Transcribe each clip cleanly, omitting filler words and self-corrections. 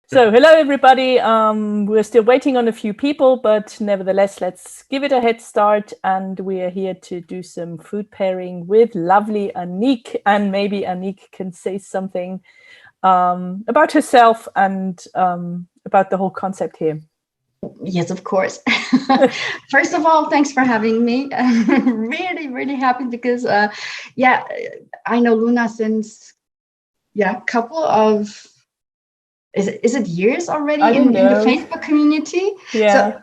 So, hello everybody. We're still waiting on a few people, but nevertheless, let's give it a head start. And we are here to do some food pairing with lovely Annick. And maybe Annick can say something about herself and about the whole concept here. Yes, of course. First of all, thanks for having me. I'm really, really happy because, I know Luna since, a couple of, is it years already in the Facebook community? Yeah.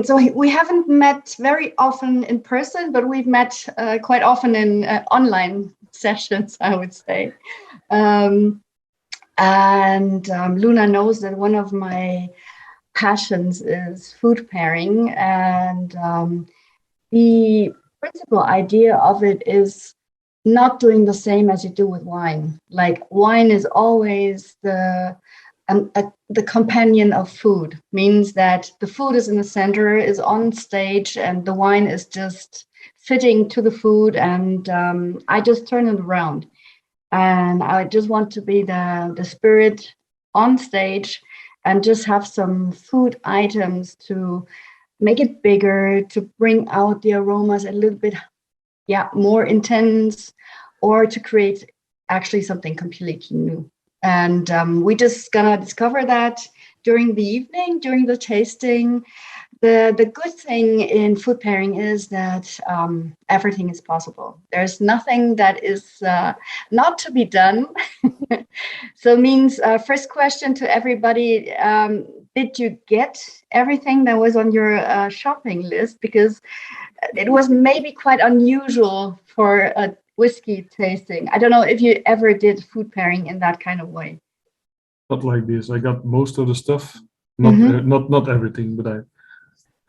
So we haven't met very often in person, but we've met quite often in online sessions, I would say. Luna knows that one of my passions is food pairing, and the principal idea of it is not doing the same as you do with wine. Like wine is always the companion of food, means that the food is in the center, is on stage, and the wine is just fitting to the food, and I just turn it around, and I just want to be the spirit on stage and just have some food items to make it bigger, to bring out the aromas a little bit, more intense, or to create actually something completely new. And we just gonna discover that during the evening, during the tasting. The good thing in food pairing is that everything is possible. There's nothing that is not to be done. So means first question to everybody, did you get everything that was on your shopping list? Because it was maybe quite unusual for a whiskey tasting. I don't know if you ever did food pairing in that kind of way. Not like this. I got most of the stuff, not everything, but I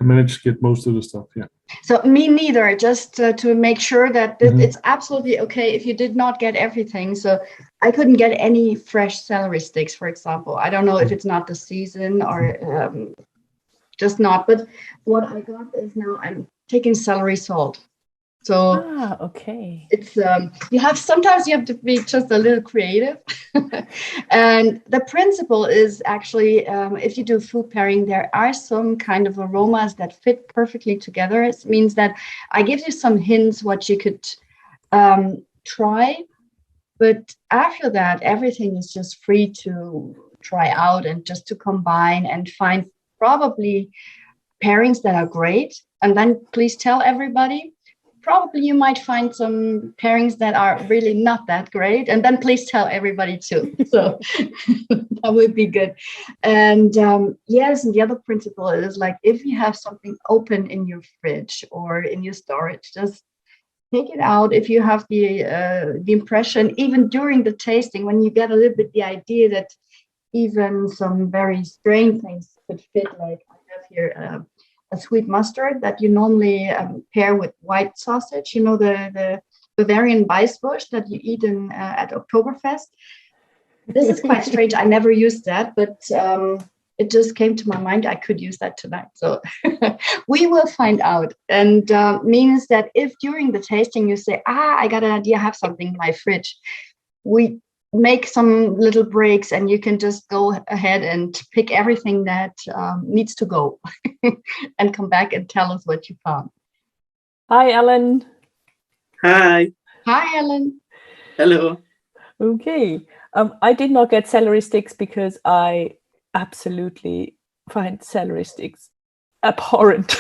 managed to get most of the stuff. Yeah. So me neither. Just to make sure that it's absolutely okay if you did not get everything. So I couldn't get any fresh celery sticks, for example. I don't know if it's not the season or just not. But what I got is now I'm taking celery salt. So okay. It's sometimes you have to be just a little creative. And the principle is actually if you do food pairing, there are some kind of aromas that fit perfectly together. It means that I give you some hints what you could try, but after that everything is just free to try out and just to combine and find probably pairings that are great. And then please tell everybody. Probably you might find some pairings that are really not that great, and then please tell everybody too. So that would be good. And yes, and the other principle is like if you have something open in your fridge or in your storage, just take it out. If you have the impression, even during the tasting, when you get a little bit the idea that even some very strange things could fit, like I have here a sweet mustard that you normally pair with white sausage, the Bavarian Weißwurst that you eat at Oktoberfest. This is quite strange. I never used that, but it just came to my mind. I could use that tonight. So we will find out. And means that if during the tasting you say, I got an idea, I have something in my fridge, we make some little breaks and you can just go ahead and pick everything that needs to go and come back and tell us what you found. Hi, Ellen. Hi. Hi, Ellen. Hello. Okay. I did not get celery sticks because I absolutely find celery sticks abhorrent.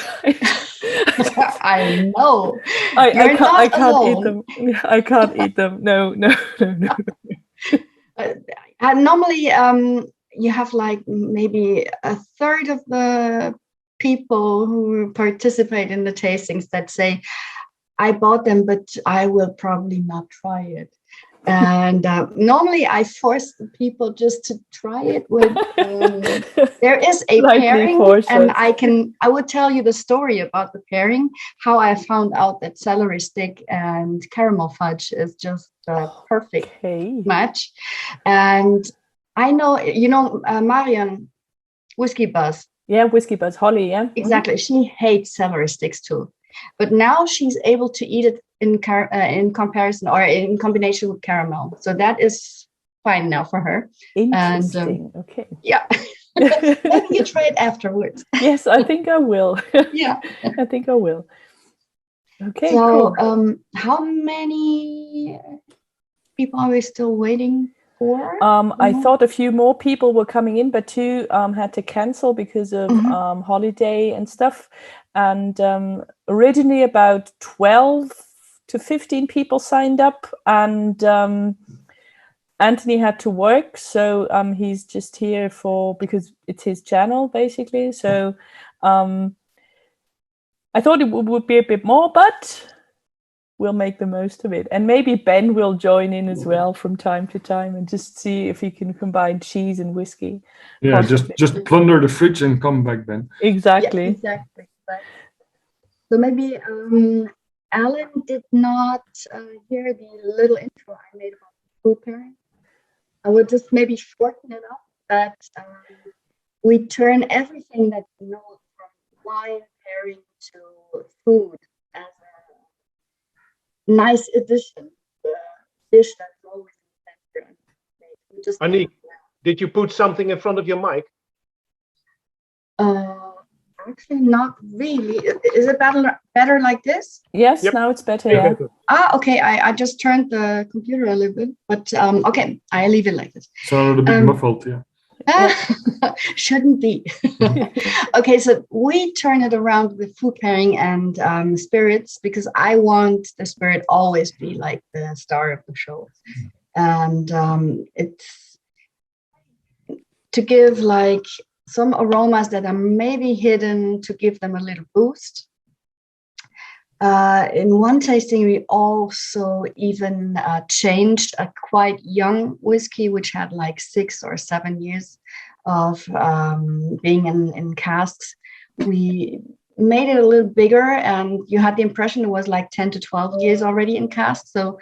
I know. I can't eat them. I can't eat them. No. Normally, you have like maybe a third of the people who participate in the tastings that say, I bought them, but I will probably not try it. And normally I force the people just to try it with, there is a pairing and I would tell you the story about the pairing, how I found out that celery stick and caramel fudge is just a perfect match. And I know, Marion, Whiskey Buzz. Yeah, Whiskey Buzz, Holly, yeah. Exactly. She hates celery sticks too. But now she's able to eat it in comparison or in combination with caramel. So that is fine now for her. Interesting. And okay. yeah, maybe you try it afterwards. Yes, I think I will. Yeah, I think I will. Okay, so cool. how many people are we still waiting for? I thought a few more people were coming in, but 2 had to cancel because of holiday and stuff. And originally about 12 to 15 people signed up, and Anthony had to work, so he's just here because it's his channel basically. So I thought it would be a bit more, but we'll make the most of it. And maybe Ben will join in as well from time to time and just see if he can combine cheese and whiskey. Yeah, possibly. just plunder the fridge and come back, Ben. Exactly. Yeah, exactly. So maybe Alan did not hear the little intro I made about food pairing. I would just maybe shorten it up that we turn everything that you know from wine pairing to food as a nice addition, the dish that's always in the center. Annick, did you put something in front of your mic? Actually, not really. Is it better like this? Yes, Yep. now it's better. Yeah. Better. Okay. I just turned the computer a little bit, but okay, I leave it like this. Sounded a bit muffled, yeah. Shouldn't be. Okay, so we turn it around with food pairing and spirits because I want the spirit always be like the star of the show, and it's to give like some aromas that are maybe hidden to give them a little boost. In one tasting, we also even changed a quite young whiskey, which had like 6 or 7 years of being in casks. We made it a little bigger, and you had the impression it was like 10 to 12 years already in casks. So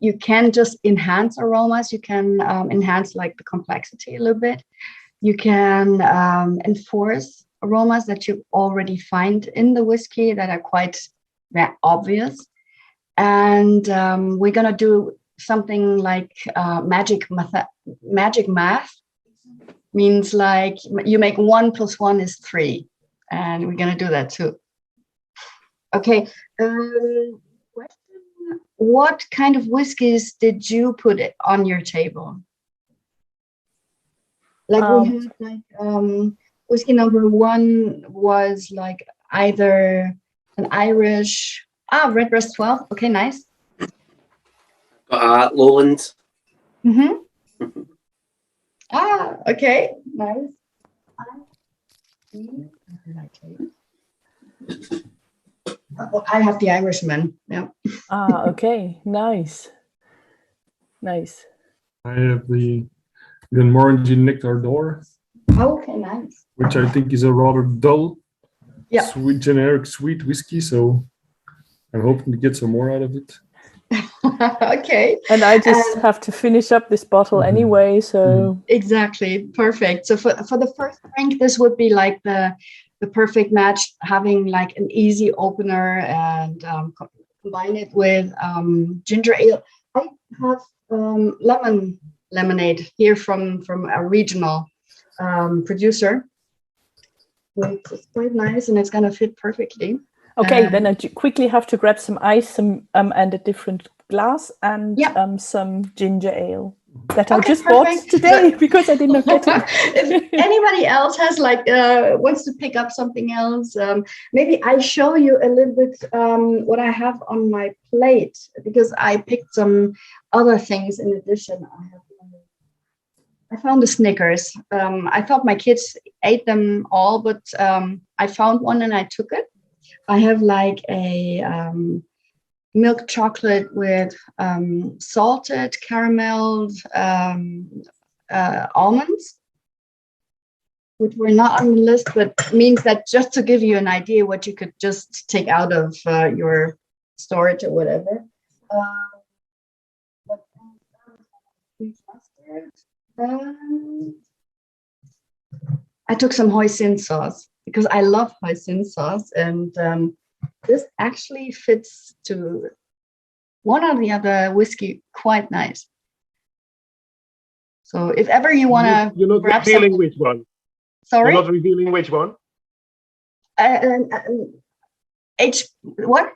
you can just enhance aromas. You can enhance like the complexity a little bit. You can enforce aromas that you already find in the whiskey that are quite obvious. And we're going to do something like magic math. Means like you make 1 + 1 is 3. And we're going to do that too. Okay. Question. What kind of whiskeys did you put on your table? Like we had like whiskey number 1 was like either an Irish Redbreast 12. Okay, nice. Lowland. Okay, nice. I have the Irishman. Yeah. Okay, nice. I have the Glenmorangie Nectar d'Or, Okay, nice. which I think is a rather dull, Yeah. sweet, generic sweet whiskey. So I'm hoping to get some more out of it. Okay. And I just have to finish up this bottle anyway, so Exactly, perfect. So for the first drink, this would be like the perfect match, having like an easy opener and combine it with ginger ale. I have lemonade here from a regional producer, which is quite nice, and it's gonna fit perfectly. okay, then I quickly have to grab some ice and a different glass and some ginger ale that I just bought today because I did not get it. If anybody else has like wants to pick up something else, maybe I show you a little bit what I have on my plate, because I picked some other things in addition. I found the Snickers. I thought my kids ate them all, but I found one and I took it. I have like a milk chocolate with salted carameled almonds, which were not on the list, but means that just to give you an idea what you could just take out of your storage or whatever. I took some hoisin sauce because I love hoisin sauce, and this actually fits to one or the other whiskey quite nice. So if ever you want to You're not grab revealing something, which one. sorry, You're not revealing which one. What?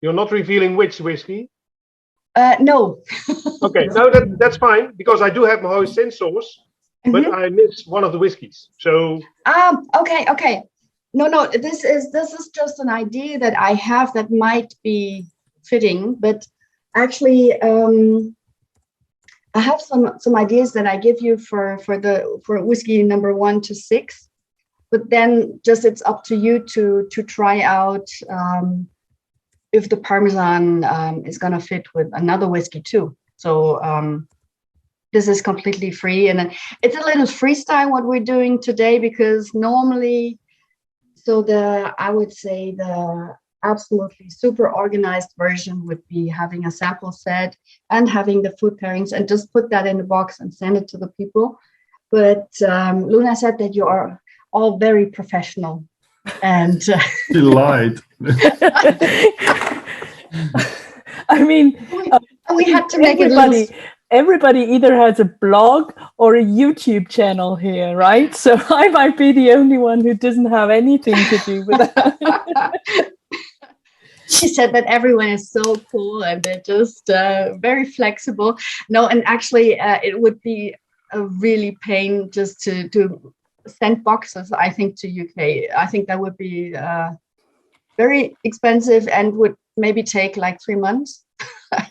You're not revealing which whiskey. No. Okay, no, that's fine because I do have my host sensors, but I miss one of the whiskeys. So Okay. No. This is just an idea that I have that might be fitting, but actually, I have some ideas that I give you for whiskey number 1 to 6, but then just it's up to you to try out if the Parmesan is gonna fit with another whiskey too. So this is completely free, and it's a little freestyle what we're doing today, because normally, I would say the absolutely super organized version would be having a sample set and having the food pairings and just put that in a box and send it to the people. But Luna said that you are all very professional, and She lied. I mean, we had to make it everybody either has a blog or a YouTube channel here, right? So I might be the only one who doesn't have anything to do with that. She said that everyone is so cool and they're just very flexible. No, and actually it would be a really pain just to send boxes, I think, to UK. I think that would be very expensive and would maybe take like 3 months.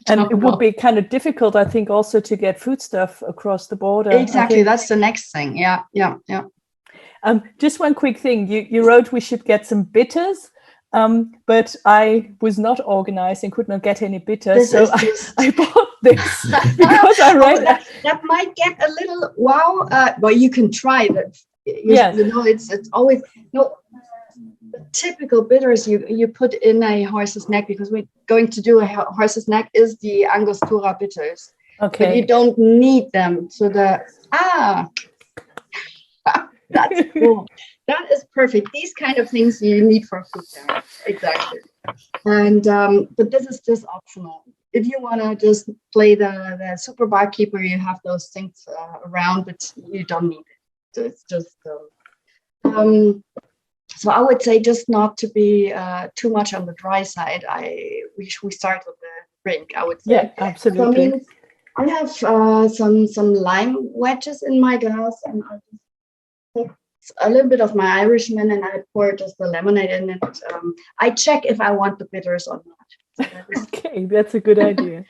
And it would be kind of difficult, I think, also to get foodstuff across the border. Exactly, that's the next thing. Yeah. Just one quick thing. You wrote we should get some bitters, but I was not organized and could not get any bitters, so I bought this because I read that might get a little wow. Well, you can try that. You know, it's always the typical bitters you put in a horse's neck, because we're going to do a horse's neck, is the Angostura bitters. Okay. But you don't need them. So that's cool. That is perfect. These kind of things you need for food pairing. Exactly. And but this is just optional. If you want to just play the super barkeeper, you have those things around, but you don't need it. So it's just so I would say just not to be too much on the dry side. We start with the drink, I would say. Yeah, absolutely. So I have some lime wedges in my glass, and I just take a little bit of my Irishman and I pour just the lemonade in it. I check if I want the bitters or not. So okay, that's a good idea.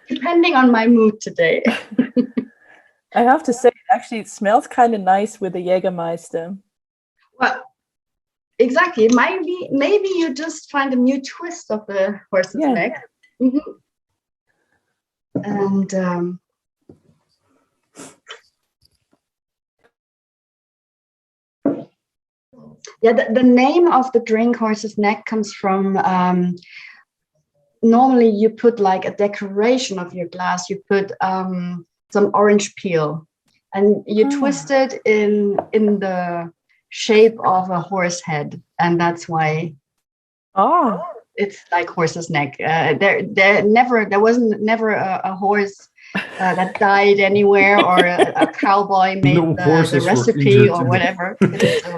Depending on my mood today. I have to say, actually, it smells kind of nice with the Jägermeister. Well, exactly. Maybe you just find a new twist of the horse's neck. Mm-hmm. And the name of the drink horse's neck comes from normally you put like a decoration of your glass. You put some orange peel and you twist it in the shape of a horse head, and that's why it's like horse's neck. There wasn't never a horse that died anywhere, or a cowboy made the recipe or whatever.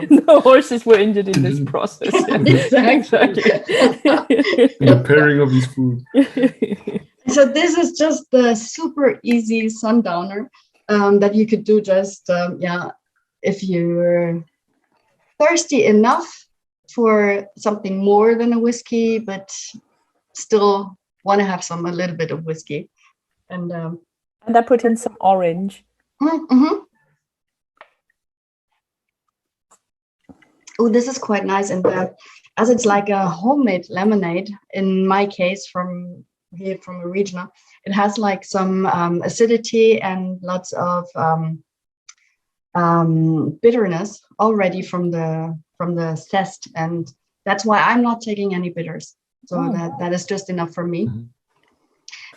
No horses were injured in this process. Exactly. The pairing of these food. So this is just the super easy sundowner that you could do just if you're thirsty enough for something more than a whiskey, but still want to have a little bit of whiskey. And I put in some orange. Mm-hmm. Oh, this is quite nice. And as it's like a homemade lemonade, in my case, from here from a regional, it has like some acidity and lots of bitterness already from the zest, and that's why I'm not taking any bitters. So that is just enough for me. Mm-hmm.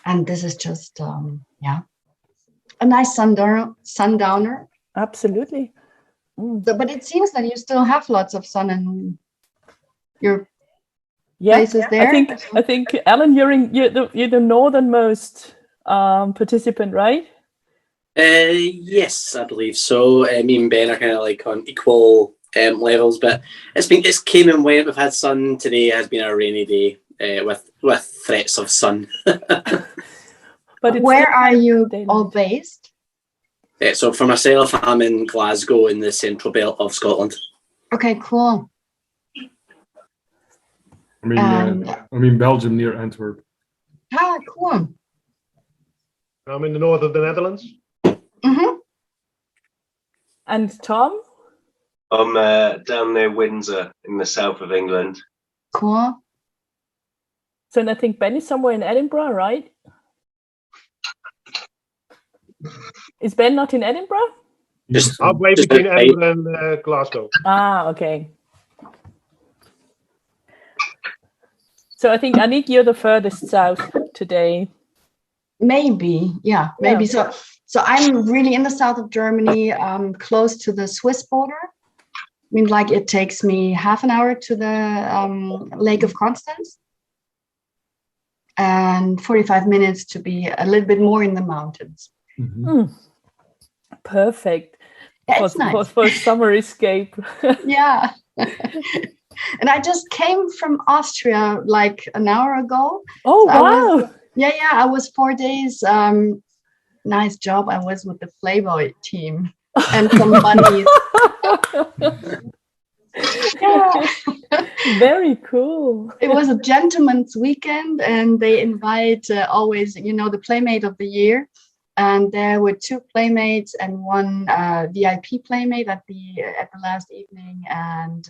And this is just a nice sundowner. Absolutely. So, but it seems that you still have lots of sun in your places there. I think Alan, you're the northernmost participant, right? Yes, I believe so. Me and Ben are kind of like on equal levels, but it's came and went. We've had sun today. Has been a rainy day with threats of sun. But where are you all based? So for myself, I'm in Glasgow in the central belt of Scotland. Okay, cool. I mean Belgium near Antwerp. Ah, cool. I'm in the north of the Netherlands. Mm-hmm. And Tom? I'm down near Windsor in the south of England. Cool. So I think Ben is somewhere in Edinburgh, right? Is Ben not in Edinburgh? Just Halfway between Edinburgh and Glasgow. Ah, okay. So I think, Annick, you're the furthest south today. Maybe, yeah, maybe. So I'm really in the south of Germany, close to the Swiss border. I mean, like it takes me half an hour to the Lake of Constance and 45 minutes to be a little bit more in the mountains. Perfect. Yeah, it's nice. For summer escape. Yeah. And I just came from Austria like an hour ago. Oh, so wow. I was 4 days. Nice job. I was with the Playboy team and some bunnies. Yeah. Very cool. It was a gentleman's weekend, and they invite always, the Playmate of the Year. And there were 2 playmates and 1 VIP playmate at the last evening. And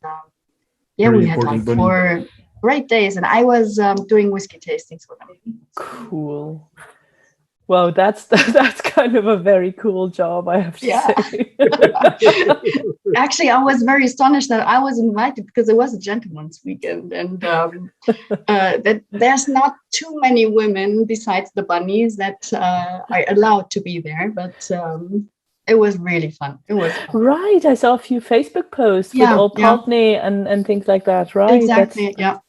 we had like 4 great days. And I was doing whiskey tastings with them. Cool. Well, that's kind of a very cool job, I have to say. Actually, I was very astonished that I was invited because it was a gentleman's weekend, and that there's not too many women besides the bunnies that are allowed to be there. But it was really fun. It was fun. Right. I saw a few Facebook posts with old Pultney and things like that. Right. Exactly. Yeah.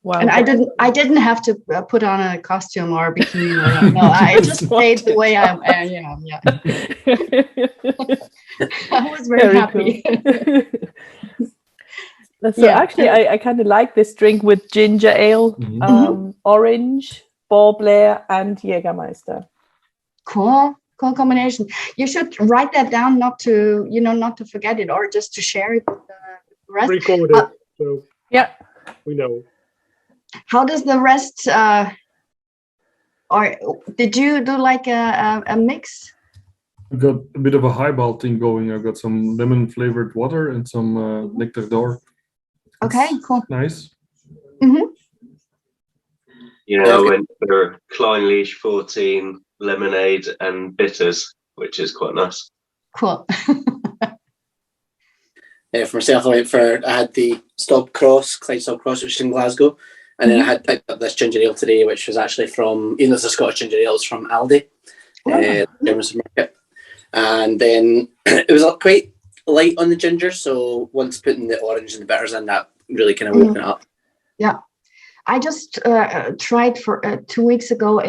Wow. And I didn't have to put on a costume or a bikini. No, I just stayed the way I am. Yeah. I was very happy. Cool. So actually, I kind of like this drink with ginger ale, orange, Ball Blair, and Jägermeister. Cool combination. You should write that down, not to forget it, or just to share it with the rest. Record it. So yeah, we know. How does the rest? Or did you do like a mix? I got a bit of a highball thing going. I got some lemon flavored water and some nectar d'or. Okay, cool. Nice. Mm-hmm. I went for Kleinlich 14 lemonade and bitters, which is quite nice. Cool. For myself, I had the Clyde Stop Cross, which is in Glasgow. And then I had picked up this ginger ale today, which was actually from, even though it's a Scottish ginger ale, it's from Aldi, German supermarket. And then it was quite light on the ginger, so once putting the orange and the bitters in, that really kind of opened it up. Yeah. I just tried for 2 weeks ago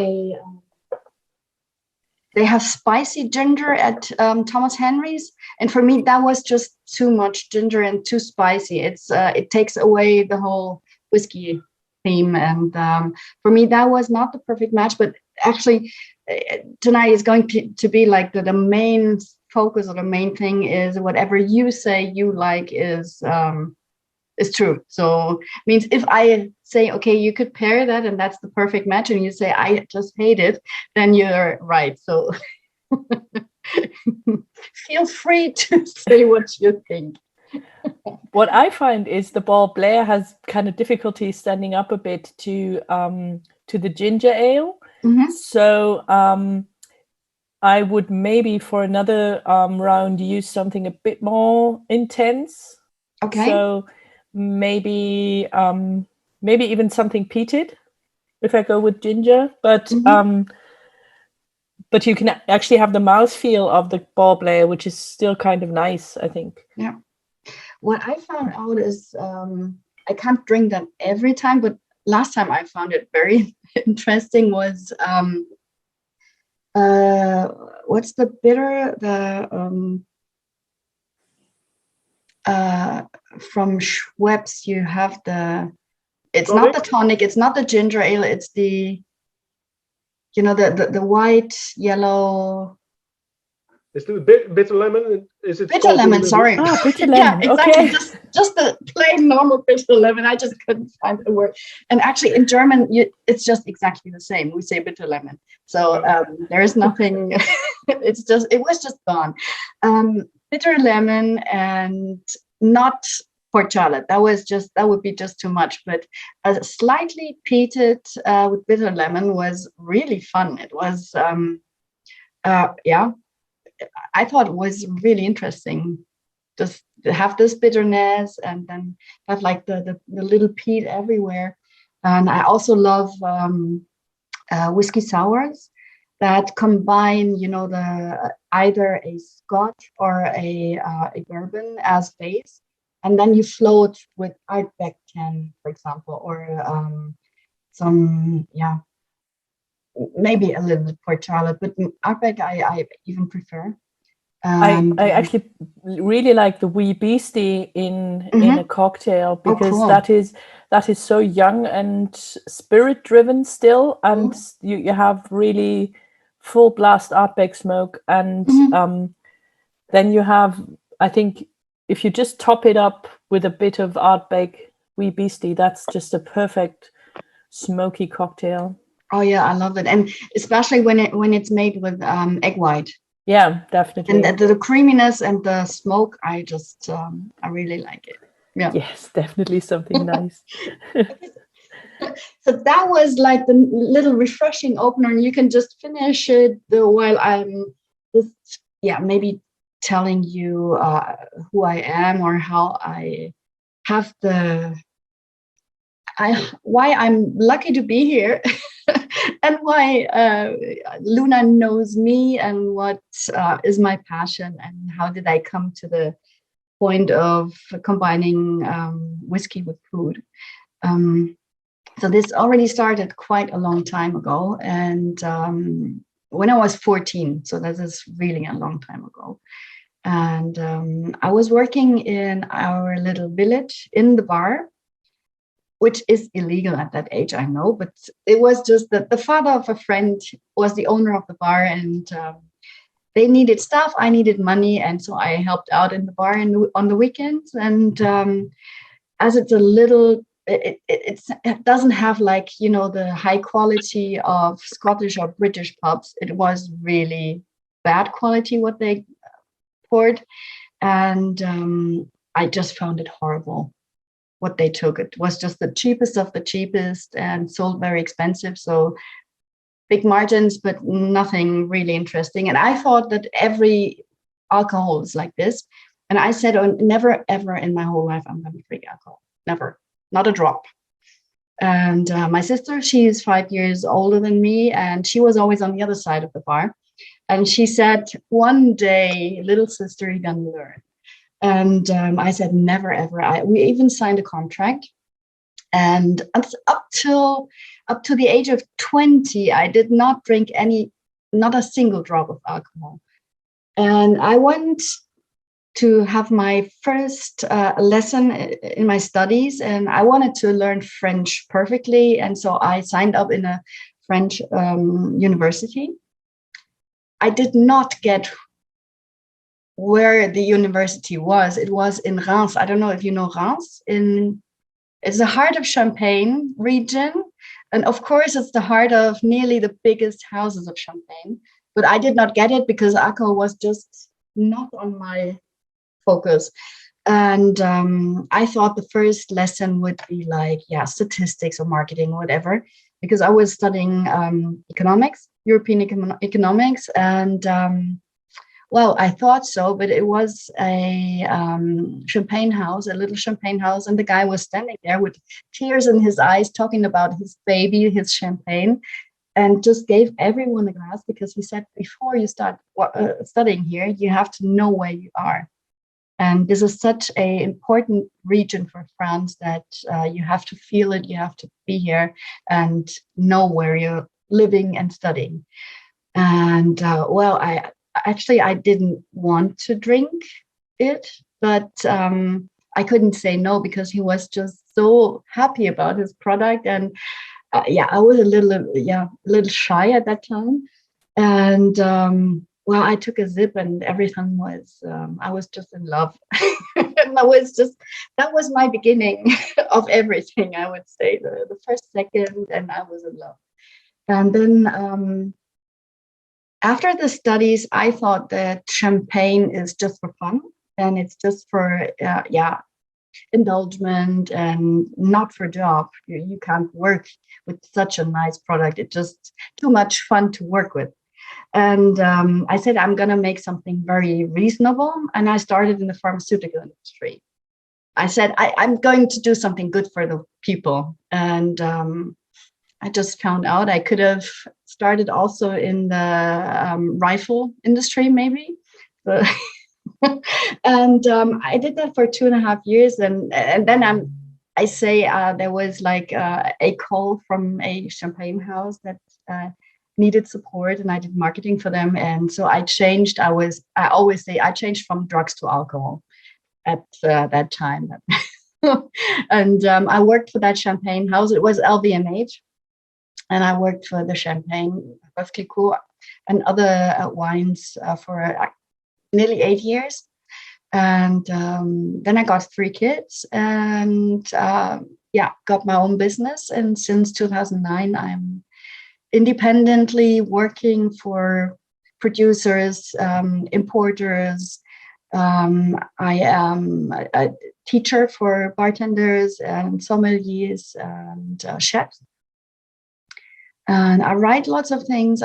they have spicy ginger at Thomas Henry's, and for me that was just too much ginger and too spicy. It takes away the whole whiskey theme, and for me that was not the perfect match. But actually tonight is going to be like the main focus, or the main thing is whatever you say you like is true. So means if I say, okay, you could pair that and that's the perfect match, and you say I just hate it, then you're right. So feel free to say what you think. What I find is the Ball Blair has kind of difficulty standing up a bit to the ginger ale. Mm-hmm. So I would maybe for another round use something a bit more intense. Okay. So maybe even something peated if I go with ginger, but but you can actually have the mouthfeel of the Ball Blair, which is still kind of nice, I think. Yeah. What I found out is I can't drink that every time, but last time I found it very interesting was what's the bitter? From Schweppes, you have the. It's Tonic? not the tonic. It's not the ginger ale. It's the. The white, yellow. Is it bitter lemon? Is it Bitter called lemon, sorry. Bitter Yeah, lemon. exactly. Okay. Just the plain normal bitter lemon. I just couldn't find the word. And actually, in German, it's just exactly the same. We say bitter lemon. So there is nothing. It was just gone. Bitter lemon and not port charlotte. That would be just too much. But a slightly peated with bitter lemon was really fun. It was, I thought it was really interesting. Just to have this bitterness and then have like the little peat everywhere. And I also love whiskey sours that combine, the either a Scotch or a bourbon as base, and then you float with Ardbeg 10, for example, or maybe a little bit Port Charlotte, but Ardbeg I even prefer. I actually really like the wee beastie in a cocktail because cool. that is so young and spirit driven still, and you have really full blast Ardbeg smoke, and then you have, I think, if you just top it up with a bit of Ardbeg wee beastie, that's just a perfect smoky cocktail. Oh yeah, I love it, and especially when it's made with egg white. Yeah, definitely. And the creaminess and the smoke, I just I really like it. Yeah. Yes, definitely something nice. So that was like the little refreshing opener, and you can just finish it while I'm just maybe telling you who I am or how I have why I'm lucky to be here. And why Luna knows me and what is my passion and how did I come to the point of combining whiskey with food. So this already started quite a long time ago, and when I was 14, so that is really a long time ago. And I was working in our little village in the bar, which is illegal at that age, I know, but it was just that the father of a friend was the owner of the bar, and they needed staff, I needed money, and so I helped out in the bar on the weekends. And as it's a little, it doesn't have like, the high quality of Scottish or British pubs. It was really bad quality what they poured, and I just found it horrible. What they took, it was just the cheapest of the cheapest and sold very expensive, so big margins but nothing really interesting. And I thought that every alcohol is like this, and I said, oh, never ever in my whole life I'm going to drink alcohol, never, not a drop. And my sister, she is 5 years older than me, and she was always on the other side of the bar, and she said, one day, little sister, you're gonna learn. And I said, never, ever. We even signed a contract. And up to the age of 20, I did not drink not a single drop of alcohol. And I went to have my first lesson in my studies, and I wanted to learn French perfectly. And so I signed up in a French university. I did not get where the university was. It was in Reims. I don't know if you know Reims. It's the heart of Champagne region. And of course, it's the heart of nearly the biggest houses of Champagne. But I did not get it because alcohol was just not on my focus. And I thought the first lesson would be like, statistics or marketing or whatever, because I was studying economics, European economics. And well, I thought so, but it was a champagne house, a little champagne house. And the guy was standing there with tears in his eyes, talking about his baby, his champagne, and just gave everyone a glass because he said, before you start studying here, you have to know where you are. And this is such an important region for France that you have to feel it, you have to be here and know where you're living and studying. And I didn't want to drink it, but I couldn't say no because he was just so happy about his product. And I was a little shy at that time. And I took a sip and everything was, I was just in love. And that was my beginning of everything, I would say. The first second, and I was in love. And then after the studies, I thought that champagne is just for fun and it's just for, indulgement and not for job. You can't work with such a nice product. It's just too much fun to work with. And I said, I'm going to make something very reasonable. And I started in the pharmaceutical industry. I said, I'm going to do something good for the people. And I just found out I could have started also in the rifle industry, maybe. And I did that for 2.5 years. And then there was like a call from a champagne house that needed support, and I did marketing for them. And so I changed. I always say I changed from drugs to alcohol at that time. And I worked for that champagne house. It was LVMH. And I worked for the champagne, Whisky, and other wines for nearly 8 years. And then I got 3 kids and got my own business. And since 2009, I'm independently working for producers, importers. I am a teacher for bartenders and sommeliers and chefs. And I write lots of things.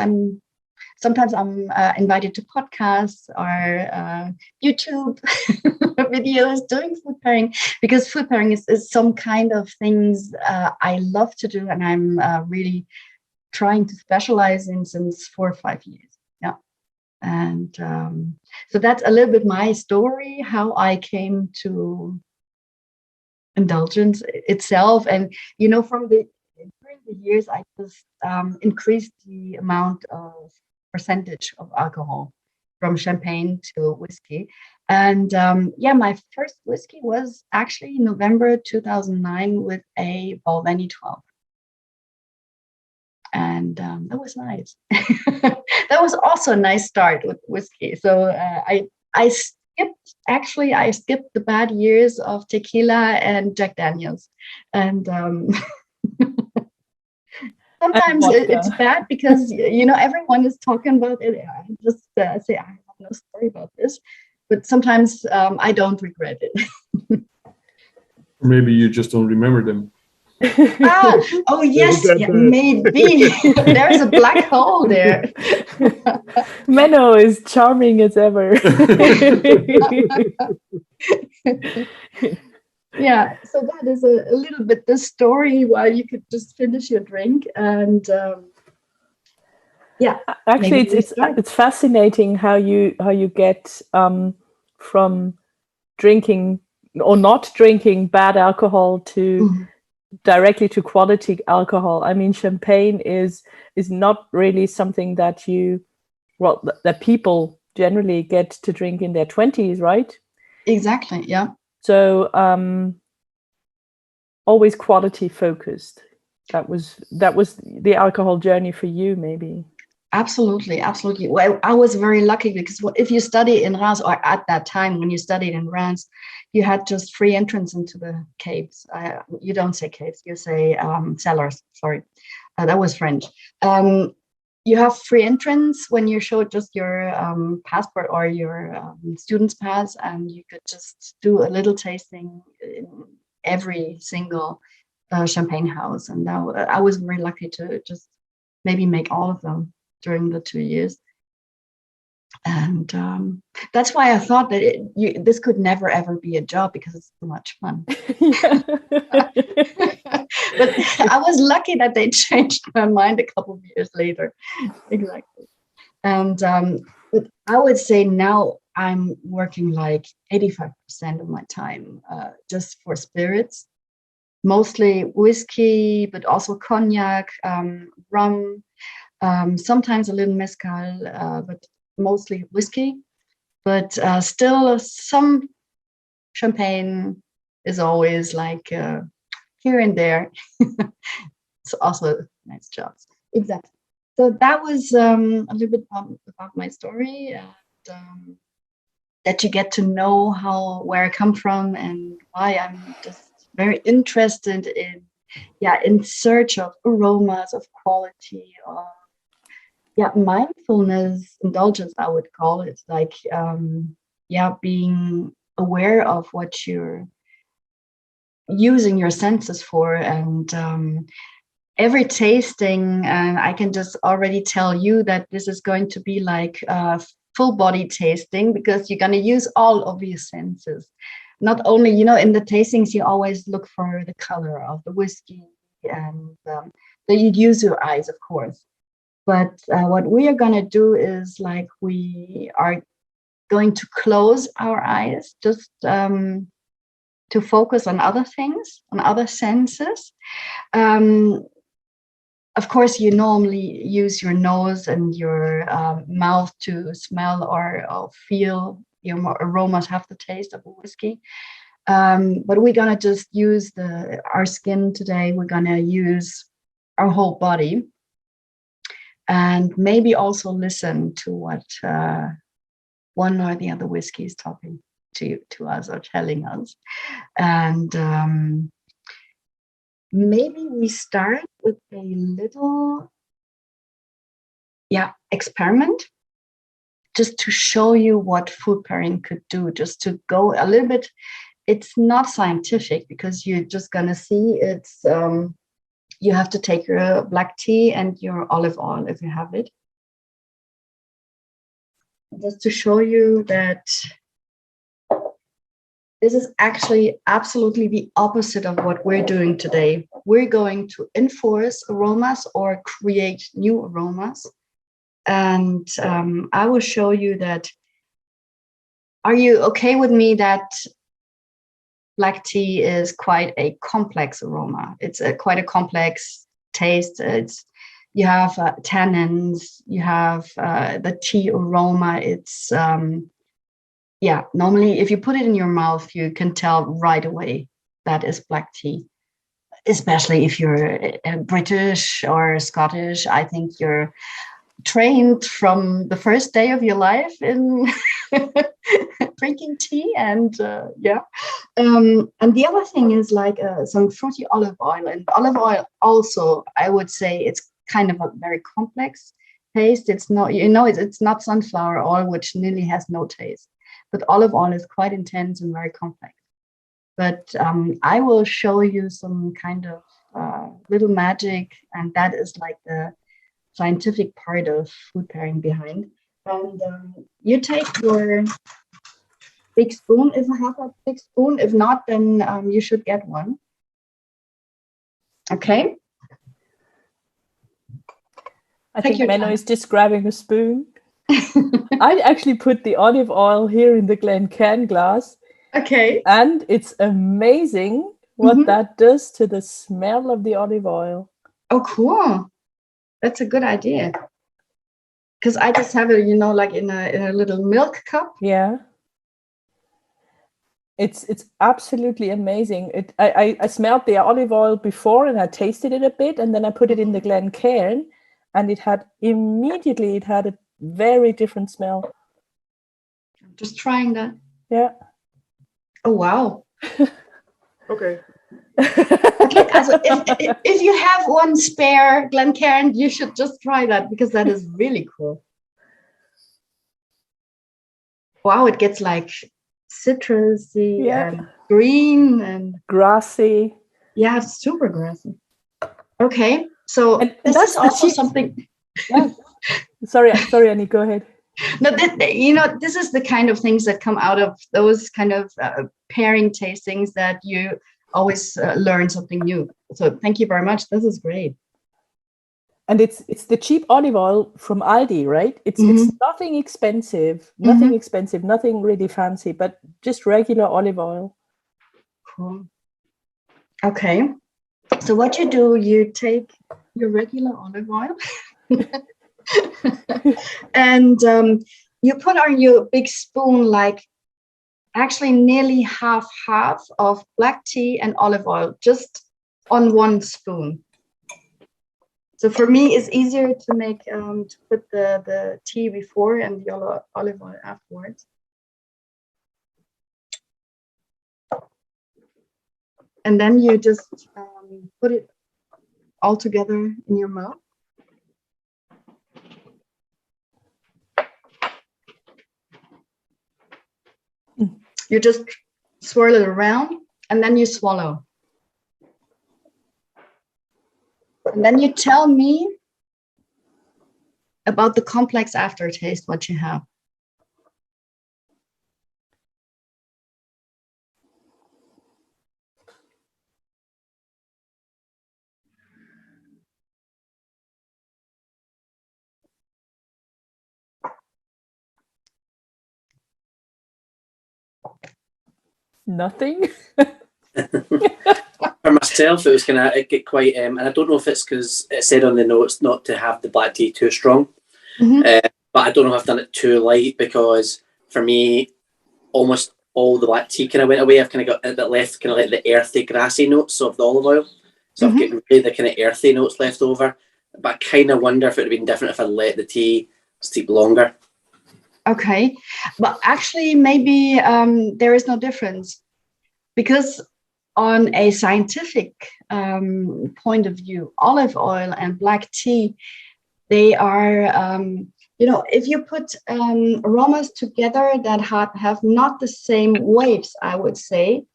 Sometimes I'm invited to podcasts or YouTube videos doing food pairing, because food pairing is some kind of things I love to do, and I'm really trying to specialize in since 4 or 5 years. Yeah. And so that's a little bit my story, how I came to indulgence itself. And, during the years, I just increased the amount of percentage of alcohol from champagne to whiskey. And my first whiskey was actually November 2009 with a Balvenie 12. And that was nice. That was also a nice start with whiskey. So I skipped the bad years of tequila and Jack Daniels. And sometimes it's bad because, everyone is talking about it. I just say, I have no story about this. But sometimes I don't regret it. Maybe you just don't remember them. Oh yes, maybe. There's a black hole there. Menno is charming as ever. Yeah, so that is a little bit the story while you could just finish your drink. And actually it's fascinating how you get from drinking or not drinking bad alcohol to directly to quality alcohol. I mean, champagne is not really something that that people generally get to drink in their 20s, right? Exactly, yeah. So always quality focused. That was the alcohol journey for you, maybe. Absolutely. Well, I was very lucky because if you study in Reims, or at that time when you studied in Reims, you had just free entrance into the caves. You don't say caves, you say cellars. Sorry, that was French. You have free entrance when you show just your passport or your student's pass, and you could just do a little tasting in every single champagne house. And now I was very lucky to just maybe make all of them during the 2 years. And that's why I thought that this could never, ever be a job because it's too much fun. But I was lucky that they changed my mind a couple of years later. Exactly. And but I would say now I'm working like 85% of my time just for spirits, mostly whiskey, but also cognac, rum, sometimes a little mezcal, but mostly whiskey. But still, some champagne is always like here and there. It's also nice jobs. Exactly. So that was a little bit about my story, and that you get to know where I come from and why I'm just very interested in search of aromas, of quality, of mindfulness, indulgence, I would call it, like being aware of what you're using your senses for, and every tasting, and I can just already tell you that this is going to be like a full body tasting, because you're going to use all of your senses. Not only, in the tastings, you always look for the color of the whiskey, and then you use your eyes, of course. But what we are going to do is like we are going to close our eyes just to focus on other things, on other senses. Of course, you normally use your nose and your mouth to smell or feel your aromas, have the taste of a whiskey. But we're going to just use our skin today. We're going to use our whole body. And maybe also listen to what one or the other whiskey is talking to us or telling us. And maybe we start with a little experiment, just to show you what food pairing could do, just to go a little bit. It's not scientific, because you're just going to see it's you have to take your black tea and your olive oil if you have it. Just to show you that this is actually absolutely the opposite of what we're doing today. We're going to enforce aromas or create new aromas. And I will show you that. Are you okay with me that black tea is quite a complex aroma? It's quite a complex taste. You have tannins, you have the tea aroma. It's normally if you put it in your mouth, you can tell right away that is black tea. Especially if you're British or Scottish. I think you're trained from the first day of your life in drinking tea, and and the other thing is like some fruity olive oil. And olive oil also, I would say, it's kind of a very complex taste. It's not, it's not sunflower oil, which nearly has no taste, but olive oil is quite intense and very complex. But I will show you some kind of little magic, and that is like the scientific part of food pairing behind. And you take your big spoon, if I have a big spoon. If not, then you should get one. Okay. I think Menno is just grabbing a spoon. I actually put the olive oil here in the Glencairn glass. Okay. And it's amazing what that does to the smell of the olive oil. Oh, cool. That's a good idea. Because I just have it, like in a little milk cup. Yeah. It's absolutely amazing. I smelled the olive oil before, and I tasted it a bit, and then I put it in the Glencairn, and it had a very different smell. I'm just trying that. Yeah. Oh, wow. Okay. Okay, also if you have one spare Glencairn, you should just try that, because that is really cool. Wow, it gets like citrusy and green and grassy. Yeah, it's super grassy. Okay, so and this is also something. Yeah. Sorry, Annie, go ahead. No, this is the kind of things that come out of those kind of pairing tastings, that you always learn something new. So thank you very much. This is great. And it's the cheap olive oil from Aldi, right? It's nothing expensive, nothing really fancy, but just regular olive oil. Cool. Okay. So what you do, you take your regular olive oil And you put on your big spoon, like actually nearly half of black tea and olive oil, just on one spoon. So for me, it's easier to make to put the tea before and the olive oil afterwards. And then you just put it all together in your mouth. You just swirl it around and then you swallow. And then you tell me about the complex aftertaste, what you have. Nothing. For myself, it was kind of, it get quite, and I don't know if it's because it said on the notes not to have the black tea too strong, but I don't know if I've done it too light, because for me, almost all the black tea kind of went away. I've kind of got it left kind of like the earthy, grassy notes of the olive oil. So I've got really the kind of earthy notes left over. But I kind of wonder if it would have been different if I let the tea steep longer. Okay, but actually maybe there is no difference, because on a scientific point of view, olive oil and black tea, they are, if you put aromas together that have not the same waves, I would say,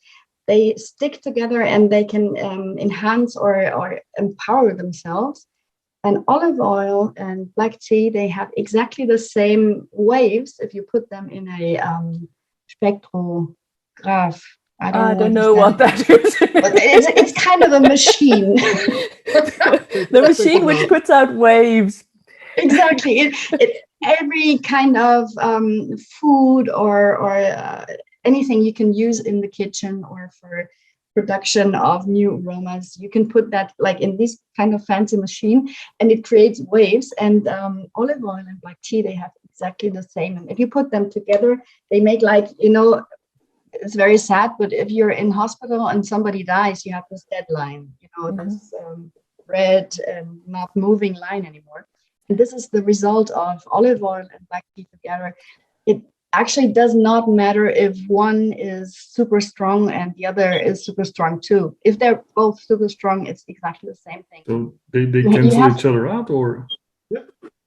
they stick together and they can enhance or empower themselves. And olive oil and black tea, they have exactly the same waves if you put them in a spectrograph. I don't know what that is. But it's kind of a machine. The machine which puts out waves. Exactly. Every kind of food or anything you can use in the kitchen or for production of new aromas, you can put that like in this kind of fancy machine, and it creates waves. And olive oil and black tea, they have exactly the same. And if you put them together, they make like, it's very sad, but if you're in hospital and somebody dies, you have this deadline, this red and not moving line anymore. And this is the result of olive oil and black tea together. It actually does not matter if one is super strong and the other is super strong too. If they're both super strong, it's exactly the same thing. So they cancel each other out, or?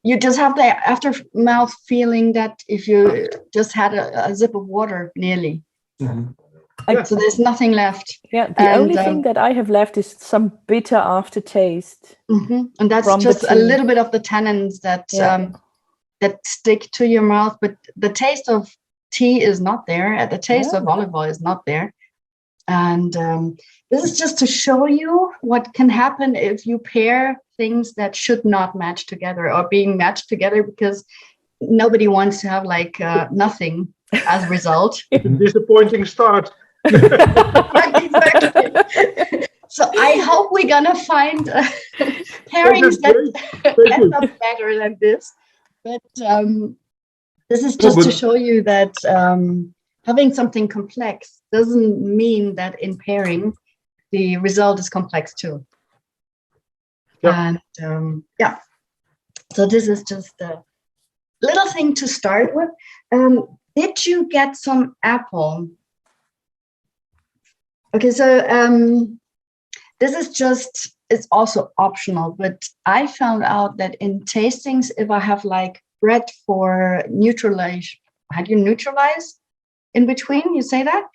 You just have the aftermouth feeling that if you just had a sip of water nearly. So there's nothing left. Yeah, the only thing that I have left is some bitter aftertaste. And that's just a little bit of the tannins that that stick to your mouth, but the taste of tea is not there. The taste of olive oil is not there. And this is just to show you what can happen if you pair things that should not match together or being matched together, because nobody wants to have like nothing as a result. Disappointing start. Exactly. So I hope we're gonna find pairings that end up better than this. But this is just to show you that having something complex doesn't mean that in pairing the result is complex too. And so this is just a little thing to start with. Did you get some apple? Okay, so this is just, it's also optional, but I found out that in tastings, if I have like bread for neutralize, how do you neutralize in between? You say that?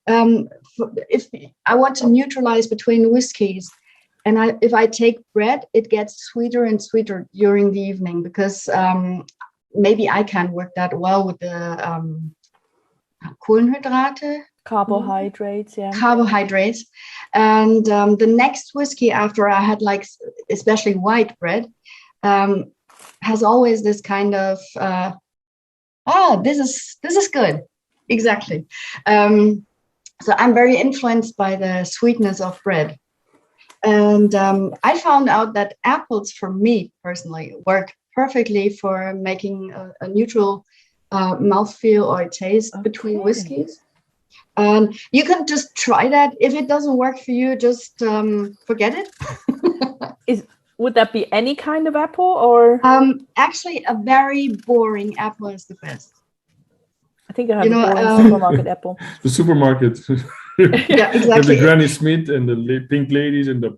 If I want to neutralize between whiskeys, and if I take bread, it gets sweeter and sweeter during the evening, because maybe I can work that well with the Kohlenhydrate. Carbohydrates, Carbohydrates. And the next whiskey after I had, like, especially white bread, has always this kind of, this is good. Exactly. So I'm very influenced by the sweetness of bread. And I found out that apples, for me personally, work perfectly for making a neutral mouthfeel or taste between whiskeys. And you can just try that. If it doesn't work for you, just forget it. Would that be any kind of apple, or? Actually, a very boring apple is the best. I think I have a boring supermarket apple. The supermarket. Yeah, exactly. The Granny Smith and the pink ladies and the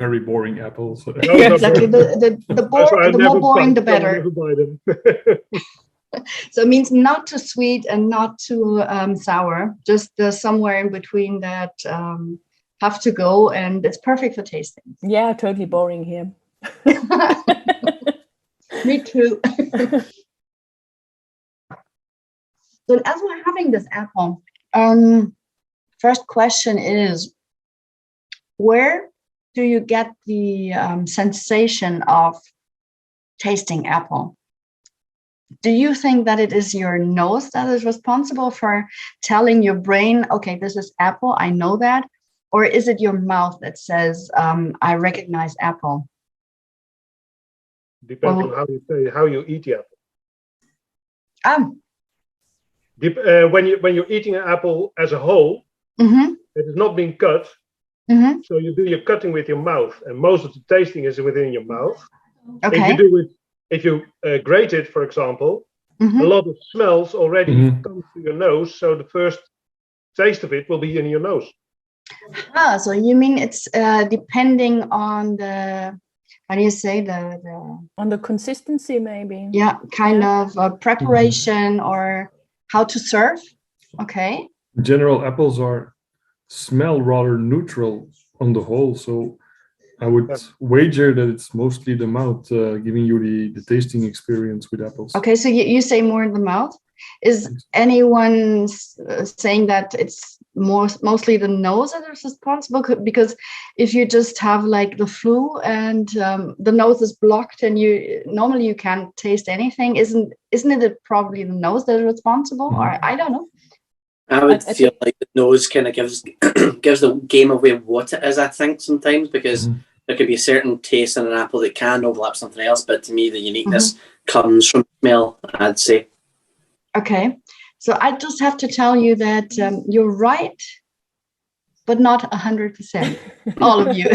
very boring apples. Exactly. The more boring, the better. So it means not too sweet and not too sour. Just somewhere in between that have to go, and it's perfect for tasting. Yeah, totally boring here. Me too. So as we're having this apple, first question is, where do you get the sensation of tasting apple? Do you think that it is your nose that is responsible for telling your brain, okay, this is apple, I know that? Or is it your mouth that says, I recognize apple? Depends on how you eat the apple. When you're eating an apple as a whole, it is not being cut. So you do your cutting with your mouth, and most of the tasting is within your mouth. Okay. If you grate it, for example, a lot of smells already come to your nose. So the first taste of it will be in your nose. So you mean it's depending on the, how do you say, on the consistency, maybe? Yeah, kind of preparation or how to serve. Okay. In general, apples smell rather neutral on the whole, so I would wager that it's mostly the mouth giving you the tasting experience with apples. Okay, so you say more in the mouth. Is anyone saying that it's mostly the nose that is responsible? Because if you just have like the flu and the nose is blocked and normally you can't taste anything, isn't it probably the nose that is responsible? Or I don't know. I would feel like the nose kind of gives the game away what it is, I think, sometimes, because there could be a certain taste in an apple that can overlap something else, but to me the uniqueness comes from smell, I'd say. Okay. So I just have to tell you that you're right, but not 100%, all of you.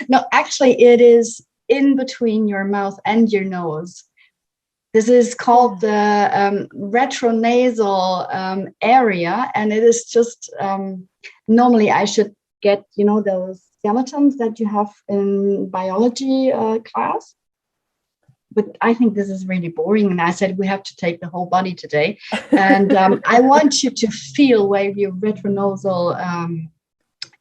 No, actually it is in between your mouth and your nose. This is called the retronasal area, and it is just normally I should get those skeletons that you have in biology class, but I think this is really boring, and I said we have to take the whole body today, and I want you to feel where your retronasal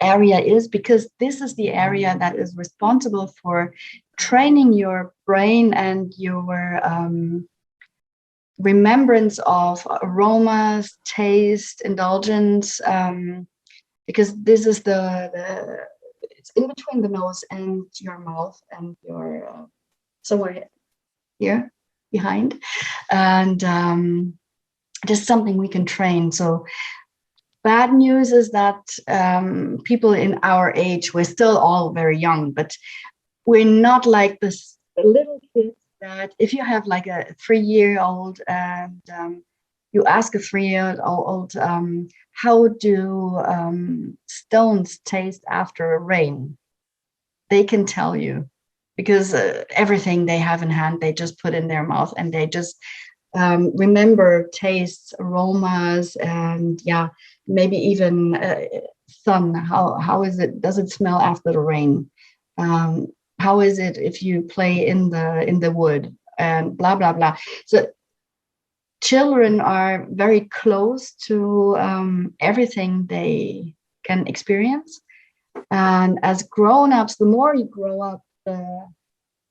area is, because this is the area that is responsible for training your brain and your remembrance of aromas, taste, indulgence, because this is it's in between the nose and your mouth and your somewhere here behind, and just something we can train. So bad news is that people in our age, we're still all very young, but we're not like the little kids that if you have like a 3-year-old and you ask a 3-year-old, how do stones taste after a rain? They can tell you, because everything they have in hand, they just put in their mouth, and they just remember tastes, aromas, and maybe even sun. How is it? Does it smell after the rain? How is it if you play in the wood, and blah blah blah. So children are very close to everything they can experience, and as grown-ups, the more you grow up, the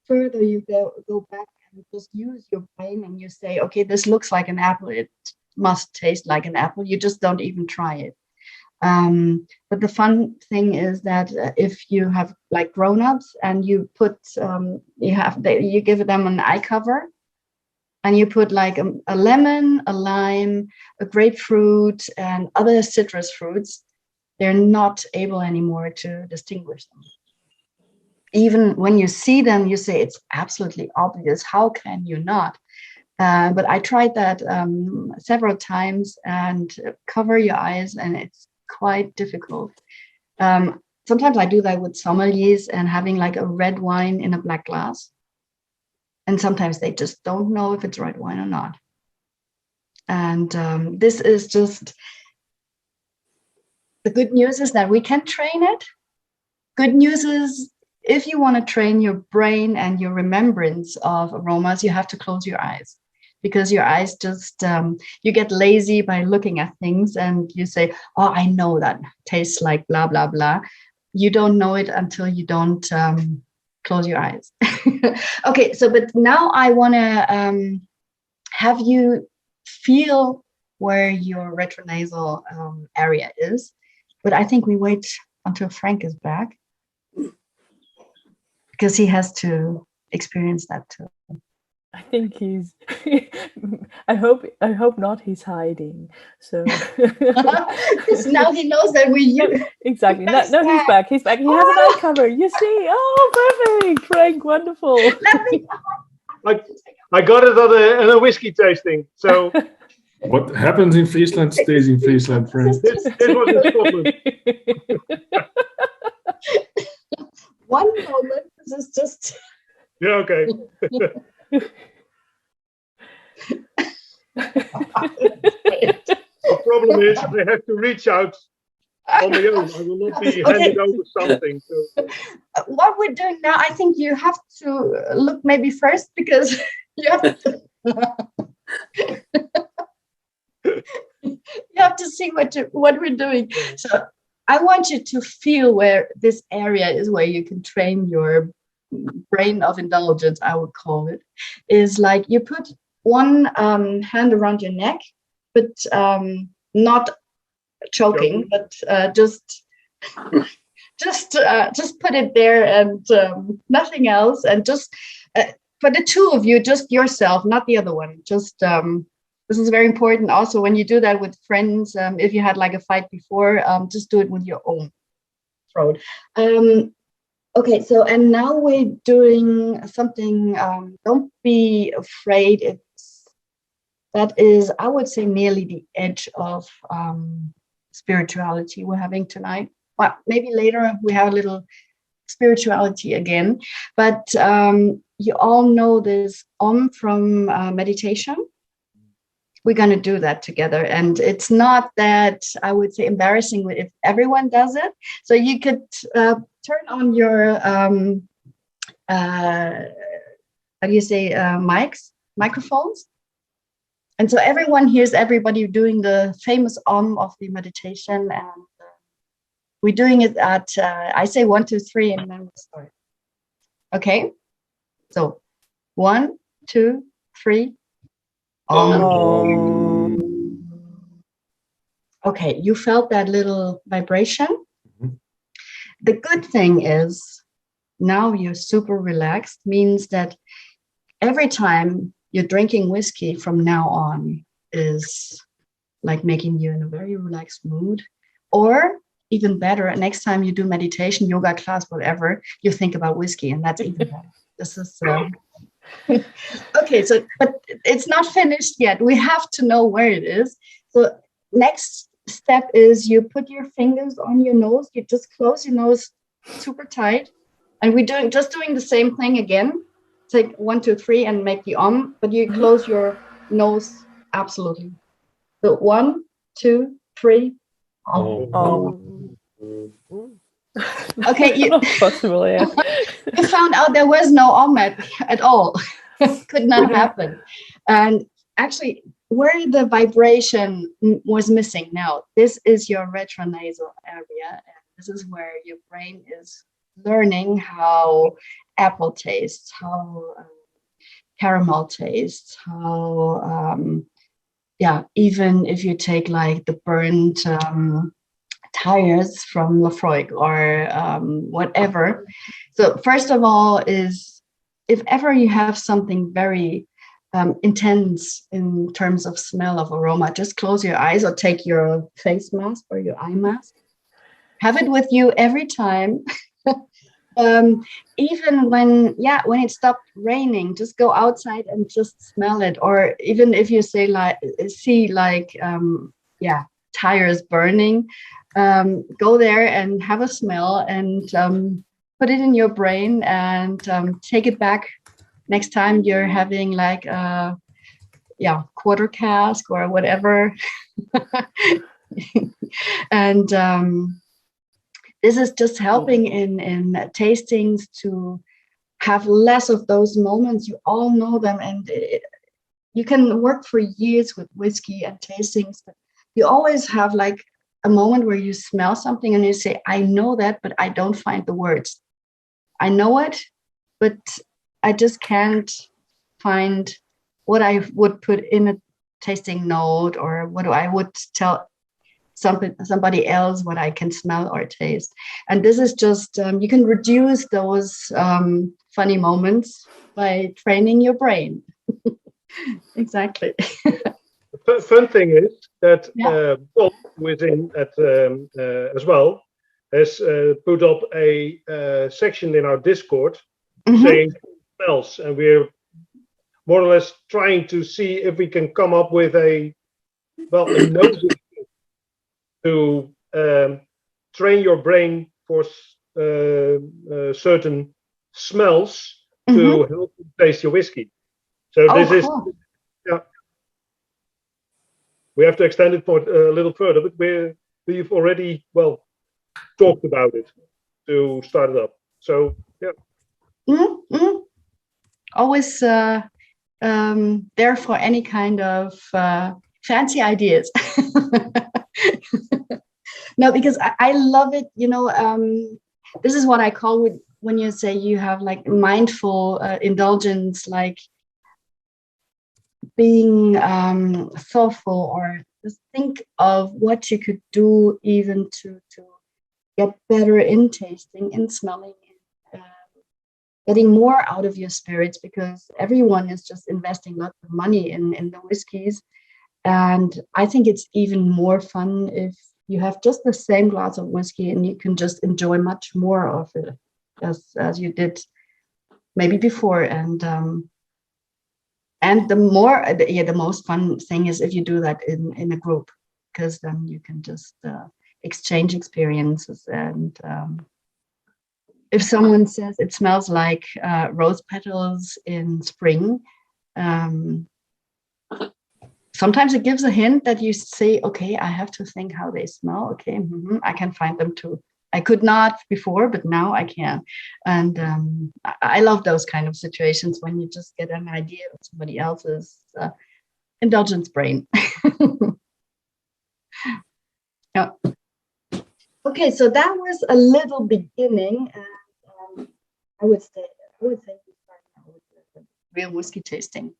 further you go back and just use your brain, and you say, okay, this looks like an apple, it must taste like an apple. You just don't even try it. But the fun thing is that if you have like grown-ups and you put you give them an eye cover, and you put like a lemon, a lime, a grapefruit, and other citrus fruits, they're not able anymore to distinguish them. even when you see them, you say it's absolutely obvious. How can you not? But I tried that several times, and cover your eyes, and it's quite difficult. Sometimes I do that with sommeliers and having like a red wine in a black glass. And sometimes they just don't know if it's red wine or not. And this is just, the good news is that we can train it. Good news is, if you want to train your brain and your remembrance of aromas, you have to close your eyes, because your eyes just, you get lazy by looking at things and you say, oh, I know that tastes like blah, blah, blah. You don't know it until you don't close your eyes. Okay, so but now I want to have you feel where your retronasal area is. But I think we wait until Frank is back, because he has to experience that too. I think he's. I hope not. He's hiding. So because now he knows that we. Exactly. No, he's back. He's back. He has an eye cover. You see? Oh, perfect, Frank. Wonderful. I got it on a whiskey tasting. So what happens in Friesland stays in Friesland, Frank. This was in Scotland. One moment. This is just. Yeah. Okay. The problem is I have to reach out on my own. I will not be handed over something. So. What we're doing now, I think you have to look maybe first, because you have to. You have to see what we're doing. So I want you to feel where this area is, where you can train your brain of indulgence, I would call it. Is like you put one hand around your neck, but not choking, but just put it there, and nothing else, and just for the two of you, just yourself, not the other one. Just this is very important. Also, when you do that with friends, if you had like a fight before, just do it with your own throat. Okay, so and now we're doing something. Don't be afraid. That is, I would say, nearly the edge of spirituality we're having tonight. Well, maybe later we have a little spirituality again. But you all know this from meditation. We're going to do that together. And it's not that, I would say, embarrassing if everyone does it. So you could turn on your, microphones. And so everyone hears everybody doing the famous of the meditation. And we're doing it at, I say 1, 2, 3, and then we'll start. Okay? So 1, 2, 3. Okay, you felt that little vibration. Mm-hmm. The good thing is now you're super relaxed, means that every time you're drinking whiskey from now on is like making you in a very relaxed mood. Or even better, next time you do meditation, yoga class, whatever, you think about whiskey, and that's even better. This is okay, so but it's not finished yet. We have to know where it is. So next step is you put your fingers on your nose. You just close your nose super tight, and we're doing the same thing again. Take 1, 2, 3 and make the but you close your nose absolutely. So 1, 2, 3. Okay, you possible, yeah. You found out there was no at all. Could not happen. And actually, where the vibration was missing now, this is your retronasal area, and this is where your brain is learning how apple tastes, how caramel tastes, how even if you take like the burnt tires from Lafroig or whatever. So first of all is, if ever you have something very intense in terms of smell of aroma, just close your eyes or take your face mask or your eye mask. Have it with you every time. Even when it stopped raining, just go outside and just smell it. Or even if you see tires burning, go there and have a smell and put it in your brain and take it back next time you're having like a quarter cask or whatever. And this is just helping in tastings to have less of those moments. You all know them, and you can work for years with whiskey and tastings, but you always have like a moment where you smell something and you say, I know that, but I don't find the words. I know it, but I just can't find what I would put in a tasting note, or what I would tell somebody else what I can smell or taste. And this is just, you can reduce those funny moments by training your brain. Exactly. The fun thing is that Bob, within as well, has put up a section in our Discord saying smells, and we're more or less trying to see if we can come up with a nosy to train your brain for certain smells to help you taste your whiskey. So this is, we have to extend it for a little further, but we've already talked about it to start it up. So always there for any kind of fancy ideas. No, because I love it. This is what I call it when you say you have like mindful indulgence, like being thoughtful, or just think of what you could do even to get better in tasting, in smelling, getting more out of your spirits, because everyone is just investing lots of money in the whiskeys. And I think it's even more fun if you have just the same glass of whiskey and you can just enjoy much more of it as you did maybe before. And the most fun thing is if you do that in a group, because then you can just exchange experiences. And if someone says it smells like rose petals in spring, sometimes it gives a hint that you say, okay, I have to think how they smell. Okay, I can find them too. I could not before, but now I can. And I love those kind of situations when you just get an idea of somebody else's indulgence brain. Yeah. Okay, so that was a little beginning. And I would say we start now with the real whiskey tasting.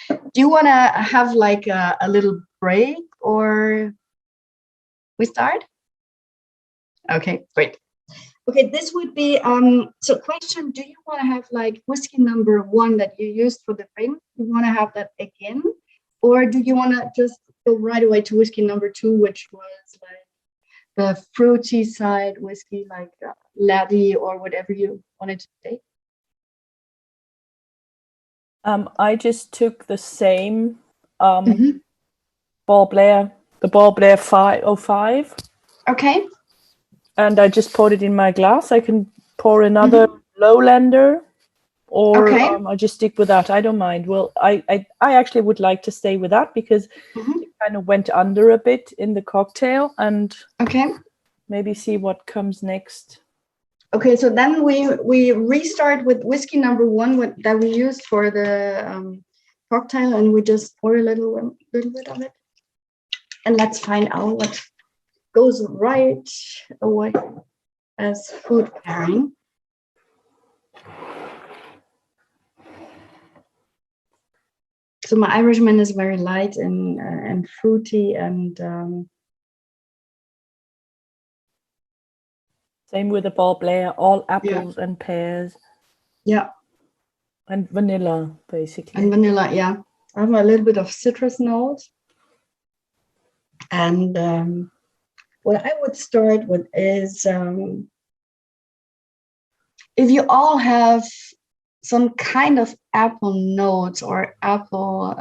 Do you want to have like a little break, or we start? Okay, great. Okay, this would be so question, do you want to have like whiskey number 1 that you used for the drink? You want to have that again, or do you want to just go right away to whiskey number 2, which was like the fruity side whiskey, like laddie or whatever you wanted to say? I just took the same Ball Blair, the Ball Blair 505. Okay. And I just poured it in my glass. I can pour another Lowlander, or I just stick with that. I don't mind. Well, I actually would like to stay with that because it kind of went under a bit in the cocktail, and maybe see what comes next. Okay, so then we restart with whiskey number 1 that we used for the cocktail, and we just pour a little bit of it, and let's find out what goes right away as food pairing. So my Irishman is very light and fruity, and same with the Ball Blair, all apples and pears. Yeah. And vanilla, basically. And vanilla, yeah. I have a little bit of citrus notes. And what I would start with is if you all have some kind of apple notes or apple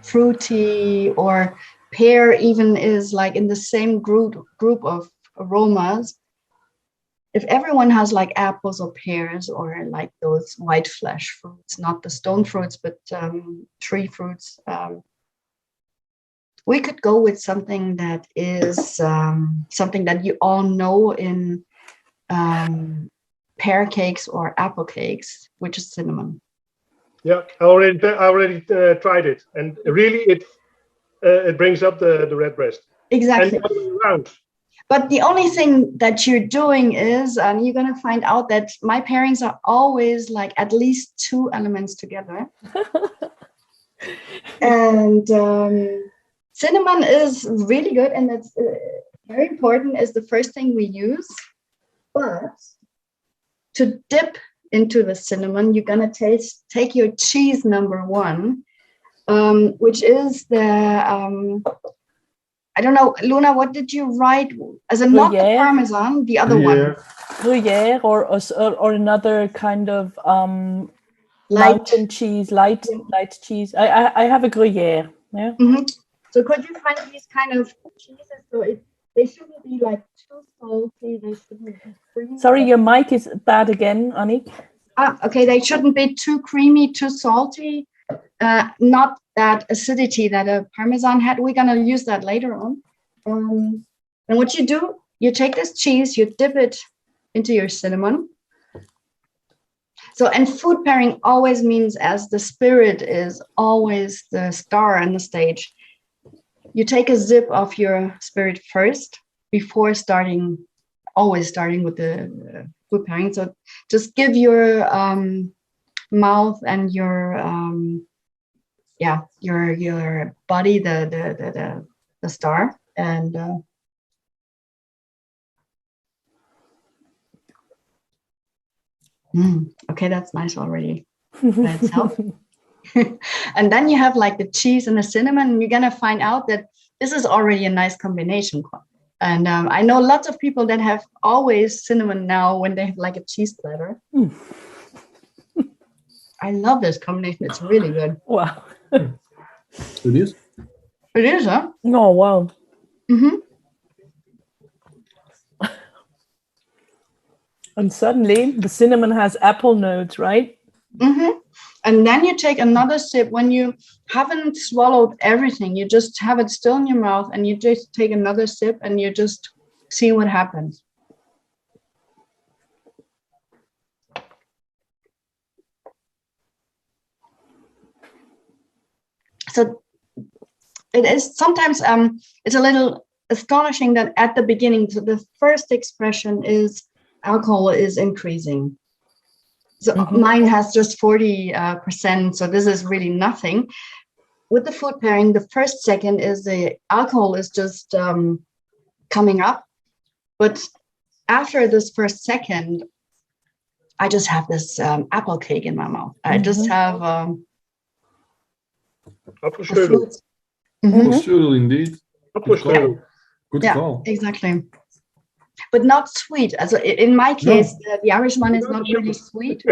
fruity, or pear even is like in the same group of aromas. If everyone has like apples or pears or like those white flesh fruits, not the stone fruits, but tree fruits, we could go with something that is something that you all know in pear cakes or apple cakes, which is cinnamon. Yeah, I already tried it, and really it brings up the redbreast. Exactly. And the other way around. But the only thing that you're doing is you're going to find out that my pairings are always like at least 2 elements together. And cinnamon is really good, and it's very important, is the first thing we use. But to dip into the cinnamon, you're going to take your cheese number 1, which is the... I don't know, Luna, what did you write? As a not the Parmesan, the other one. Gruyere or another kind of mountain cheese, light cheese. I have a Gruyere. Yeah. Mm-hmm. So could you find these kind of cheeses? So they shouldn't be like too salty. They shouldn't be creamy. Sorry, your mic is bad again, Annick. Okay, they shouldn't be too creamy, too salty. Not that acidity that a Parmesan had. We're going to use that later on. And what you do, you take this cheese, you dip it into your cinnamon. So, and food pairing always means, as the spirit is always the star on the stage, you take a sip of your spirit first before always starting with the food pairing. So just give your mouth and your body the star, and okay, that's nice already by itself. And then you have like the cheese and the cinnamon, and you're gonna find out that this is already a nice combination. And I know lots of people that have always cinnamon now when they have like a cheese platter. I love this combination. It's really good. Wow. It is? It is, huh? Oh, wow. Mm-hmm. And suddenly the cinnamon has apple notes, right? Mm-hmm. And then you take another sip when you haven't swallowed everything. You just have it still in your mouth, and you just take another sip, and you just see what happens. So it is sometimes it's a little astonishing that at the beginning, so the first expression is alcohol is increasing. So mine has just 40%. So this is really nothing. With the food pairing, the first second is the alcohol is just coming up. But after this first second, I just have this apple cake in my mouth. I just have Apfelstrudel. Apfelstrudel, indeed. Apfelstrudel. Good call. Exactly. But not sweet. Also in my case, the Irish one is not really sweet.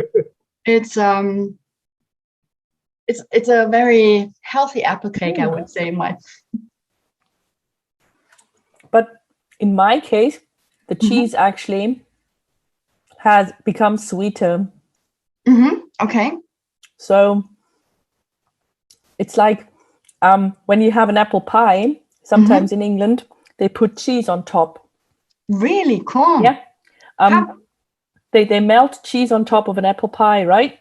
It's a very healthy apple cake, I would say. But in my case, the cheese actually has become sweeter. Okay. So it's like when you have an apple pie, sometimes in England, they put cheese on top. Really cool. Yeah. They melt cheese on top of an apple pie, right?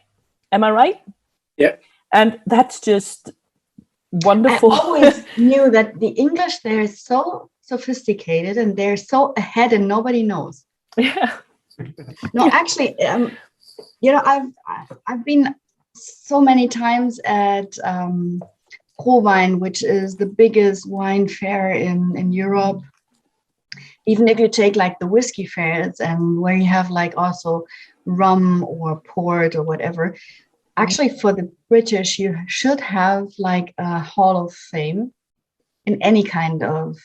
Am I right? Yeah. And that's just wonderful. I always knew that the English, they're so sophisticated and they're so ahead and nobody knows. Yeah. No, actually, I've been so many times at Pro-Wine, which is the biggest wine fair in Europe. Even if you take like the whiskey fairs, and where you have like also rum or port or whatever, actually for the British, you should have like a Hall of Fame in any kind of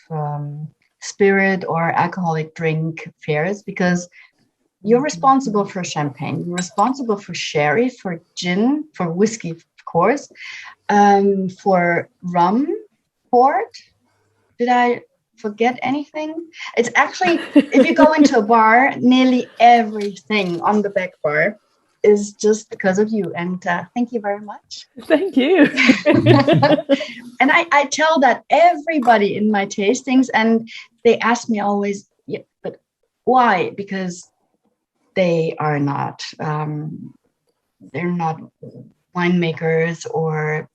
spirit or alcoholic drink fairs, because you're responsible for champagne, you're responsible for sherry, for gin, for whiskey, of course, for rum, port. Did I forget anything? It's actually, if you go into a bar, nearly everything on the back bar is just because of you. And thank you very much. Thank you. And I tell that everybody in my tastings, and they ask me always, yeah, but why? Because they are not, they're not winemakers or,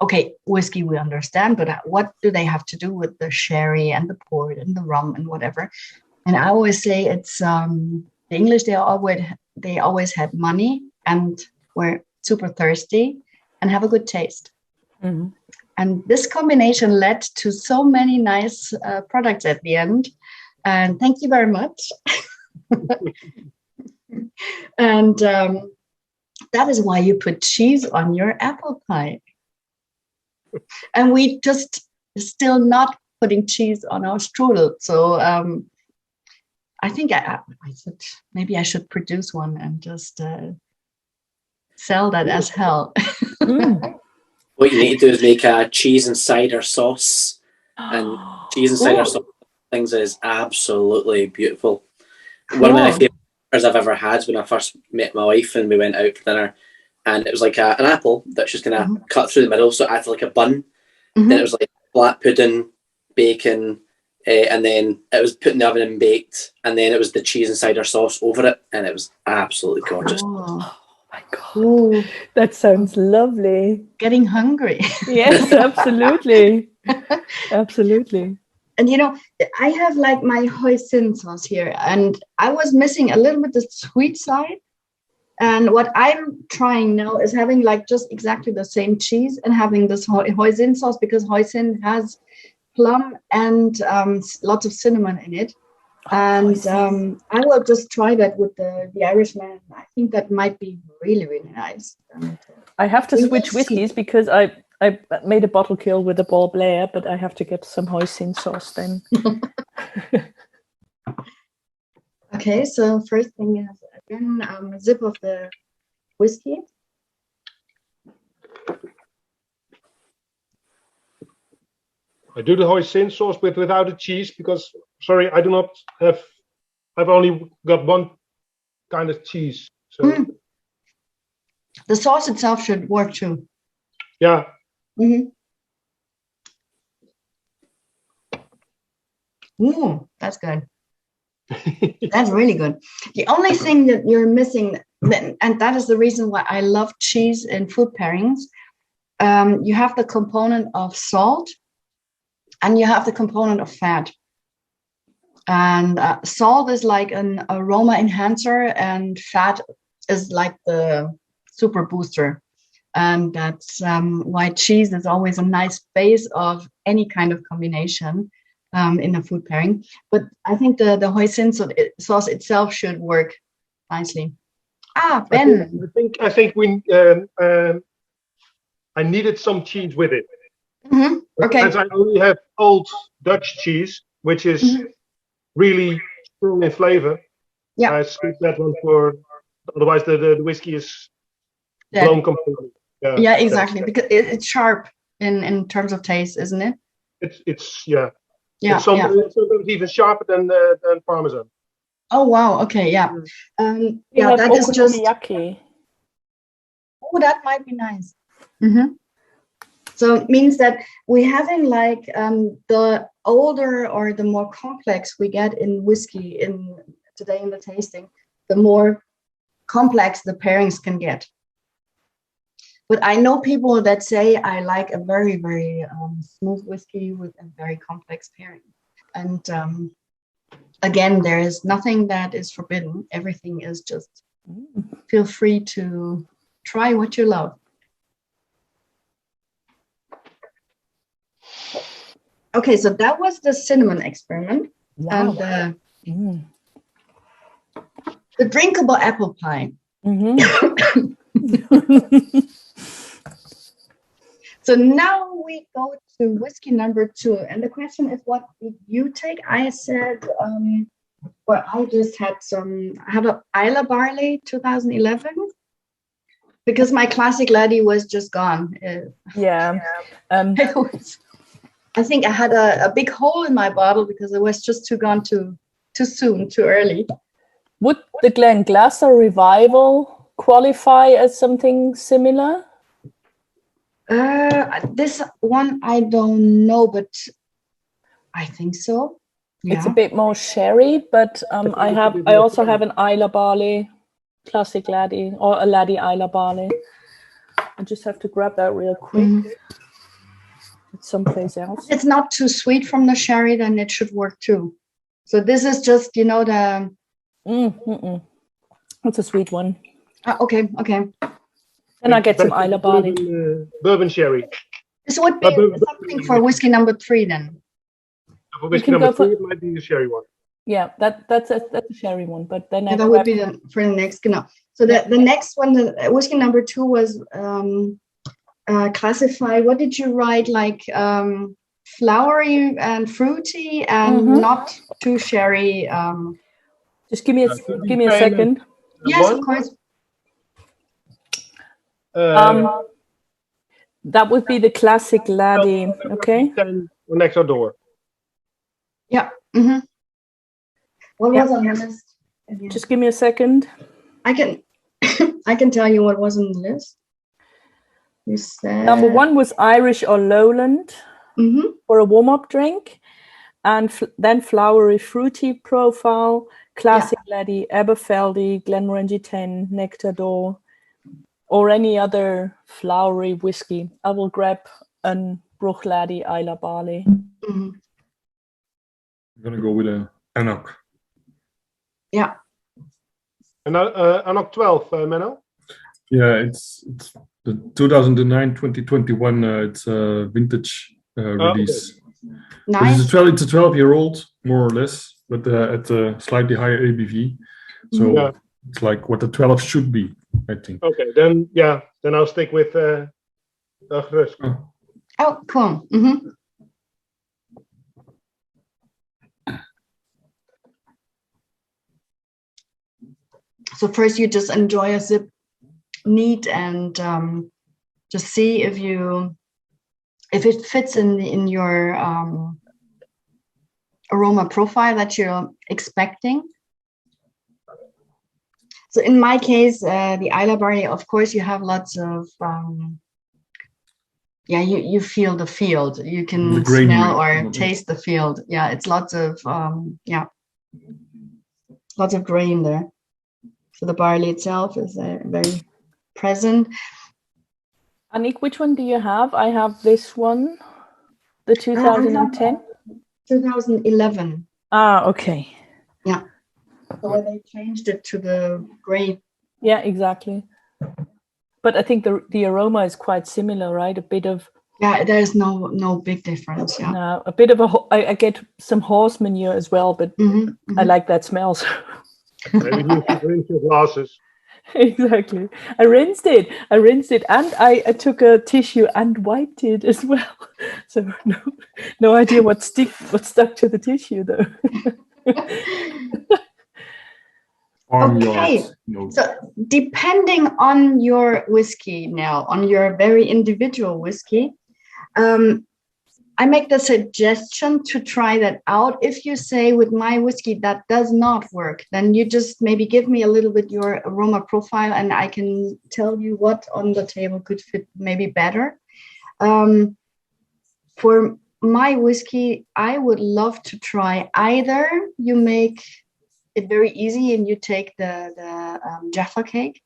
okay, whiskey we understand, but what do they have to do with the sherry and the port and the rum and whatever? And I always say it's the English, they always had money and were super thirsty and have a good taste. Mm-hmm. And this combination led to so many nice products at the end. And thank you very much. And that is why you put cheese on your apple pie. And we just still not putting cheese on our strudel. So I think I said maybe I should produce one and just sell that as hell. What you need to do is make a cheese and cider sauce. And cheese and cider sauce things is absolutely beautiful. Cool. One of my favorite dinners I've ever had when I first met my wife and we went out for dinner. And it was like an apple that's just kind of cut through the middle, so it acted like a bun. Then it was like black pudding, bacon, and then it was put in the oven and baked. And then it was the cheese and cider sauce over it, and it was absolutely gorgeous. Oh my God. Ooh, that sounds lovely. Getting hungry. Yes, absolutely. Absolutely. And you know, I have like my hoisin sauce here, and I was missing a little bit the sweet side. And what I'm trying now is having like just exactly the same cheese and having this hoisin sauce, because hoisin has plum and lots of cinnamon in it. And I will just try that with the Irishman. I think that might be really, really nice. I have to switch whiskeys because I made a bottle kill with a Ball Blair, but I have to get some hoisin sauce then. Okay, so first thing is again a sip of the whiskey. I do the hoisin sauce without the cheese because, sorry, I do not have. I've only got one kind of cheese. So the sauce itself should work too. Yeah. Ooh, that's good. That's really good. The only thing that you're missing, and that is the reason why I love cheese in food pairings, you have the component of salt and you have the component of fat. And salt is like an aroma enhancer and fat is like the super booster. And that's why cheese is always a nice base of any kind of combination. In a food pairing, but I think the hoisin sauce itself should work nicely. Ben. I think we. I needed some cheese with it. Okay. As I only have old Dutch cheese, which is really strong in flavor. Yeah. I skip that one for. Otherwise, the whiskey is blown completely. Yeah, exactly. Because it's sharp in terms of taste, isn't it? It's yeah. Yeah, it's sometimes even sharper than Parmesan. Oh wow! Okay, yeah, that is just. Oh, that might be nice. So it means that we're having like the older or the more complex we get in whiskey today in the tasting, the more complex the pairings can get. But I know people that say I like a very, very smooth whiskey with a very complex pairing. And again, there is nothing that is forbidden. Everything is just feel free to try what you love. Okay, so that was the cinnamon experiment. Wow. And the drinkable apple pie. So now we go to whiskey number 2. And the question is, what did you take? I said Well, I just had I have a Isla Barley 2011 because my classic laddie was just gone. Yeah. I think I had a big hole in my bottle because it was just gone too soon, too early. Would the Glenglassaugh Revival qualify as something similar? This one I don't know, but I think so. Yeah. It's a bit more sherry, but I also have an Isla Barley classic laddie or a laddie Isla Barley. I just have to grab that real quick. It's someplace else. It's not too sweet from the sherry, then it should work too. So this is just, the... It's a sweet one. Okay. Then I get some Isla Barley. Bourbon sherry. This would be something for whiskey number 3 then. For whiskey number 3, it might be the sherry one. Yeah, that's a sherry one, but then that would be for the next. So the next one, the whiskey number 2 was classified. What did you write? Like flowery and fruity and not too sherry. Just give me a second. Yes, of course. That would be the classic laddie. Okay. Next door. Yeah. Mm-hmm. What was on the list? Just give me a second. I can tell you what was on the list. You said number 1 was Irish or Lowland for a warm-up drink, and then flowery fruity profile, classic laddie, Aberfeldy, Glenmorangie 10, Nectar d'Or, or any other flowery whiskey. I will grab an Bruch laddie Isla Barley. I'm gonna go with an Annick. Yeah. And Annick 12, Menno? Yeah, it's the 2009-2021. It's a vintage release. Okay. Nice. It's a 12-year-old, more or less, but at a slightly higher ABV. So it's like what the 12 should be, I think. Okay, then I'll stick with Gerust. Oh, cool. So first you just enjoy a sip neat and just see if it fits in your aroma profile that you're expecting. So in my case, the Isla Barley, of course, you have lots of you feel the field. You can smell or taste the field. Yeah, it's lots of grain there. So the barley itself is very present. Annick, which one do you have? I have this one, the 2010. 2011. Okay. Yeah. So when they changed it to the gray. Yeah, exactly. But I think the aroma is quite similar, right? A bit of. Yeah, there's no big difference. Yeah. No, a bit of I get some horse manure as well, but I like that smell. So. Maybe you should rinse your glasses. Exactly. I rinsed it, and I took a tissue and wiped it as well. So no idea what stuck to the tissue though. Okay. So depending on your whiskey now, on your very individual whiskey, I make the suggestion to try that out. If you say with my whiskey that does not work, then you just maybe give me a little bit your aroma profile and I can tell you what on the table could fit maybe better. For my whiskey, I would love to try either you make it very easy and you take the Jaffa cake,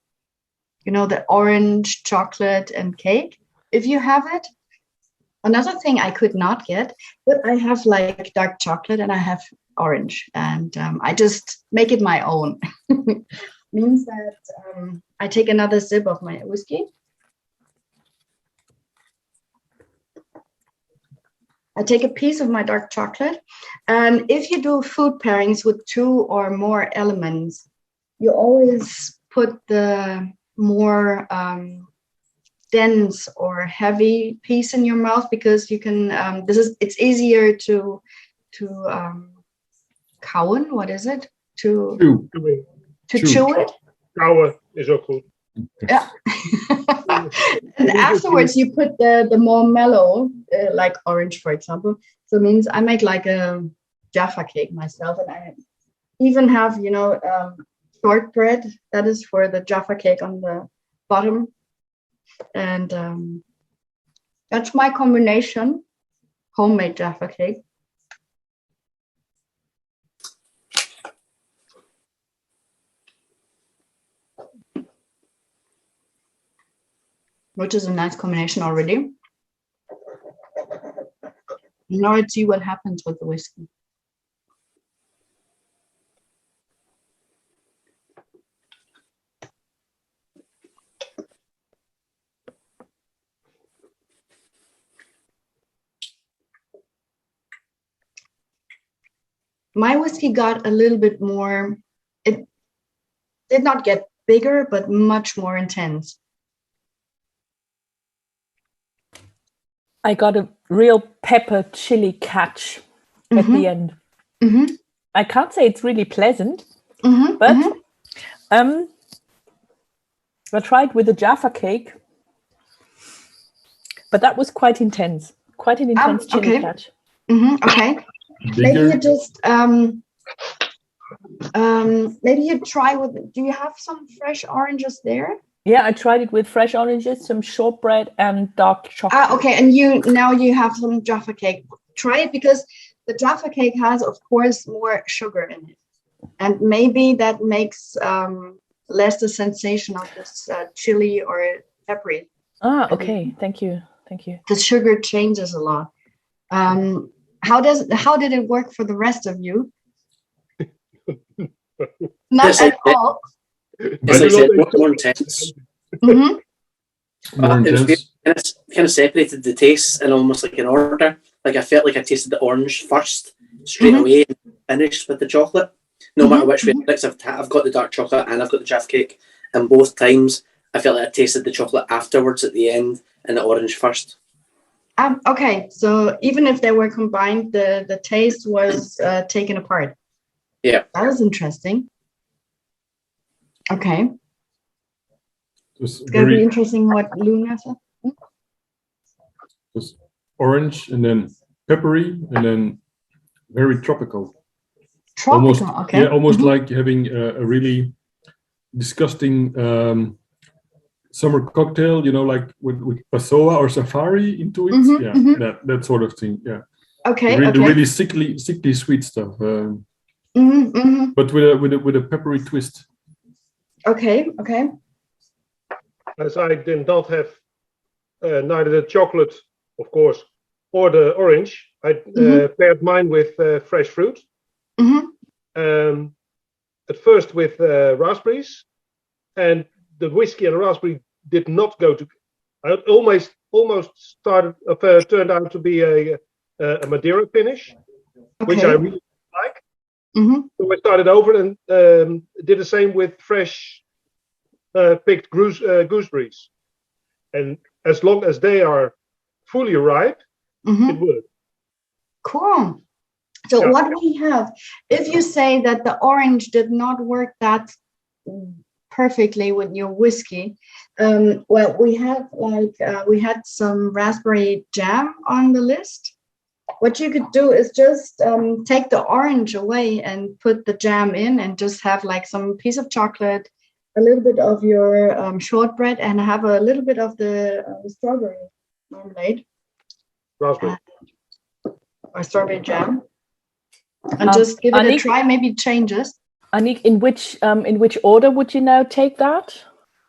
the orange, chocolate and cake. If you have it. Another thing I could not get, but I have like dark chocolate and I have orange, and I just make it my own. Means that I take another sip of my whiskey. I take a piece of my dark chocolate, and if you do food pairings with 2 or more elements, you always put the more dense or heavy piece in your mouth, because you can it's easier to kauen, what is it, chew it. Kauwen is ook goed. Yeah. And afterwards you put the more mellow, like orange, for example. So it means I make like a Jaffa cake myself, and I even have, shortbread that is for the Jaffa cake on the bottom. And that's my combination, homemade Jaffa cake. Which is a nice combination already. Now let's see what happens with the whiskey. My whiskey got a little bit more, it did not get bigger, but much more intense. I got a real pepper chili catch at the end. Mm-hmm. I can't say it's really pleasant, Mm-hmm. but I tried with the Jaffa cake, but that was quite intense. Quite an intense chili catch. Mm-hmm. Okay. Maybe Bigger. you just maybe you try with. Do you have some fresh oranges there? Yeah, I tried it with fresh oranges, some shortbread, and dark chocolate. Okay, and now you have some Jaffa cake. Try it, because the Jaffa cake has, of course, more sugar in it, and maybe that makes less the sensation of this chili or peppery. Okay. Thank you. The sugar changes a lot. How did it work for the rest of you? Not at all. As I said, more intense. Mm-hmm. More It was intense. kind of separated the tastes in almost like an order. Like I felt like I tasted the orange first, straight away, and finished with the chocolate. No matter which way it looks, I've got the dark chocolate and I've got the Jaffa cake, and both times I felt like I tasted the chocolate afterwards at the end and the orange first. Okay, so even if they were combined, the taste was taken apart. Yeah, that was interesting. Okay, It's gonna be interesting what Luna said. It was orange and then peppery and then very tropical. Tropical, Almost, okay. Yeah, almost like having a really disgusting summer cocktail, like with Passoa or Safari into it. That sort of thing. Yeah. Okay. The really sickly sweet stuff. But with a peppery twist. Okay. As I did not have neither the chocolate, of course, or the orange, I paired mine with fresh fruit. At first with raspberries, and the whiskey and the raspberry did not go to. I almost turned out to be a Madeira finish, which I really like. So I started over and did the same with fresh picked gooseberries, and as long as they are fully ripe, it works. Cool. So what we have, if you say that the orange did not work that perfectly with your whiskey, well, we have we had some raspberry jam on the list. What you could do is just take the orange away and put the jam in, and just have like some piece of chocolate, a little bit of your shortbread, and have a little bit of the strawberry marmalade. Raspberry. Or strawberry jam. And just give it a try, maybe it changes. Annick, in which order would you now take that?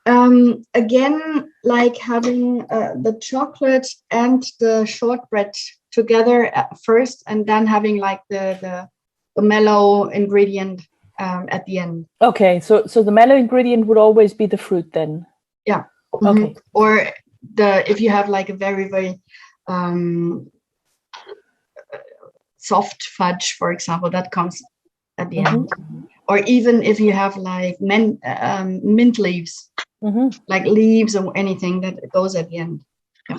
Again, like having the chocolate and the shortbread together first, and then having like the mellow ingredient at the end. Okay, so the mellow ingredient would always be the fruit then? Yeah. Okay. Or if you have like a very, very soft fudge, for example, that comes at the end. Or even if you have like mint leaves, like leaves or anything, that goes at the end. Yeah.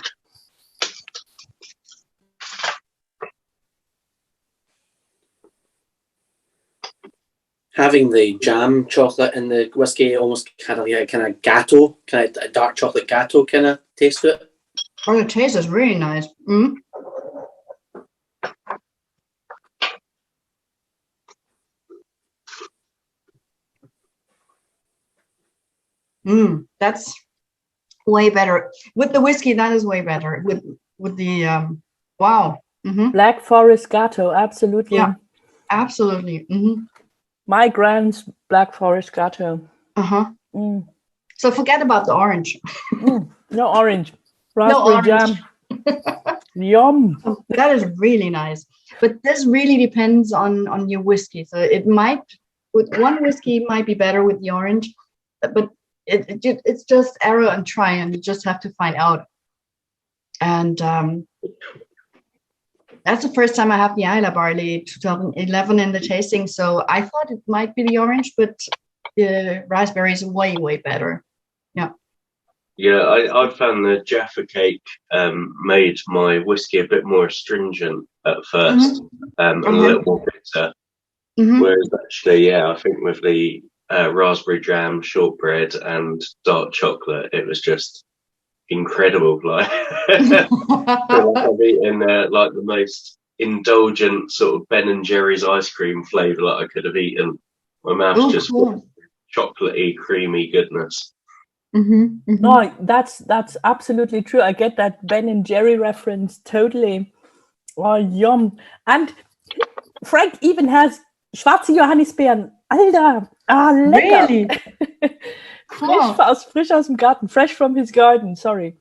having the jam chocolate in the whiskey almost kind of like kind of gatto, kind of a dark chocolate gatto kind of taste to it. Oh, the taste is really nice. Mm. That's way better. With the whiskey, that is way better. With the wow. Mm-hmm. Black Forest Gatto, absolutely. Yeah, absolutely. Mm-hmm. My grand's Black Forest Gatto. Uh-huh. Mm. So forget about the orange. No orange. Raspberry jam. Yum. That is really nice. But this really depends on your whiskey. So it might, with one whiskey, it might be better with the orange, but it's just error and try, and you just have to find out. And that's the first time I have the Isla Barley 2011 in the tasting. So I thought it might be the orange, but the raspberry is way, way better. Yeah. Yeah, I found the Jaffa cake made my whiskey a bit more astringent at first, and a little more bitter. Whereas actually, yeah, I think with the raspberry jam, shortbread, and dark chocolate, it was just incredible. Like, I've eaten like the most indulgent sort of Ben and Jerry's ice cream flavor that I could have eaten. My mouth's just full of chocolatey, creamy goodness. No, that's absolutely true. I get that Ben and Jerry reference totally. Oh, yum. And Frank even has schwarze Johannisbeeren. Alter, lecker. Really? Cool. Frisch aus dem Garten, fresh from his garden, sorry.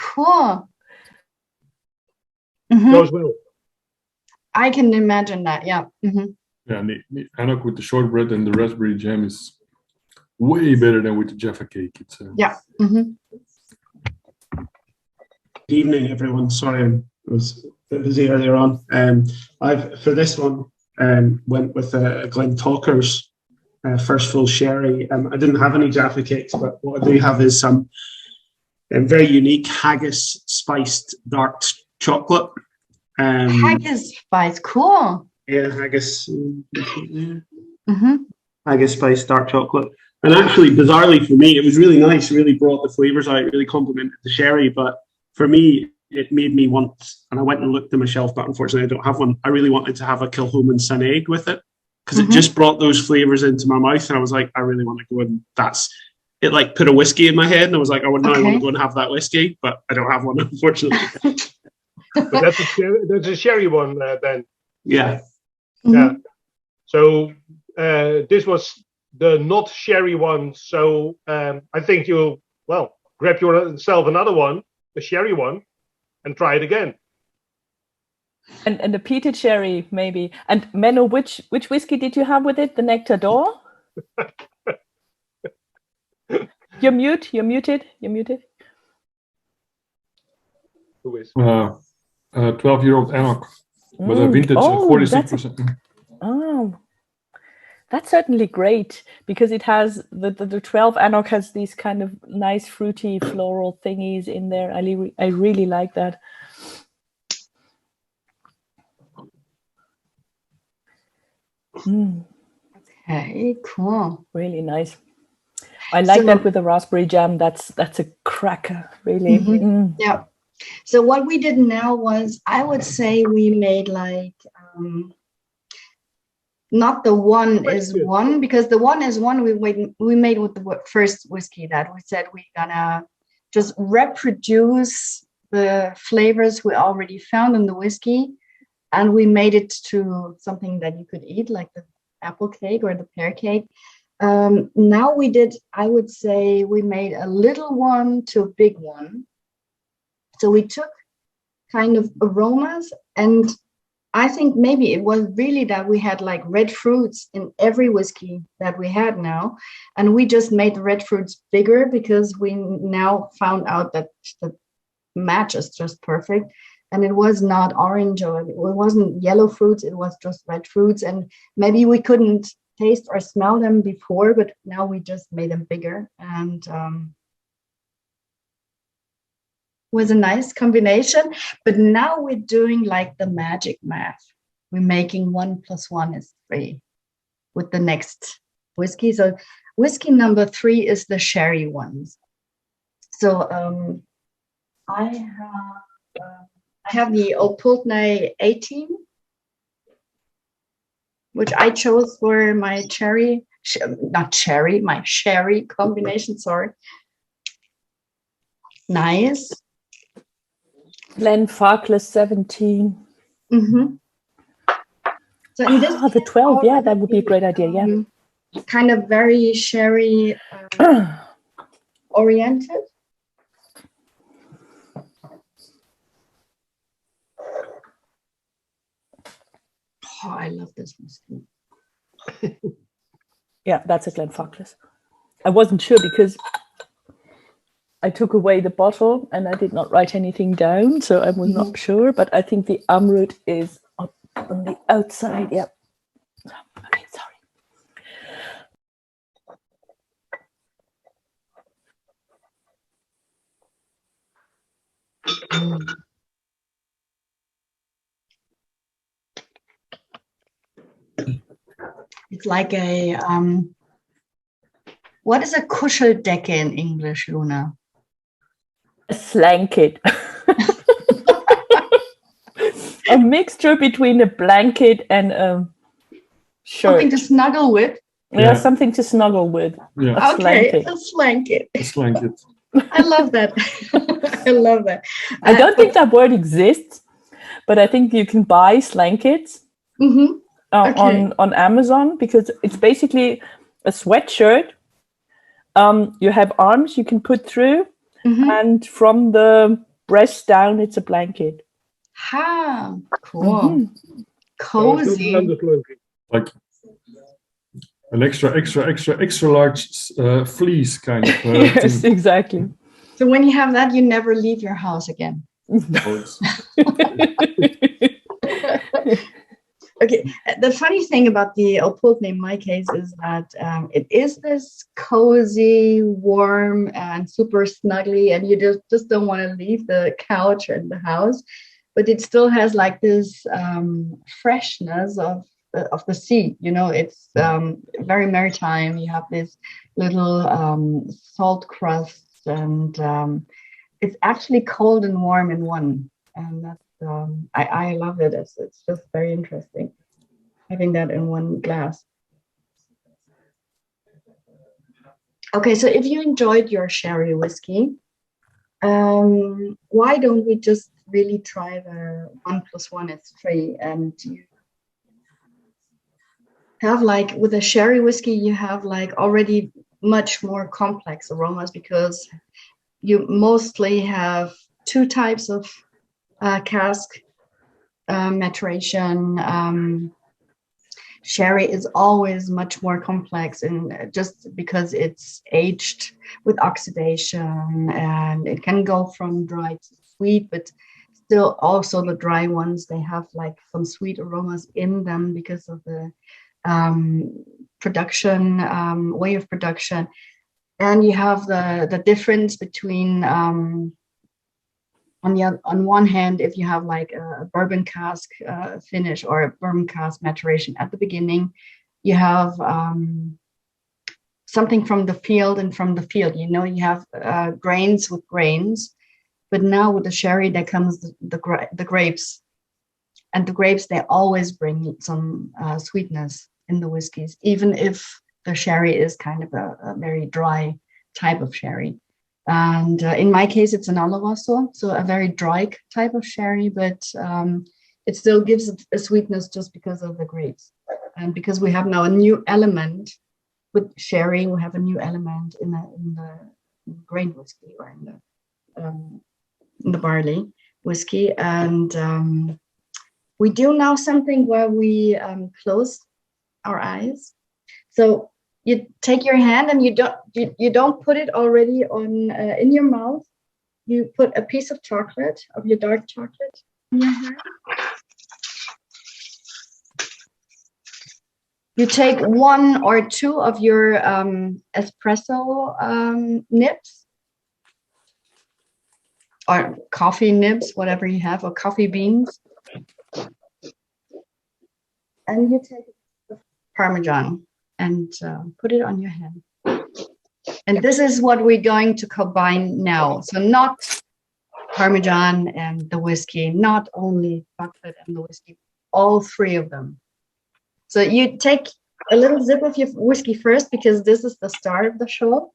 Cool. Goes well. I can imagine that, yeah. Yeah, the Annick with the shortbread and the raspberry jam is way better than with the Jaffa cake. It's yeah. Good evening, everyone. Sorry, I was a bit busy earlier on. I've for this one went with a Glentalker's first full sherry. I didn't have any Jaffa cakes, but what I do have is some very unique haggis spiced dark chocolate. Haggis spice, cool. Yeah, haggis. Haggis spiced dark chocolate. And actually, bizarrely for me, it was really nice, really brought the flavors out, really complemented the sherry. But for me, it made me want, and I went and looked at my shelf, but unfortunately I don't have one. I really wanted to have a Kilchoman Sun-Aid with it because it just brought those flavors into my mouth. And I was like, I really want to go, and it like put a whiskey in my head. And I was like, I would now want to go and have that whiskey, but I don't have one, unfortunately. But that's a sherry one then. Yeah. Yeah. So this was the not sherry one. So I think you'll, grab yourself another one, a sherry one, and try it again. And the peated sherry, maybe. And Menno, which whiskey did you have with it? The Nectar d'Or? You're muted. Who is? 12-year-old Annick. Was a vintage 46%. Oh, that's certainly great because it has the 12 Annick has these kind of nice fruity floral thingies in there. I really like that. Okay, cool. Really nice. I like that with the raspberry jam. That's a cracker, really. Yeah. So what we did now was, I would say we made like, not the one is one, because the one is one we made with the first whiskey that we said we're gonna just reproduce the flavors we already found in the whiskey, and we made it to something that you could eat, like the apple cake or the pear cake. Now we did, I would say we made a little one to a big one. So we took kind of aromas, and I think maybe it was really that we had like red fruits in every whiskey that we had now. And we just made the red fruits bigger because we now found out that the match is just perfect. And it was not orange or it wasn't yellow fruits, it was just red fruits. And maybe we couldn't taste or smell them before, but now we just made them bigger. And was a nice combination. But now we're doing like the magic math. We're making 1 + 1 is 3. with the next whiskey. So whiskey number 3 is the sherry ones. So I have the Old Pulteney 18, which I chose for my my sherry combination. Sorry. Nice. Glenfarclas 17. Mm-hmm. So in this the 12, yeah, that would be a great idea, yeah. Kind of very sherry oriented. Oh, I love this whiskey. Yeah, that's a Glenfarclas. I wasn't sure because I took away the bottle and I did not write anything down, so I was not sure. But I think the Amrut is up on the outside. Yeah. Okay, sorry. It's like a what is a Kuscheldecke in English, Luna? A slanket. A mixture between a blanket and a shirt. Something to snuggle with. Yeah, something to snuggle with. Yeah. A slanket. A slanket. A slanket. I love that. I love that. I don't think that word exists, but I think you can buy slankets on Amazon, because it's basically a sweatshirt. You have arms you can put through, and from the breast down, it's a blanket. Ha, cool. Cozy. Like an extra large fleece kind of Yes, thing. exactly. So when you have that, you never leave your house again. Okay, the funny thing about the Old Pulteney in my case is that it is this cozy, warm, and super snuggly, and you just don't want to leave the couch and the house, but it still has like this freshness of the sea. You know, it's very maritime. You have this little salt crust, and it's actually cold and warm in one, and that's I love it. It's just very interesting having that in one glass. Okay, so if you enjoyed your sherry whiskey, why don't we just really try the 1 + 1 is 3? And you have, like, with a sherry whiskey, you have like already much more complex aromas, because you mostly have 2 types of cask maturation. Sherry is always much more complex, and just because it's aged with oxidation, and it can go from dry to sweet, but still also the dry ones, they have like some sweet aromas in them because of the production way of production. And you have the difference between on one hand, if you have like a bourbon cask finish or a bourbon cask maturation at the beginning, you have something from the field, and from the field, you know, you have grains with grains. But now with the sherry, there comes the grapes, and the grapes, they always bring some sweetness in the whiskeys, even if the sherry is kind of a very dry type of sherry. And in my case, it's an Oloroso, so a very dry type of sherry, but it still gives a sweetness just because of the grapes. And because we have now a new element with sherry, we have a new element in the grain whiskey, or in the barley whiskey. And we do now something where we close our eyes. So you take your hand, and you don't put it already on in your mouth. You put a piece of chocolate, of your dark chocolate, in your hand. You take 1 or 2 of your espresso nibs, or coffee nibs, whatever you have, or coffee beans, and you take Parmesan and put it on your hand. And this is what we're going to combine now. So not Parmesan and the whiskey, not only chocolate and the whiskey, all three of them. So you take a little sip of your whiskey first, because this is the start of the show.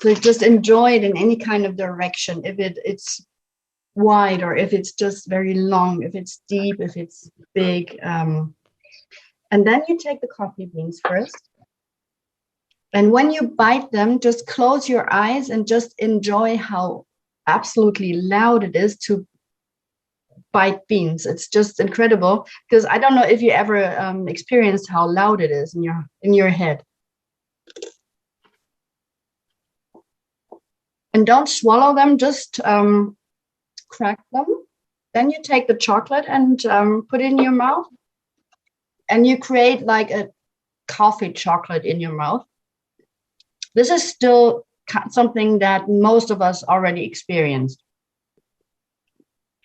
So just enjoy it in any kind of direction. If it's wide, or if it's just very long, if it's deep, if it's big. And then you take the coffee beans first. And when you bite them, just close your eyes and just enjoy how absolutely loud it is to bite beans. It's just incredible, because I don't know if you ever experienced how loud it is in your head. And don't swallow them, just crack them. Then you take the chocolate and put it in your mouth. And you create like a coffee chocolate in your mouth. This is still something that most of us already experienced.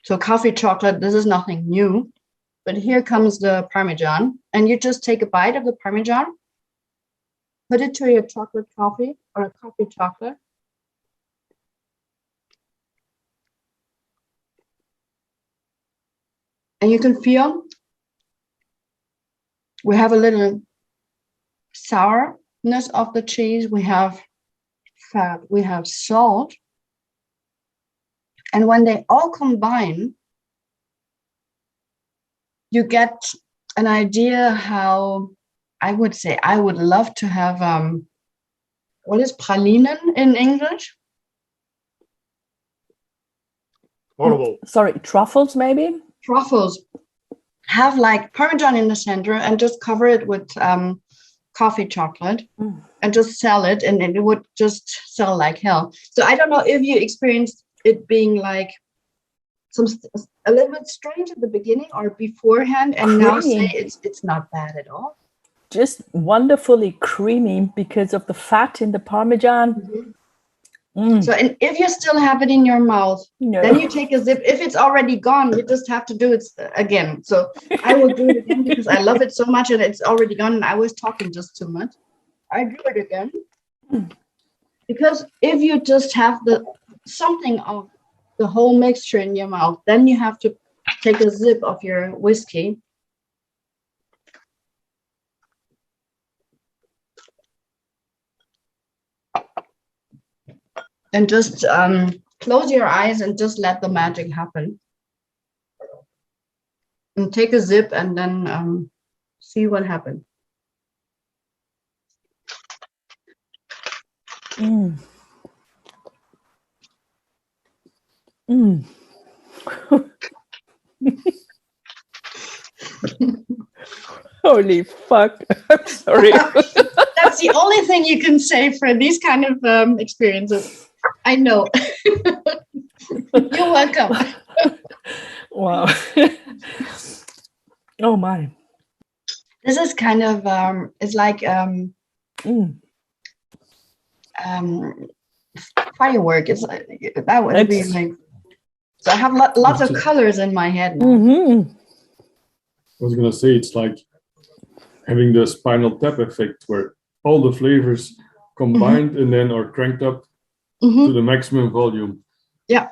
So coffee chocolate, this is nothing new. But here comes the Parmesan. And you just take a bite of the Parmesan, put it to your chocolate coffee or a coffee chocolate. And you can feel we have a little sourness of the cheese. We have fat, we have salt. And when they all combine, you get an idea how, I would say, I would love to have, what is pralinen in English? Horrible. Sorry, truffles maybe? Truffles. Have like Parmesan in the center and just cover it with coffee chocolate and just sell it, and it would just sell like hell. So I don't know if you experienced it being like a little bit strange at the beginning or beforehand, and now say it's not bad at all. Just wonderfully creamy because of the fat in the Parmesan. Mm-hmm. So, and if you still have it in your mouth, then you take a sip. If it's already gone, you just have to do it again. So I will do it again because I love it so much and it's already gone and I was talking just too much. I do it again. Because if you just have something of the whole mixture in your mouth, then you have to take a sip of your whiskey. And just close your eyes and just let the magic happen. And take a sip and then see what happens. Holy fuck. I'm sorry. That's the only thing you can say for these kind of experiences. I know. You're welcome. Wow. Oh my. This is kind of it's like firework. It's that would be like. So I have lots of colors in my head now. I was gonna say it's like having the Spinal Tap effect, where all the flavors combined and then are cranked up to the maximum volume. Yeah.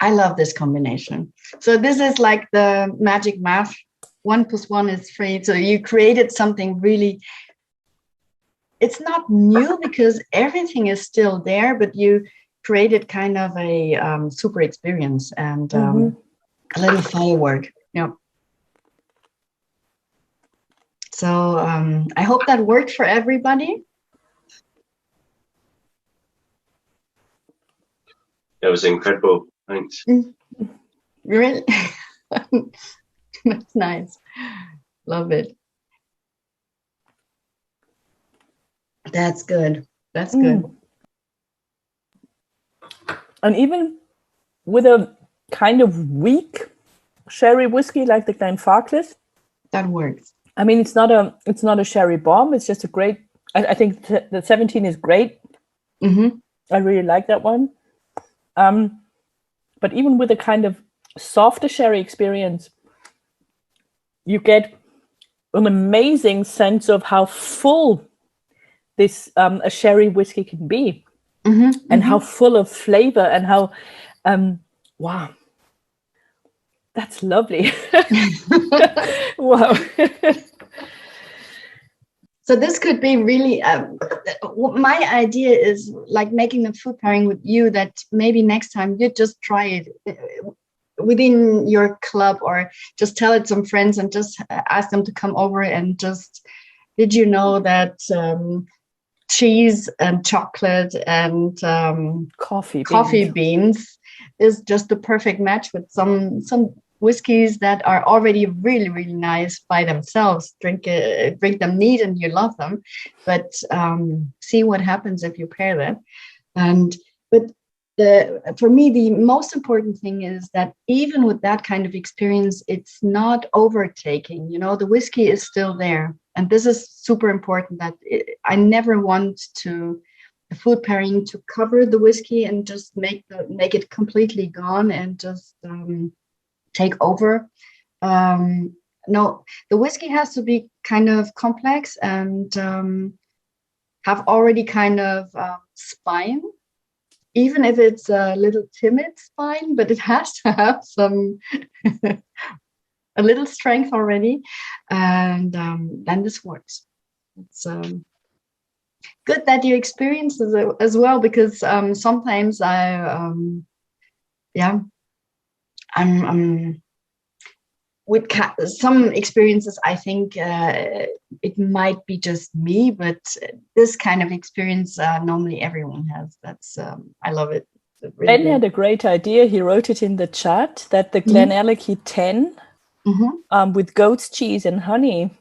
I love this combination. So this is like the magic math. 1 + 1 is 3. So you created something really, it's not new because everything is still there, but you created kind of a super experience and a little firework. Yeah. So I hope that worked for everybody. That was incredible. Thanks. Really? That's nice. Love it. That's good. That's good. And even with a kind of weak sherry whiskey like the Glenfarclas. That works. I mean, it's not a sherry bomb. It's just a great. I think the 17 is great. Mm-hmm. I really like that one. But even with a kind of softer sherry experience, you get an amazing sense of how full this a sherry whiskey can be, and how full of flavor, and how wow, that's lovely. Wow. So this could be really, my idea is like making a food pairing with you, that maybe next time you just try it within your club, or just tell it some friends and just ask them to come over and just, did you know that cheese and chocolate and coffee beans is just the perfect match with some whiskeys that are already really, really nice by themselves. Drink them neat and you love them, but see what happens if you pair that. But for me, the most important thing is that even with that kind of experience, it's not overtaking. The whiskey is still there, and this is super important. That I never want the food pairing to cover the whiskey and just make it completely gone and just take over. No, the whiskey has to be kind of complex and have already kind of spine, even if it's a little timid spine, but it has to have some a little strength already, and then this works. It's good that you experience it as well, because sometimes I'm with some experiences, I think it might be just me, but this kind of experience normally everyone has. That's I love it. Really Ben had a great idea. He wrote it in the chat that the Glenallachie 10 with goat's cheese and honey.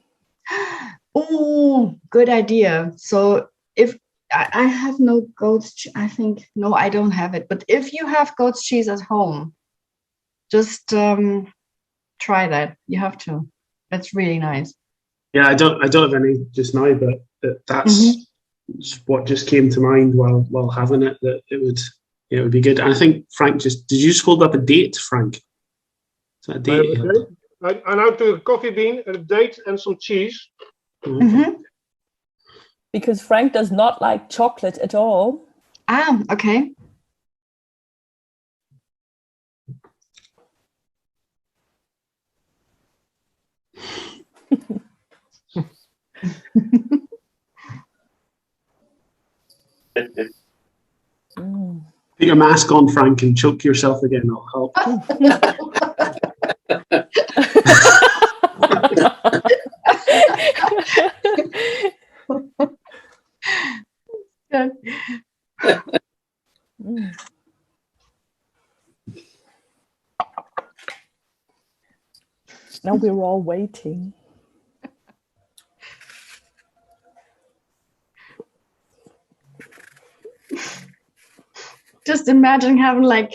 Oh, good idea. So if I have no goat's cheese, I think, no, I don't have it. But if you have goat's cheese at home, just try that. You have to. That's really nice. Yeah, I don't have any just now, but that's what just came to mind while having it. That it would be good. And I think Frank did you just hold up a date, Frank? Is that a date? I now do a coffee bean, a date, and some cheese. Because Frank does not like chocolate at all. Okay. Put your mask on, Frank, and choke yourself again. I'll help. Now we're all waiting. Just imagine having like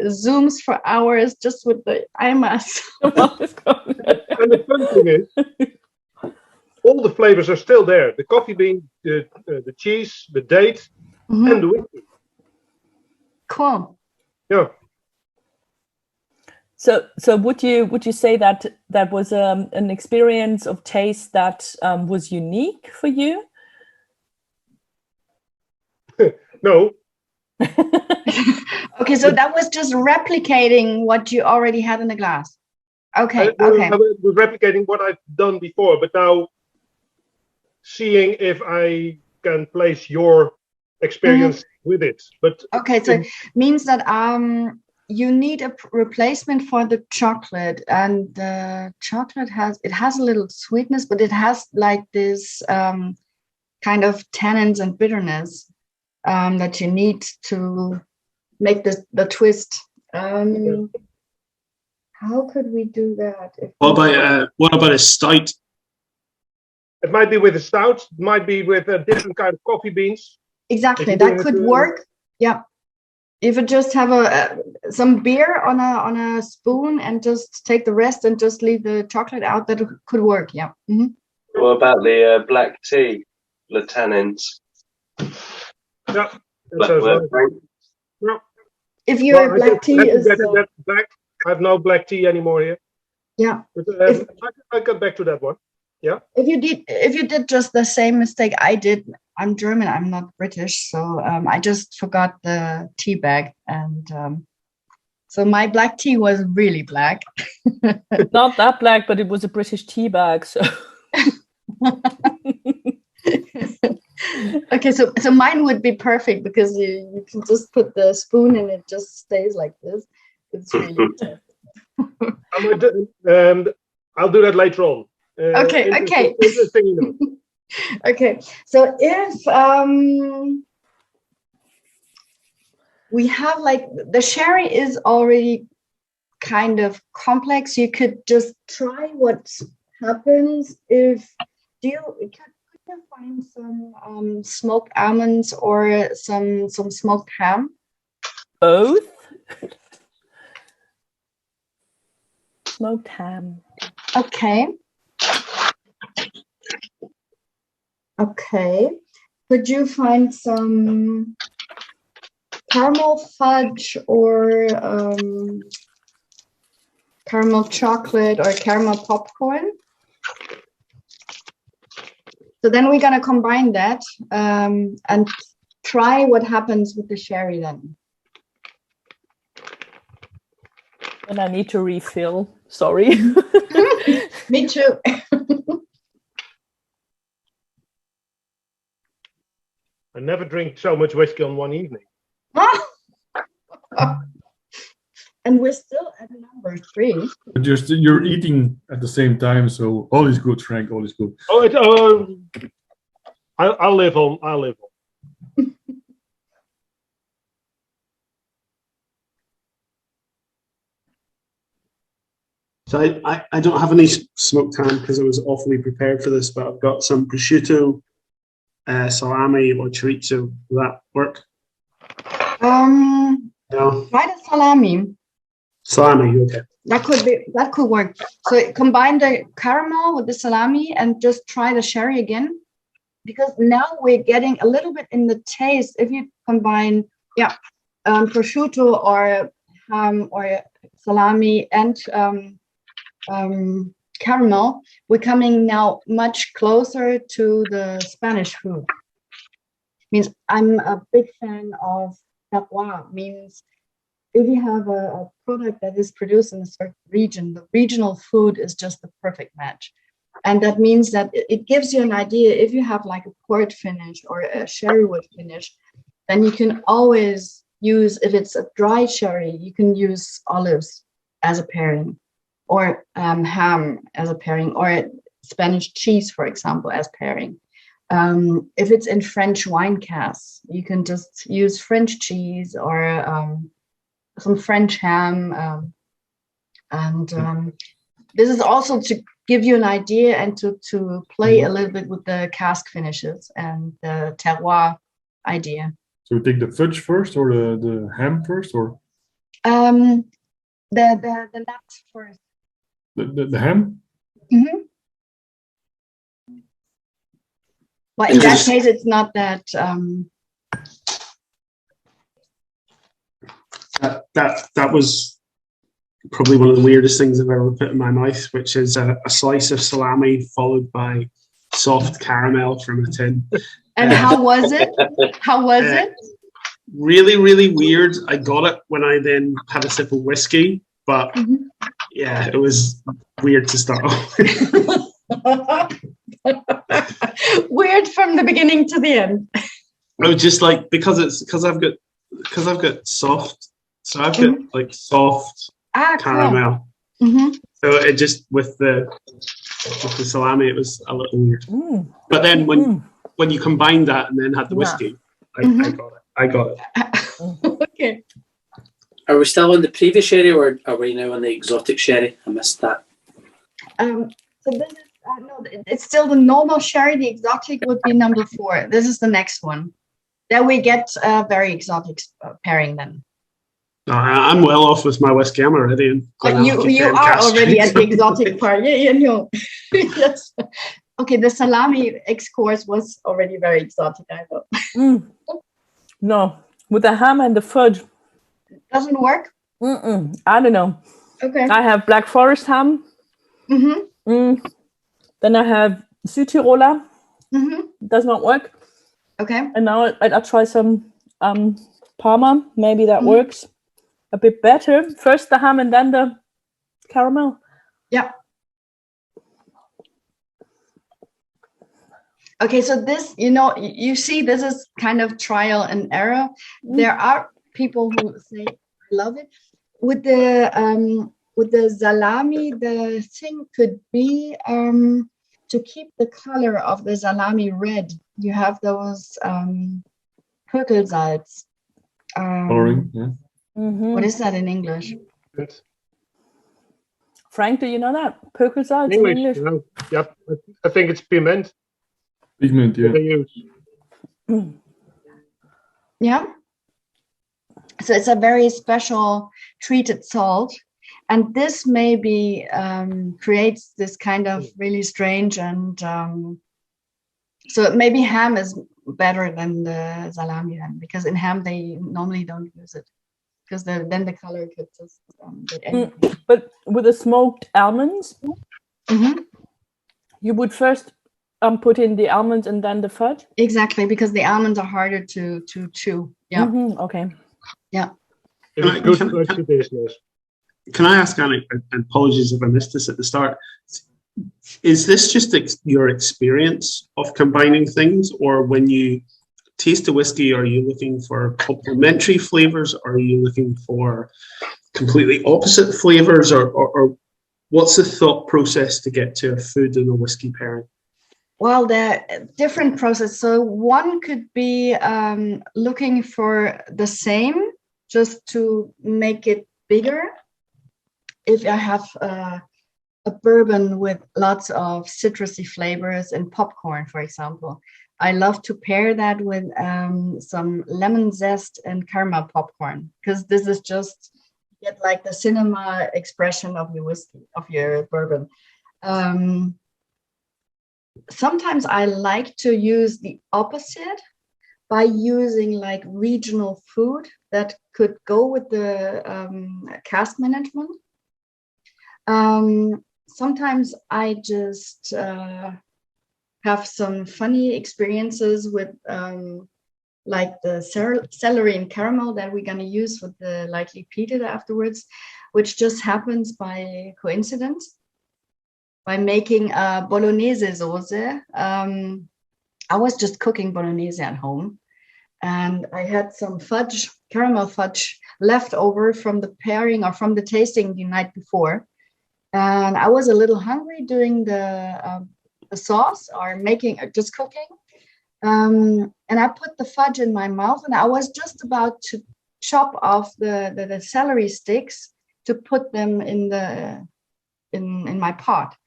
Zooms for hours just with the eye mask. And the fun thing is, all the flavors are still there. The coffee bean, the cheese, the date, and the whiskey. Cool. Yeah. So would you say that was an experience of taste that was unique for you? No. Okay, so that was just replicating what you already had in the glass. Okay. I was replicating what I've done before, but now seeing if I can place your experience with it. But okay, so it means that you need a replacement for the chocolate, and the chocolate has a little sweetness, but it has like this kind of tannins and bitterness that you need to make the twist. How could we do that? What about a stout? It might be with a stout. It might be with a different kind of coffee beans. Exactly, that could work. Yeah. if you just have some beer on a spoon and just take the rest and just leave the chocolate out, that could work. Yeah. Mm-hmm. What about the black tea, the tannins? Yeah. No. If your black tea is black, I have no black tea anymore here. Yeah. But, I got back to that one. Yeah. If you did just the same mistake I did, I'm German, I'm not British, so I just forgot the tea bag, and so my black tea was really black. Not that black, but it was a British tea bag. So. Okay, so mine would be perfect because you can just put the spoon and it just stays like this. It's really tough. I'll do that later on. Okay. Interesting, you know. Okay, so if we have like the sherry is already kind of complex, you could just try what happens if could you find some smoked almonds or some smoked ham? Both? Smoked ham. Okay. Could you find some caramel fudge or caramel chocolate or caramel popcorn? So then we're going to combine that and try what happens with the sherry then. And I need to refill. Sorry. Me too. I never drink so much whiskey on one evening. And we're still at number 3. But you're eating at the same time, so all is good, Frank. All is good. I'll live on. So I don't have any smoked ham because I was awfully prepared for this, but I've got some prosciutto, salami or chorizo. Will that work? No. Try the salami. Salami, okay. That could work. So combine the caramel with the salami and just try the sherry again, because now we're getting a little bit in the taste. If you combine, prosciutto or ham or salami and caramel, we're coming now much closer to the Spanish food. Means I'm a big fan of terroir. Means if you have a product that is produced in a certain region, the regional food is just the perfect match. And that means that it gives you an idea. If you have like a port finish or a sherry wood finish, then you can always use, if it's a dry sherry, you can use olives as a pairing, or ham as a pairing, or Spanish cheese, for example, as pairing. If it's in French wine casks, you can just use French cheese or some French ham. This is also to give you an idea and to play a little bit with the cask finishes and the terroir idea. So we take the fudge first, or the ham first, or the nuts first. The ham? Mm-hmm. Well, in that case, it's not that. That was probably one of the weirdest things I've ever put in my mouth, which is a slice of salami followed by soft caramel from a tin. And how was it? How was it? Really, really weird. I got it when I then had a sip of whiskey, but yeah, it was weird to start off with. Weird from the beginning to the end. I was just like, because I've got soft, so I've got like soft caramel. Cool. Mm-hmm. So it just with the salami, it was a little weird. But then when you combine that and then had the whiskey, I got it. Okay. Are we still on the previous sherry, or are we now on the exotic sherry? I missed that. So this is no, it's still the normal sherry. The exotic would be number 4. This is the next one. Then we get a very exotic pairing then. I'm well off with my whiskey. I'm already in. You are already at the exotic part. Yeah, you know. Yes. Okay, the salami X-course was already very exotic, I know. No, with the ham and the fudge. Doesn't work? I don't know. Okay. I have Black Forest ham. Then I have Südtiroler. Does not work. Okay. And now I try some Parma. Maybe that works a bit better. First the ham and then the caramel. Yeah. Okay, so this, you see, this is kind of trial and error. There are people who say, I love it. With the salami, the thing could be to keep the color of the salami red. You have those Pökelsalz. Coloring, yeah. What is that in English? Frank, do you know that? Pökelsalz in English? No. Yep, I think it's piment. Pigment, yeah. Yeah. So it's a very special treated salt. And this maybe creates this kind of really strange and so maybe ham is better than the salami then, because in ham they normally don't use it because then the color could just get anything. But with the smoked almonds, you would first put in the almonds and then the fudge? Exactly, because the almonds are harder to chew. Yeah. Okay. Yeah. Can I ask Annick, and apologies if I missed this at the start, is this just your experience of combining things, or when you taste a whiskey, are you looking for complementary flavors? Are you looking for completely opposite flavors, or what's the thought process to get to a food and a whiskey pairing? Well, there are different processes. So one could be looking for the same, just to make it bigger. If I have a bourbon with lots of citrusy flavors and popcorn, for example, I love to pair that with some lemon zest and caramel popcorn, because this is just get like the cinema expression of your whiskey, of your bourbon. Sometimes I like to use the opposite by using like regional food that could go with the cask management. Sometimes I just have some funny experiences with like the celery and caramel that we're going to use with the lightly peated afterwards, which just happens by coincidence. By making a bolognese sauce. I was just cooking bolognese at home, and I had some fudge, caramel fudge, left over from the pairing or from the tasting the night before. And I was a little hungry doing the sauce or just cooking. And I put the fudge in my mouth, and I was just about to chop off the celery sticks to put them in my pot.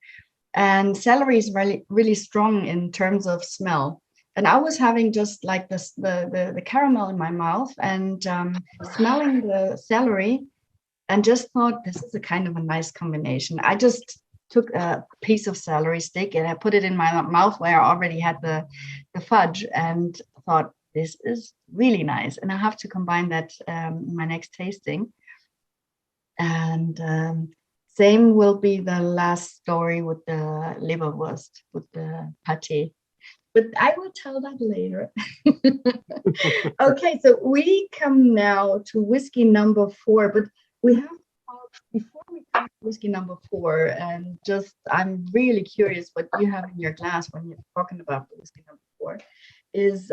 And celery is really, really strong in terms of smell. And I was having just like this, the caramel in my mouth and smelling the celery, and just thought this is a kind of a nice combination. I just took a piece of celery stick and I put it in my mouth where I already had the fudge, and thought this is really nice. And I have to combine that in my next tasting. And same will be the last story with the leberwurst, with the pâté. But I will tell that later. Okay, so we come now to whiskey number 4. But we have, before we come to whiskey number 4, and just I'm really curious what you have in your glass when you're talking about the whiskey number 4, is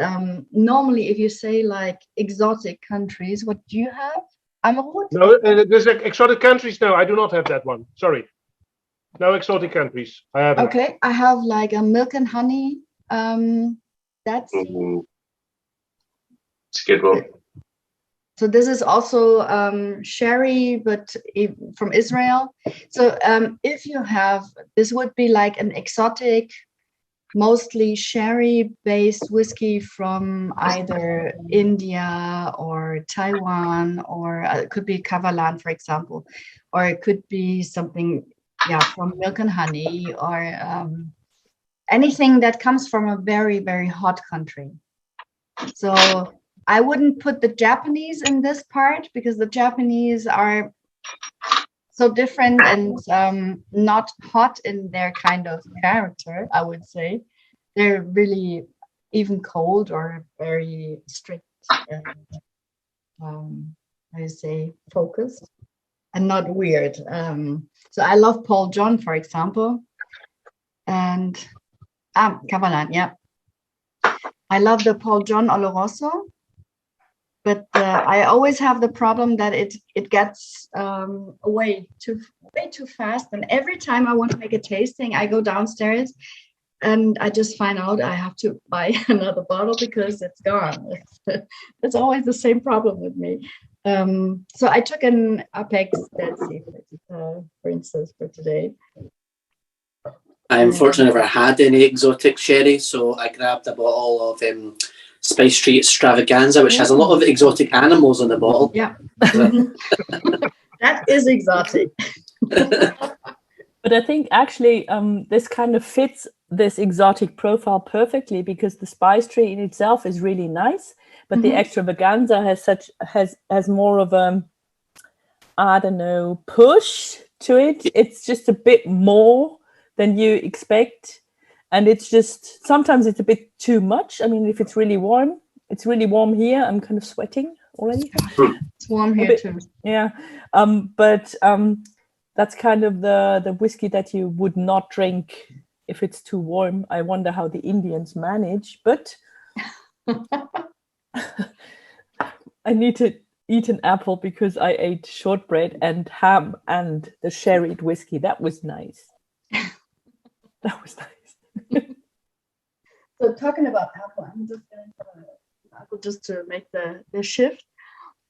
normally if you say like exotic countries, what do you have? No, there's exotic countries. No, I do not have that one. Sorry. No exotic countries. I have. Okay, I have like a milk and honey. That's it's a good one. So this is also sherry, but from Israel. So if you have, this would be like an exotic mostly sherry-based whiskey from either India or Taiwan, or it could be Kavalan, for example, or it could be something, from Milk and Honey, or anything that comes from a very, very hot country. So I wouldn't put the Japanese in this part, because the Japanese are so different and not hot in their kind of character, I would say. They're really even cold or very strict and, I say, focused and not weird. So I love Paul John, for example. And Kavalan, yeah. I love the Paul John Oloroso. But I always have the problem that it gets way too fast. And every time I want to make a tasting, I go downstairs and I just find out I have to buy another bottle because it's gone. It's always the same problem with me. So I took an Apex Dead Sea, for instance, for today. I unfortunately never had any exotic sherry, so I grabbed a bottle of Spice Street Extravaganza, which has a lot of exotic animals on the bottle. Yeah. That is exotic. But I think actually this kind of fits this exotic profile perfectly, because the Spice Tree in itself is really nice, but the Extravaganza has more of a, I don't know, push to it. It's just a bit more than you expect. And it's just, sometimes it's a bit too much. I mean, if it's really warm here. I'm kind of sweating already. It's warm here too. Yeah. But that's kind of the whiskey that you would not drink if it's too warm. I wonder how the Indians manage, but I need to eat an apple because I ate shortbread and ham and the sherried whiskey. That was nice. That was nice. So talking about apple, I'm just going to apple just to make the shift.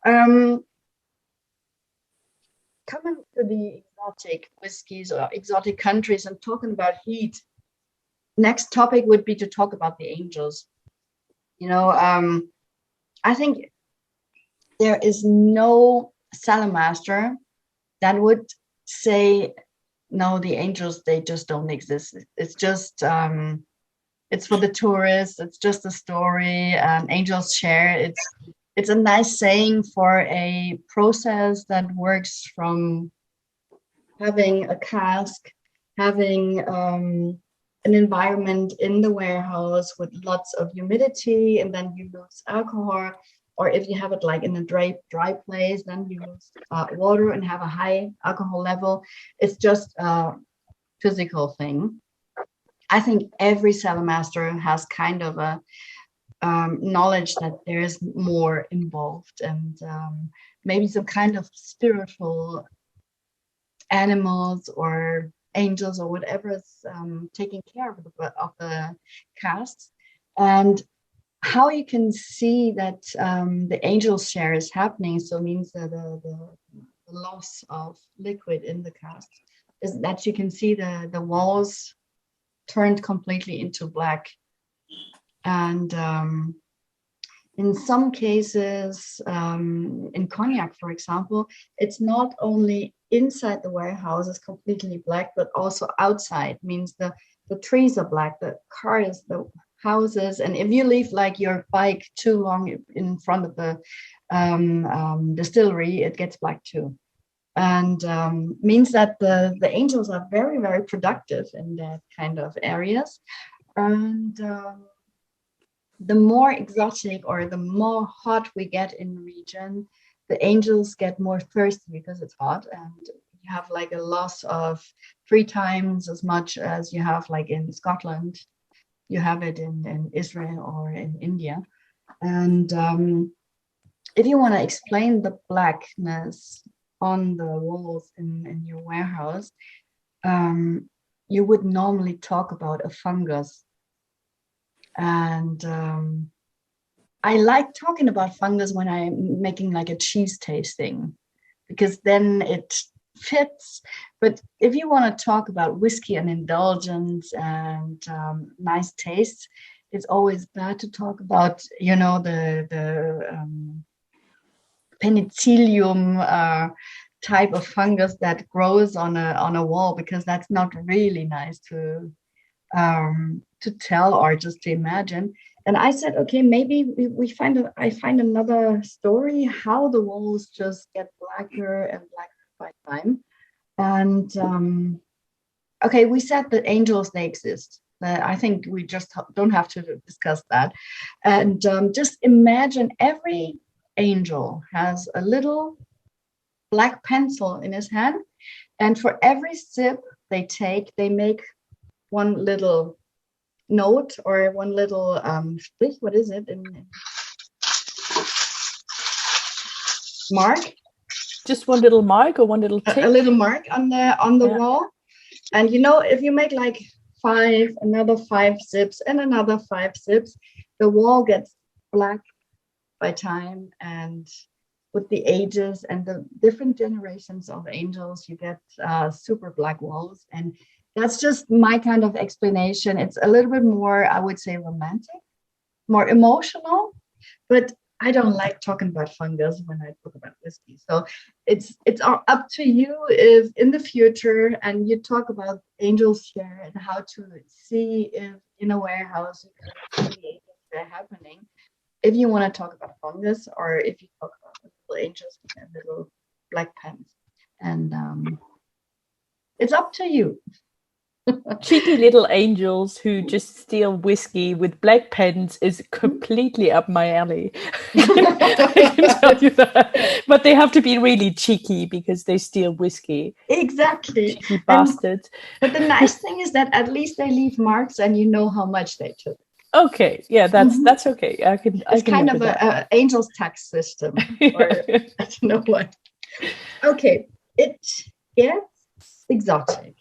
Coming to the exotic whiskies or exotic countries and talking about heat, next topic would be to talk about the angels. You know, I think there is no cellar master that would say, no, the angels, they just don't exist. It's just, it's for the tourists. It's just a story. Angels share. It's a nice saying for a process that works from having a cask, having an environment in the warehouse with lots of humidity, and then you lose alcohol. Or if you have it like in a dry place, then you lose water and have a high alcohol level. It's just a physical thing. I think every cellar master has kind of a knowledge that there is more involved, and maybe some kind of spiritual animals or angels or whatever is taking care of the casks. And how you can see that the angel share is happening, so means that the loss of liquid in the cask, is that you can see the walls turned completely into black. And in some cases, in cognac, for example, it's not only inside the warehouse is completely black, but also outside, means the trees are black, the cars, the houses, and if you leave like your bike too long in front of the distillery, it gets black too. And means that the angels are very, very productive in that kind of areas. And the more exotic or the more hot we get in the region, the angels get more thirsty because it's hot, and you have like a loss of 3 times as much as you have like in Scotland. You have it in Israel or in India. And if you want to explain the blackness on the walls in your warehouse, you would normally talk about a fungus. And I like talking about fungus when I'm making like a cheese tasting, because then it fits. But if you want to talk about whiskey and indulgence and nice tastes, it's always bad to talk about, you know, the penicillium type of fungus that grows on a wall, because that's not really nice to tell or just to imagine. And I said, okay, maybe I find another story how the walls just get blacker and blacker by time. And okay, we said that angels, they exist. I think we just don't have to discuss that. And just imagine every angel has a little black pencil in his hand, and for every sip they take, they make one little note or one little what is it? Mark? Just one little mark or one little tick? A little mark on the wall. And you know, if you make like another 5 sips and another 5 sips, the wall gets black by time, and with the ages and the different generations of angels, you get super black walls. And that's just my kind of explanation. It's a little bit more, I would say, romantic, more emotional, but I don't like talking about fungus when I talk about whiskey. So it's up to you if in the future, and you talk about angels share and how to see if in a warehouse you can see the angels share happening. If you want to talk about fungus, or if you talk about little angels with their little black pens, and it's up to you. Cheeky little angels who just steal whiskey with black pens is completely up my alley. I can tell you that. But they have to be really cheeky because they steal whiskey. Exactly. Cheeky bastards. But the nice thing is that at least they leave marks and you know how much they took. Okay, yeah, that's okay. It's kind of an angel's tax system, or I don't know what. Okay, it gets exotic.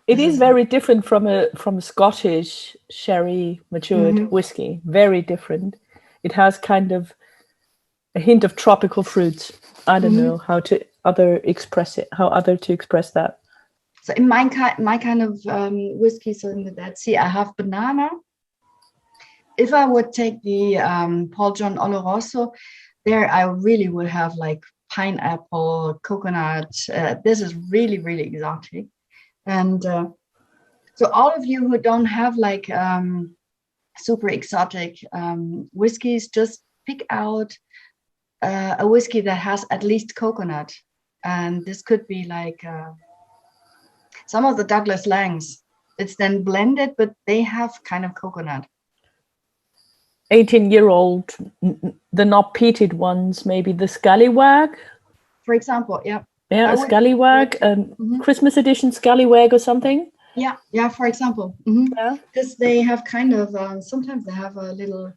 It is very different from a Scottish sherry matured whiskey. Very different. It has kind of a hint of tropical fruits. I don't know how to express that. So in my kind of whiskey, so in the Dead Sea, I have banana. If I would take the Paul John Oloroso, there I really would have like pineapple, coconut. This is really, really exotic. And so all of you who don't have like super exotic whiskeys, just pick out a whiskey that has at least coconut. And this could be like some of the Douglas Langs. It's then blended, but they have kind of coconut. 18-year-old, the not peated ones, maybe the Scallywag. For example, yeah. Yeah, a Scallywag, Christmas edition Scallywag or something. Yeah, for example. Yeah. Because they have kind of, sometimes they have a little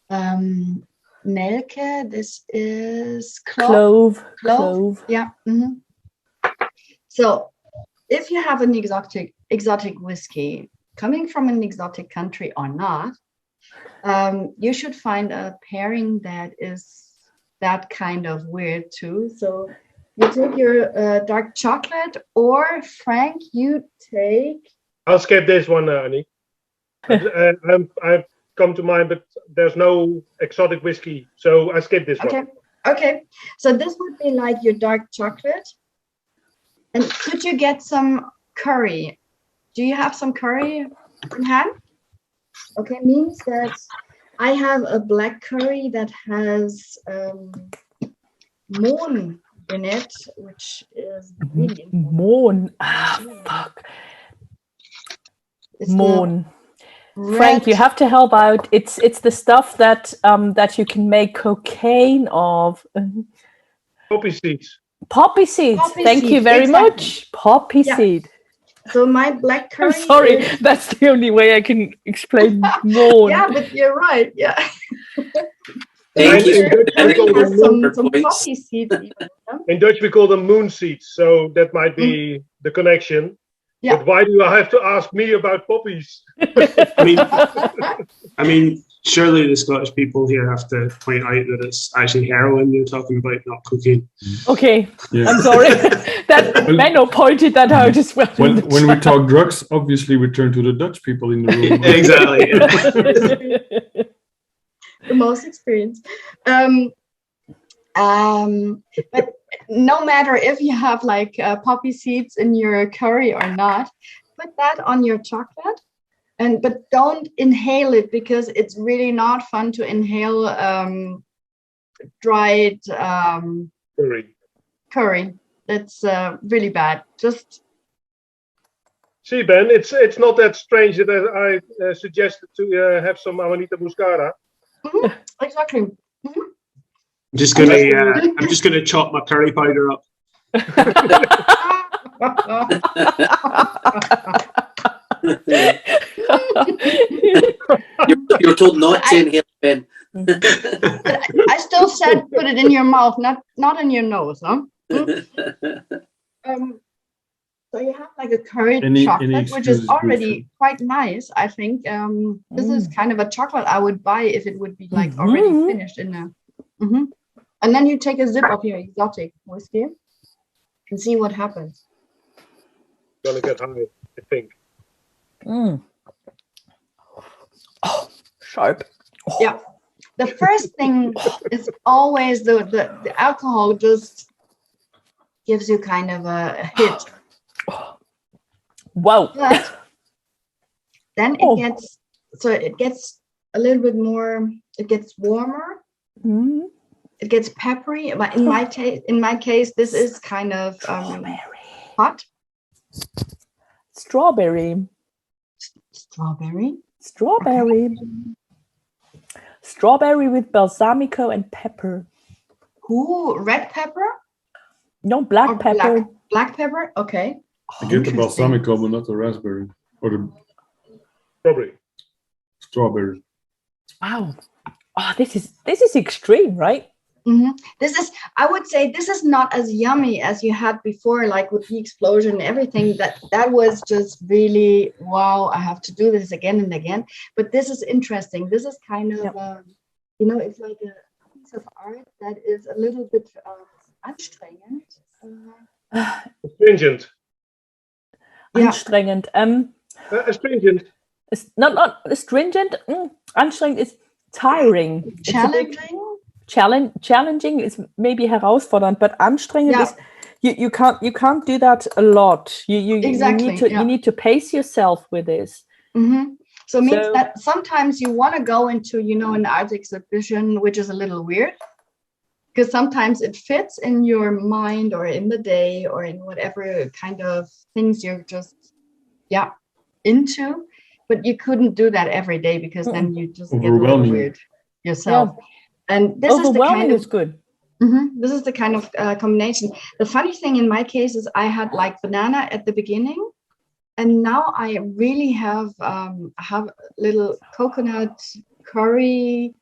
Nelke. This is clove. Yeah. So if you have an exotic whiskey coming from an exotic country or not, you should find a pairing that is that kind of weird too. So you take your dark chocolate, or Frank, you take... I'll skip this one, Annick. I've come to mind, but there's no exotic whiskey, so I skip this one. Okay. So this would be like your dark chocolate. And could you get some curry? Do you have some curry in hand? Okay, means that I have a black curry that has moon in it, which is really moon. Fuck. Moon. Frank, you have to help out. It's the stuff that that you can make cocaine of. Poppy seeds. Poppy seeds. Thank you very much. Poppy seed. So my black curry. I'm sorry, that's the only way I can explain moon. Yeah, but you're right. Yeah. Thank you. Some poppy seeds. In Dutch, we call them moon seeds, so that might be the connection. Yeah. But why do I have to ask me about poppies? I mean, Surely the Scottish people here have to point out that it's actually heroin you're talking about, not cocaine. Okay, Yeah. I'm sorry. That Menno pointed that out as well. When we talk drugs, obviously we turn to the Dutch people in the room. Exactly. The most experienced. But no matter if you have like poppy seeds in your curry or not, put that on your chocolate. But don't inhale it, because it's really not fun to inhale dried curry. That's really bad. Just see, Ben, it's not that strange that I suggested to have some Amanita muscara. Mm-hmm. Exactly. Mm-hmm. I'm just gonna chop my curry powder up. You're told not to inhale, Ben. I still said put it in your mouth, not in your nose, huh? So you have like a curried chocolate, which is already quite nice, I think. This is kind of a chocolate I would buy if it would be like already finished in a. And then you take a sip of your exotic whiskey and see what happens. Gonna get hungry, I think. Oh, sharp. Oh. Yeah. The first thing is always the alcohol just gives you kind of a hit. Wow. But then it gets a little bit more, it gets warmer. Mm. It gets peppery. But in my case, this is kind of hot. Strawberry. Strawberry with balsamico and pepper. Ooh, red pepper? No, black pepper. Black pepper? Okay. I get the balsamico, but not the raspberry. Or the strawberry. Wow. Oh, this is extreme, right? Mm-hmm. I would say this is not as yummy as you had before, like with the explosion and everything. That was just really, wow, I have to do this again and again. But this is interesting. This is kind of, it's like a piece of art that is a little bit anstrengend. Astringent. Anstrengend. Astringent. It's not astringent. Anstrengend is tiring. Challenging is maybe herausfordernd, but anstrengend is you can't do that a lot. You need to pace yourself with this. Mm-hmm. So it means that sometimes you want to go into an art exhibition, which is a little weird, because sometimes it fits in your mind or in the day or in whatever kind of things you're just into, but you couldn't do that every day, because then you just get a little weird yourself. And this is the kind of good. This is the kind of combination. The funny thing in my case is I had like banana at the beginning, and now I really have little coconut curry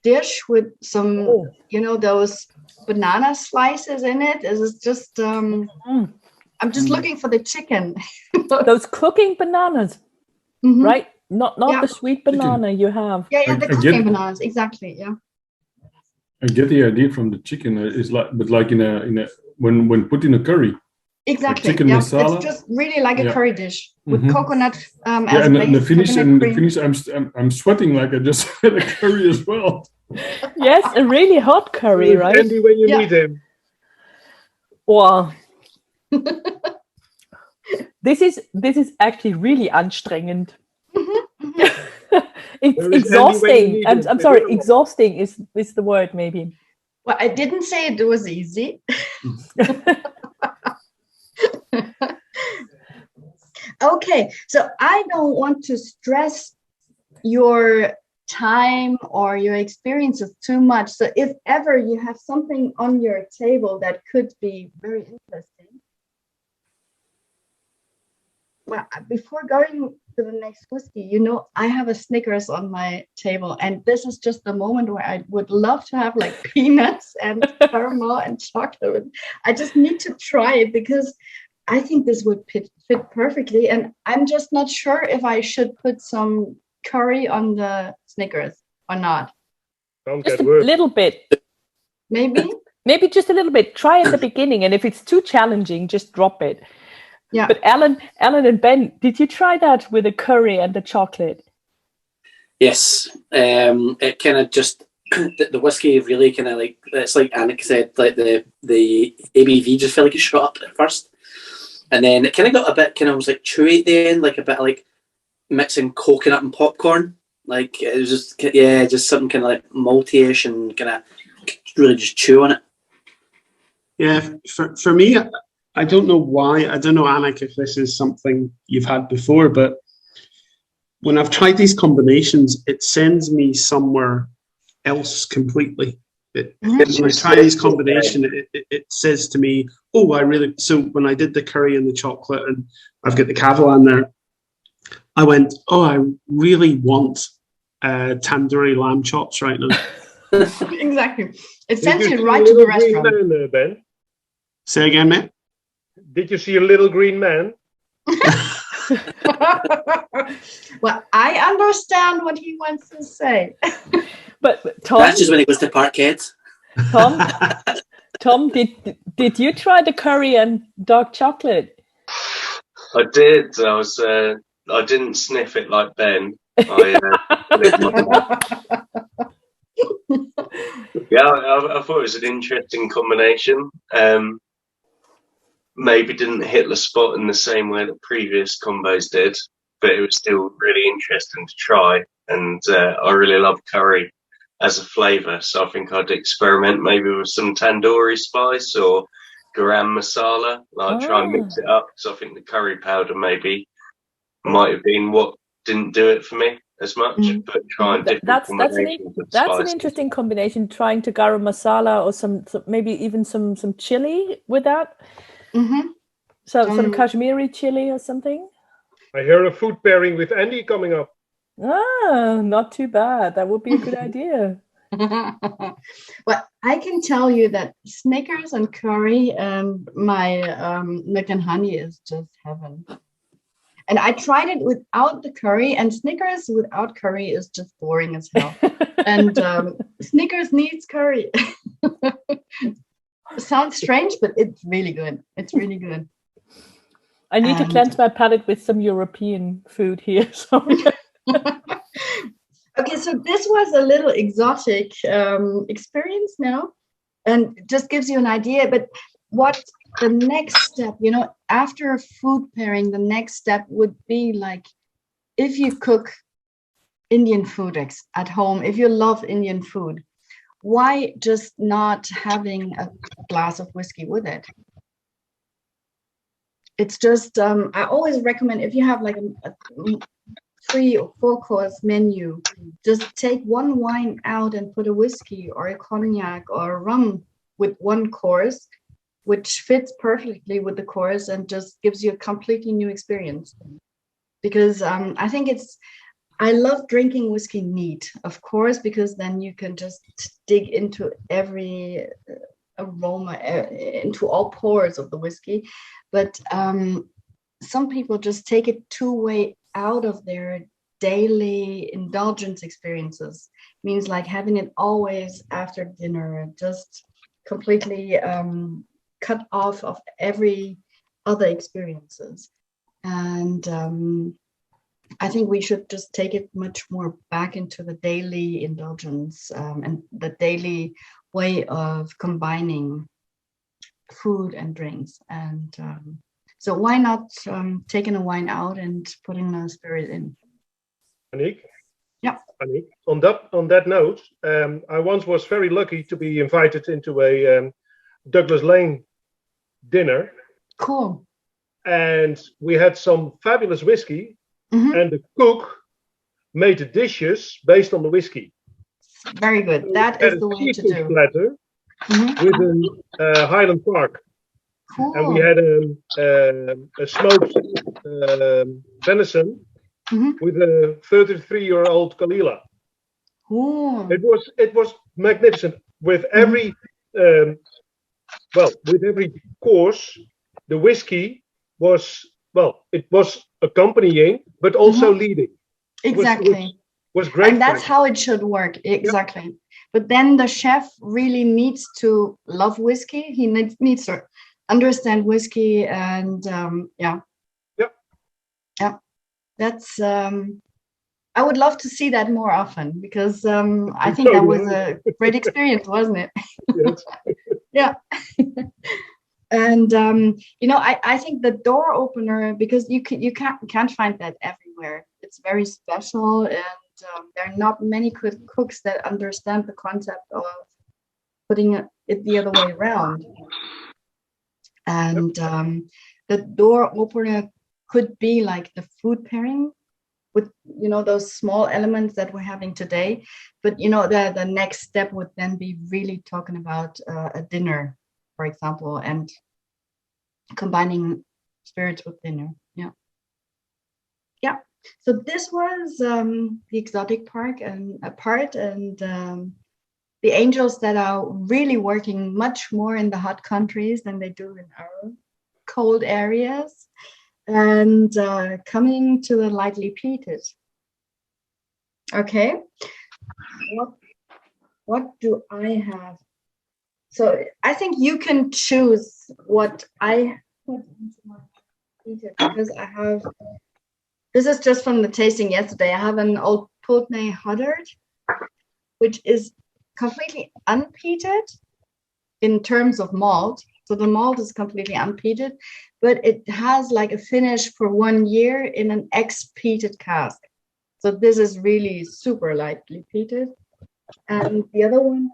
dish with some those banana slices in it. This is just I'm just looking for the chicken. Those cooking bananas, right? Not the sweet banana you have. Yeah, the cooking bananas, exactly. Yeah. I get the idea from the chicken. It's like in a when put in a curry. Exactly. Like chicken masala. It's just really like a curry dish with coconut. As and the finish, I'm sweating like I just had a curry as well. Yes, a really hot curry, right? Andy, when you meet him. Wow. This is actually really anstrengend. It's exhausting. I'm sorry, exhausting is the word maybe. Well, I didn't say it was easy. Okay, so I don't want to stress your time or your experiences too much. So if ever you have something on your table that could be very interesting, well, before going to the next whiskey, I have a Snickers on my table, and this is just the moment where I would love to have like peanuts and caramel and chocolate. I just need to try it because I think this would fit perfectly, and I'm just not sure if I should put some curry on the Snickers or not? Just a little bit. Maybe? Maybe just a little bit. Try at the beginning, and if it's too challenging, just drop it. Yeah. But Alan and Ben, did you try that with the curry and the chocolate? Yes. It kind of just the whiskey really kind of like, it's like Annick said, like the ABV just felt like it shot up at first, and then it kind of got a bit kind of was like chewy at the end, like a bit of like mixing coconut and popcorn. Like it was just something kind of like malty-ish and kind of really just chew on it. Yeah, for me, I don't know why. I don't know, Annick, if this is something you've had before, but when I've tried these combinations, it sends me somewhere else completely. When I try these combinations, it says to me, oh, so when I did the curry and the chocolate, and I've got the Cavalan there, I went, oh, I really want tandoori lamb chops right now. Exactly. It sends you right to the restaurant. Man, Ben? Say again, mate? Did you see a little green man? Well, I understand what he wants to say. But Tom, that's just when it goes to Parkhead. Tom, did you try the curry and dark chocolate? I did. I didn't sniff it like Ben. I thought it was an interesting combination. Maybe didn't hit the spot in the same way that previous combos did, but it was still really interesting to try. And I really love curry as a flavour, so I think I'd experiment maybe with some tandoori spice or garam masala, try and mix it up. So I think the curry powder maybe might have been what didn't do it for me as much, but trying different combinations of that's spices. an interesting combination, trying to garam masala or some maybe even some chili with that. So some Kashmiri chili or something. I hear a food pairing with Andy coming up. Ah, not too bad. That would be a good idea. Well, I can tell you that Snickers and curry and my milk and honey is just heaven. And I tried it without the curry, and Snickers without curry is just boring as hell. And Snickers needs curry. Sounds strange, but it's really good. It's really good. I need to cleanse my palate with some European food here. So. Okay, so this was a little exotic experience now, and just gives you an idea. But what the next step, after food pairing, the next step would be like, if you cook Indian food at home, if you love Indian food, why just not having a glass of whiskey with it? It's just, I always recommend, if you have like a 3 or 4 course menu, just take one wine out and put a whiskey or a cognac or a rum with one course, which fits perfectly with the course and just gives you a completely new experience. Because I think I love drinking whiskey neat, of course, because then you can just dig into every aroma, into all pores of the whiskey. But some people just take it too way out of their daily indulgence experiences. Means like having it always after dinner, just completely cut off of every other experiences. And I think we should just take it much more back into the daily indulgence and the daily way of combining food and drinks. And so why not taking a wine out and putting a spirit in? Annick? Yeah. Annick, on that note, I once was very lucky to be invited into a Douglas Lane dinner. Cool. And we had some fabulous whiskey, and the cook made the dishes based on the whiskey. Very good. That is the way to do. Platter with a Highland Park. Cool. And we had a smoked venison with a 33-year-old Kalila. Ooh. It was magnificent. With every with every course, the whiskey was it was accompanying, but also leading. Exactly. Was great. And that's how it should work. Exactly. Yep. But then the chef really needs to love whiskey. He needs to understand whiskey, and yeah. That's I would love to see that more often, because I think that was a great experience, wasn't it? Yes. Yeah. And I think the door opener, because you can't find that everywhere. It's very special, and there are not many cooks that understand the concept of putting it the other way around. And the door opener could be like the food pairing with those small elements that we're having today. But the next step would then be really talking about a dinner, for example, and combining spirits with dinner. Yeah. So this was the exotic part, and the angels that are really working much more in the hot countries than they do in our cold areas, and coming to the lightly peated. Okay. What do I have? So I think you can choose what I put into my peated, because I have. This is just from the tasting yesterday. I have an old Pulteney Huddard, which is completely unpeated in terms of malt. So the malt is completely unpeated, but it has like a finish for 1 year in an ex-peated cask. So this is really super lightly peated. And the other one,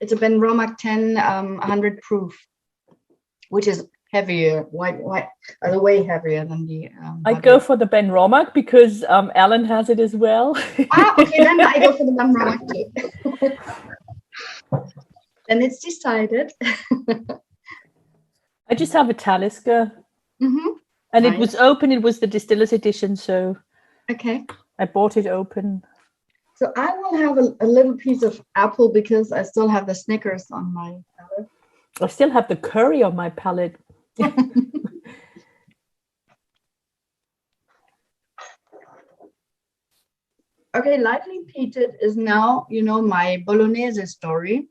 it's a Benromach 10 100 proof, which is heavier, way heavier than the. I go for the Benromach because Alan has it as well. Okay, then I go for the Benromach too. Then it's decided. I just have a Talisker, and nice. It was open. It was the distiller's edition, so okay. I bought it open. So I will have a little piece of apple, because I still have the Snickers on my palate. I still have the curry on my palate. Okay, lightly peated is now, my Bolognese story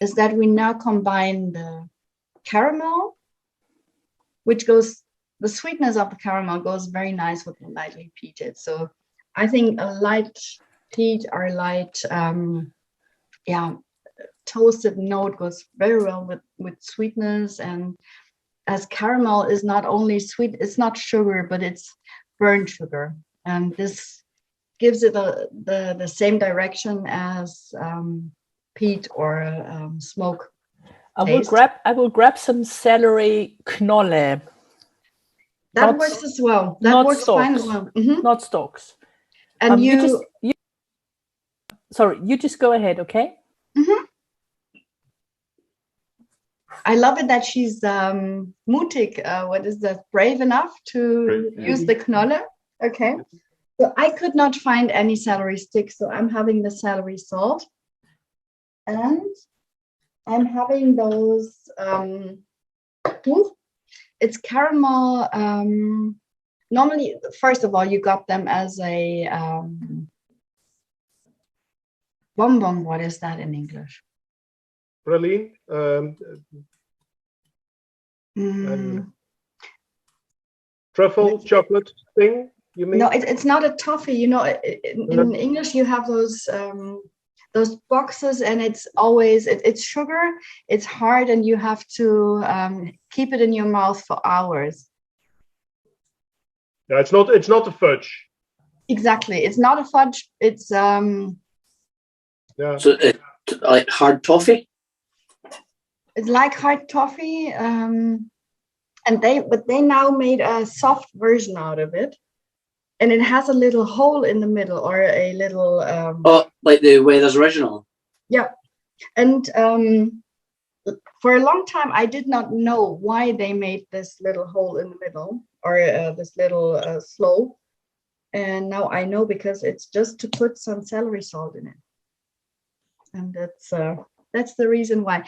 is that we now combine the caramel, the sweetness of the caramel goes very nice with the lightly peated. So I think a light peat or light, toasted note goes very well with sweetness. And as caramel is not only sweet, it's not sugar, but it's burnt sugar. And this gives it the same direction as peat or smoke. I will grab some celery knolle. That works as well. That works fine as well. Not stalks. And sorry, you just go ahead, okay? I love it that she's mutig. What is that? Brave enough to use the knolle. Okay. So I could not find any celery sticks, so I'm having the celery salt, and I'm having those. It's caramel. Normally, first of all, you got them as a bonbon. What is that in English? Praline. Truffle chocolate thing. You mean? No, it's not a toffee. In English you have those boxes, and it's always it's sugar. It's hard, and you have to keep it in your mouth for hours. Yeah, it's not a fudge. Exactly, it's not a fudge. It's So it's like hard toffee. It's like hard toffee, and they now made a soft version out of it. And it has a little hole in the middle, or a little. Like the Weathers original. Yeah, and for a long time I did not know why they made this little hole in the middle, or this little slope. And now I know, because it's just to put some celery salt in it, and that's the reason why.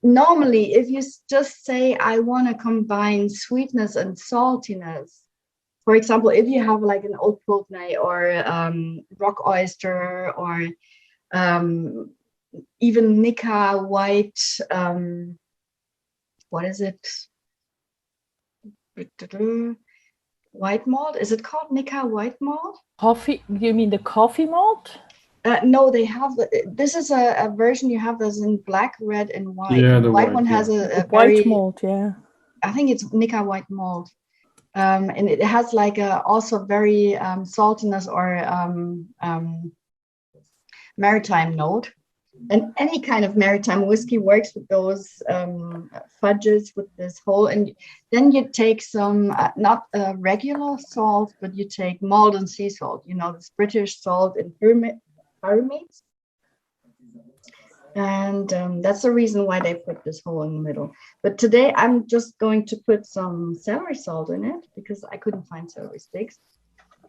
Normally, if you just say I want to combine sweetness and saltiness. for example, if you have like an old pulteney or rock oyster or even Nika white, what is it? White malt? Is it called Nika white malt? Coffee? You mean the coffee malt? No, they have this is a version you have that's in black, red, and white. Yeah, the the white white, one has yeah. a White very, malt, yeah. I think it's Nika white malt. And it has like also very saltiness or maritime note. And any kind of maritime whiskey works with those fudges with this whole. And then you take some, not regular salt, but you take Malden sea salt, you know, this British salt in pyramids. And that's the reason why they put this hole in the middle. But today I'm just going to put some celery salt in it because I couldn't find celery sticks.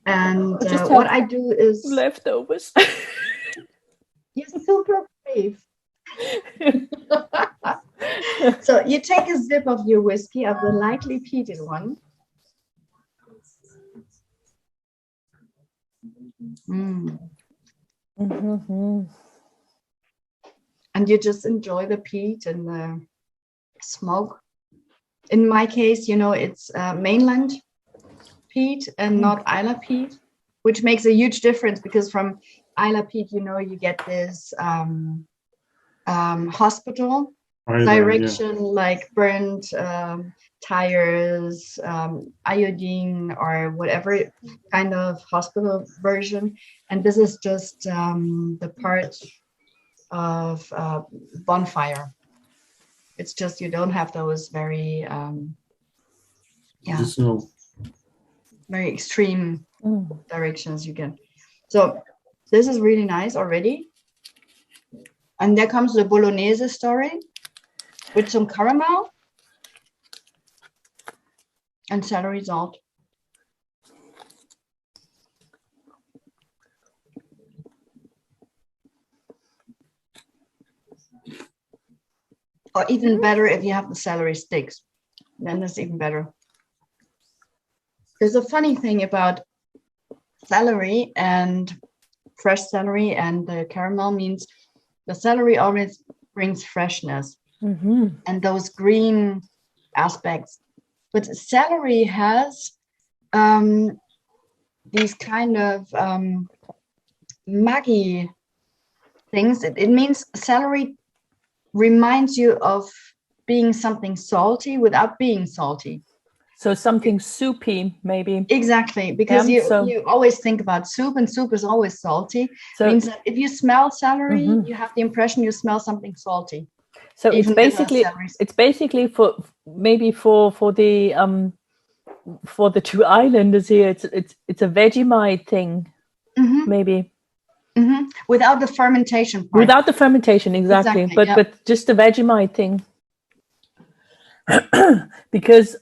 And what I do is leftovers. You're super brave. So you take a sip of your whiskey, of the lightly peated one. And you just enjoy the peat and the smoke. In my case, you know, it's mainland peat and not Isla peat, which makes a huge difference because from Isla peat, you know, you get this hospital direction, like burnt tires, iodine, or whatever kind of hospital version. And this is just the part of bonfire. It's just you don't have those very very extreme directions you get. So this is really nice already. And there comes the bolognese story with some caramel and celery salt. Or even better if you have the celery sticks, then it's even better. There's a funny thing about celery and fresh celery and the caramel means the celery always brings freshness and those green aspects. But celery has these kind of maggy things. It means celery reminds you of being something salty without being salty. So something soupy, maybe. Exactly, because you always think about soup, and soup is always salty. So it means that if you smell celery, you have the impression you smell something salty. So it's basically for the two islanders here. It's a Vegemite thing, maybe. Without the fermentation part. Without the fermentation, exactly. But just the Vegemite thing. Because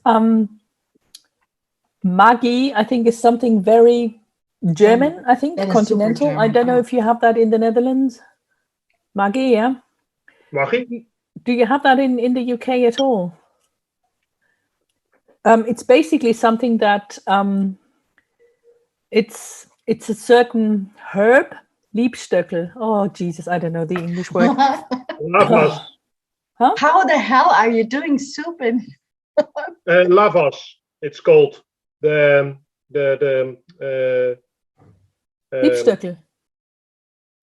Maggi, I think, is something very German, I think, continental. I don't know if you have that in the Netherlands. Maggi, yeah? Maggi? Do you have that in the UK at all? It's basically something that it's a certain herb, Liebstöckel. Oh, Jesus, I don't know the English word. Lavas. Huh? How the hell are you doing soup in? Lavas, it's called. The Liebstöckel.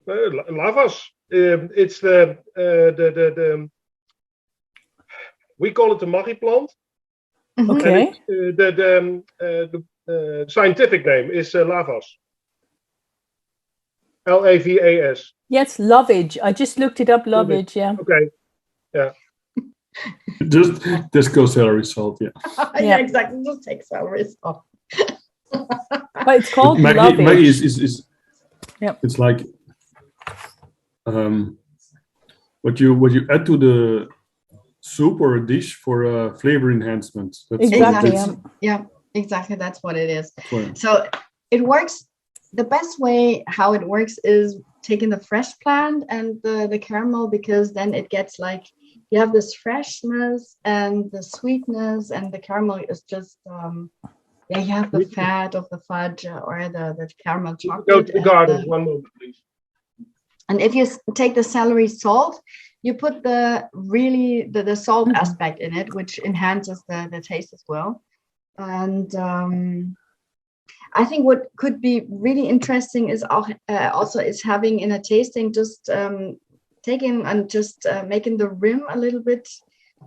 Lavas. It's the we call it the Maggi plant. Okay. The scientific name is Lavas. Lavas. Yes, lovage. I just looked it up. Lovage. Yeah. Okay. Yeah. Just go celery salt. Yeah. Yeah, exactly. Just take celery salt. But it's called lovage. Maggi is it's like what you add to the soup or a dish for flavor enhancement. Exactly. Yeah, exactly. That's what it is. So it works. The best way how it works is taking the fresh plant and the caramel, because then it gets like you have this freshness and the sweetness, and the caramel is just Yeah, you have the fat of the fudge or the caramel chocolate. Go to the garden, 1 moment, please. And if you take the celery salt, you put the salt aspect in it, which enhances the taste as well. And I think what could be really interesting is also is having in a tasting just taking and just making the rim a little bit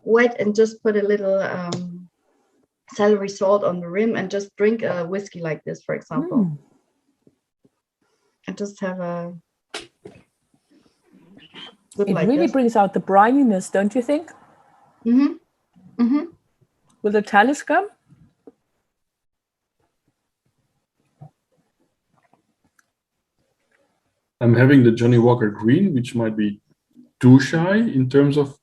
wet and just put a little celery salt on the rim and just drink a whiskey like this, for example. And just have a... It like really brings out the brininess, don't you think? Mm-hmm. Mm-hmm. With the Talisker? I'm having the Johnny Walker Green, which might be too shy in terms of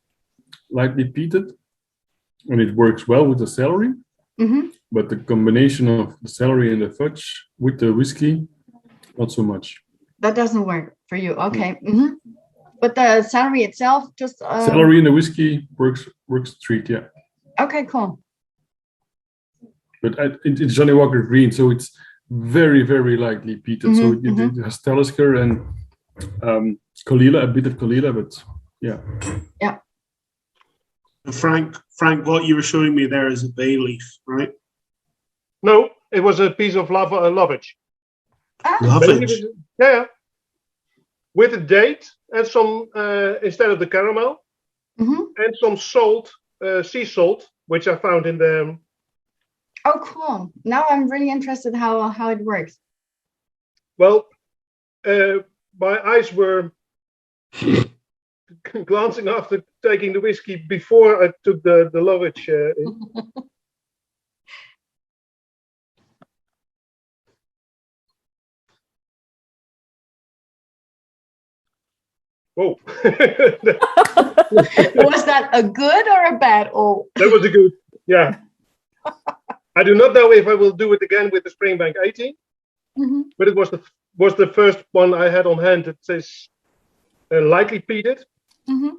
lightly peated, and it works well with the celery. Mm-hmm. But the combination of the celery and the fudge with the whiskey, not so much. That doesn't work for you, okay? Mm-hmm. But the celery itself, just celery and the whiskey works treat, yeah. Okay, cool. But it's Johnny Walker Green, so it's very, very lightly peated. Mm-hmm, So it has Talisker and Kalila, a bit of Kalila, but yeah. Yeah. Frank, what you were showing me there is a bay leaf, right? No, it was a piece of lovage. Lovage? Yeah. With a date and some, instead of the caramel, mm-hmm. and some salt, sea salt, which I found in the... Oh, cool. Now I'm really interested how it works. Well, my eyes were glancing after taking the whiskey before I took the lovage in. Whoa. Was that a good or a bad? Oh, that was a good, yeah. I do not know if I will do it again with the Springbank 18, mm-hmm. but it was the first one I had on hand. It says lightly peated. Mm-hmm.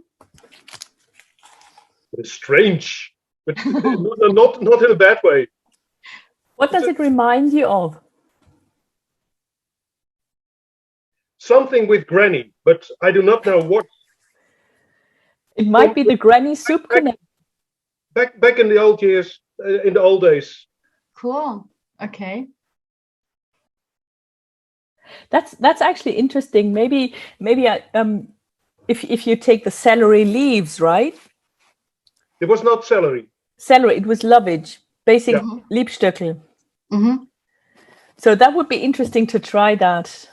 It's strange, but not in a bad way. What does it remind you of? Something with Granny, but I do not know what. It might be the Granny soup connect. Back in the old years, in the old days. Cool. Okay. That's actually interesting. Maybe if you take the celery leaves, right? It was not celery. Celery. It was lovage, basic Liebstöckel. Mm-hmm. So that would be interesting to try that.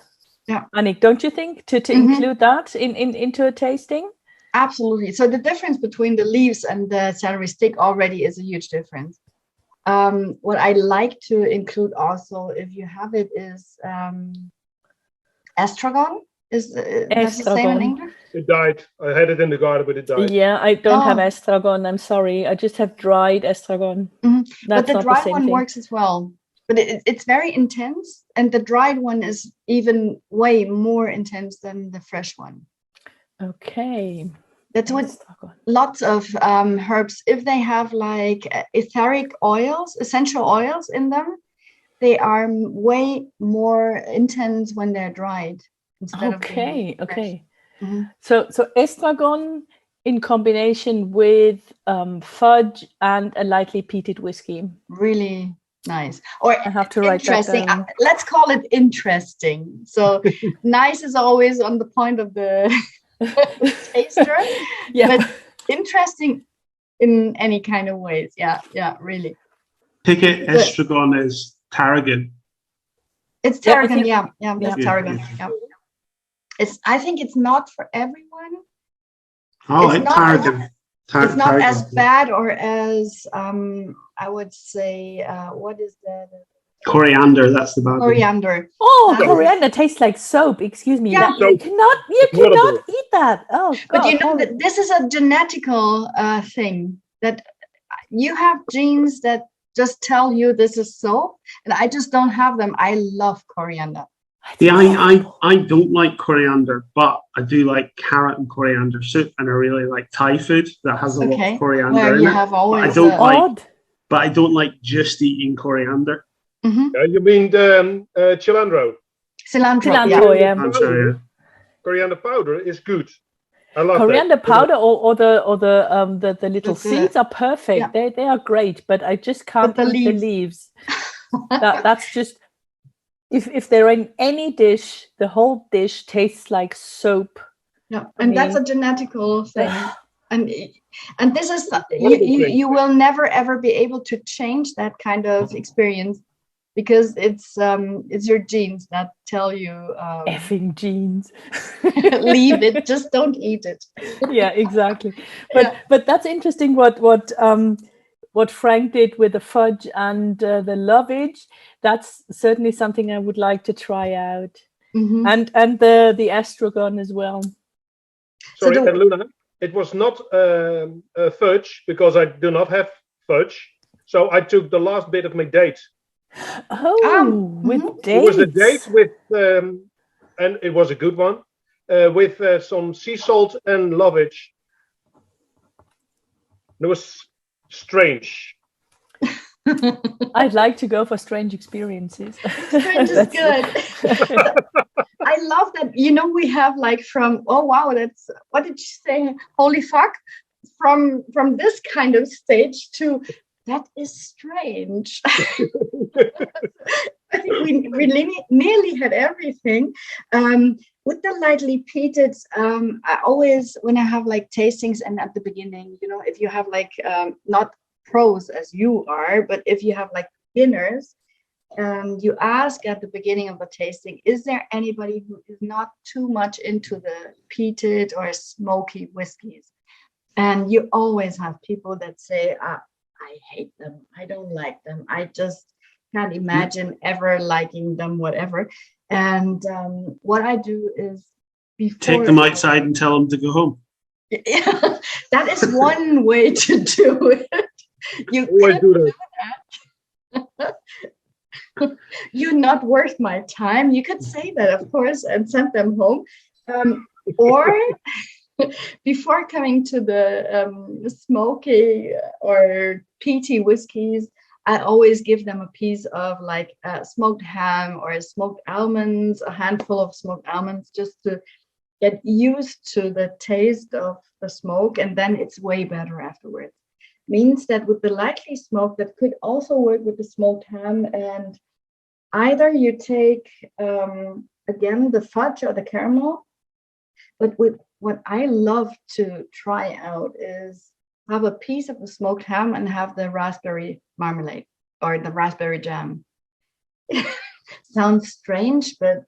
Yeah, Annick, don't you think to mm-hmm. include that into a tasting? Absolutely. So the difference between the leaves and the celery stick already is a huge difference. What I like to include also, if you have it, is estragon. Is that's the same in English? It died. I had it in the garden, but it died. Yeah, I don't have estragon. I'm sorry. I just have dried estragon. Mm-hmm. But the not dried the same one thing. works as well. But it's very intense, and the dried one is even way more intense than the fresh one. Okay. That's what lots of herbs, if they have like etheric oils, essential oils in them, they are way more intense when they're dried. Okay. Mm-hmm. So estragon in combination with fudge and a lightly peated whiskey. Really nice. Or I have to write that down. Let's call it interesting. So nice is always on the point of the taster, yeah, but interesting in any kind of ways. Yeah, really. Take it, estragon is tarragon. It's tarragon, that's tarragon. Yeah. I think it's not for everyone. Oh, it's tarragon. It's not as bad or as I would say. What is the coriander? That's the bad coriander. Oh, coriander tastes like soap. Excuse me. Yeah. You cannot eat that. Oh, God. But you know that this is a genetical thing, that you have genes that just tell you this is soap, and I just don't have them. I love coriander. Yeah, I don't like coriander, but I do like carrot and coriander soup, and I really like Thai food that has a lot of coriander in it. Have always but I don't like just eating coriander. You mean cilantro? Cilantro, yeah. Coriander powder is good. I love Coriander that. powder or the little seeds are perfect. They are great, but I just can't eat the leaves. That's just if they're in any dish, the whole dish tastes like soap. Yeah, and that's a genetical thing. And this is you will never ever be able to change that kind of experience, because it's your genes that tell you effing genes. Leave it, just don't eat it. Yeah, exactly. But that's interesting what Frank did with the fudge and the lovage. That's certainly something I would like to try out. And the estragon as well. Sorry, and Luna, it was not fudge, because I do not have fudge. So I took the last bit of my date. With dates. It was a date with, and it was a good one, with some sea salt and lovage. It was strange. I'd like to go for strange experiences. Strange is good. I love that. We have like from, oh wow, that's, what did you say? Holy fuck. From this kind of stage to, that is strange. I think we nearly had everything. With the lightly peated, I always, when I have like tastings, and at the beginning, if you have like, not pros as you are, but if you have like beginners, you ask at the beginning of a tasting, is there anybody who is not too much into the peated or smoky whiskeys? And you always have people that say, I hate them, I don't like them, I just can't imagine ever liking them, whatever. And what I do is, before take them outside and tell them to go home. Yeah, that is one way to do it. You always do that. You're not worth my time. You could say that, of course, and send them home. Or before coming to the smoky or peaty whiskeys, I always give them a piece of like smoked ham or smoked almonds, a handful of smoked almonds, just to get used to the taste of the smoke, and then it's way better afterwards. Means that with the lightly smoked, that could also work with the smoked ham, and either you take again the fudge or the caramel, but with what I love to try out is have a piece of the smoked ham and have the raspberry marmalade or the raspberry jam. Sounds strange, but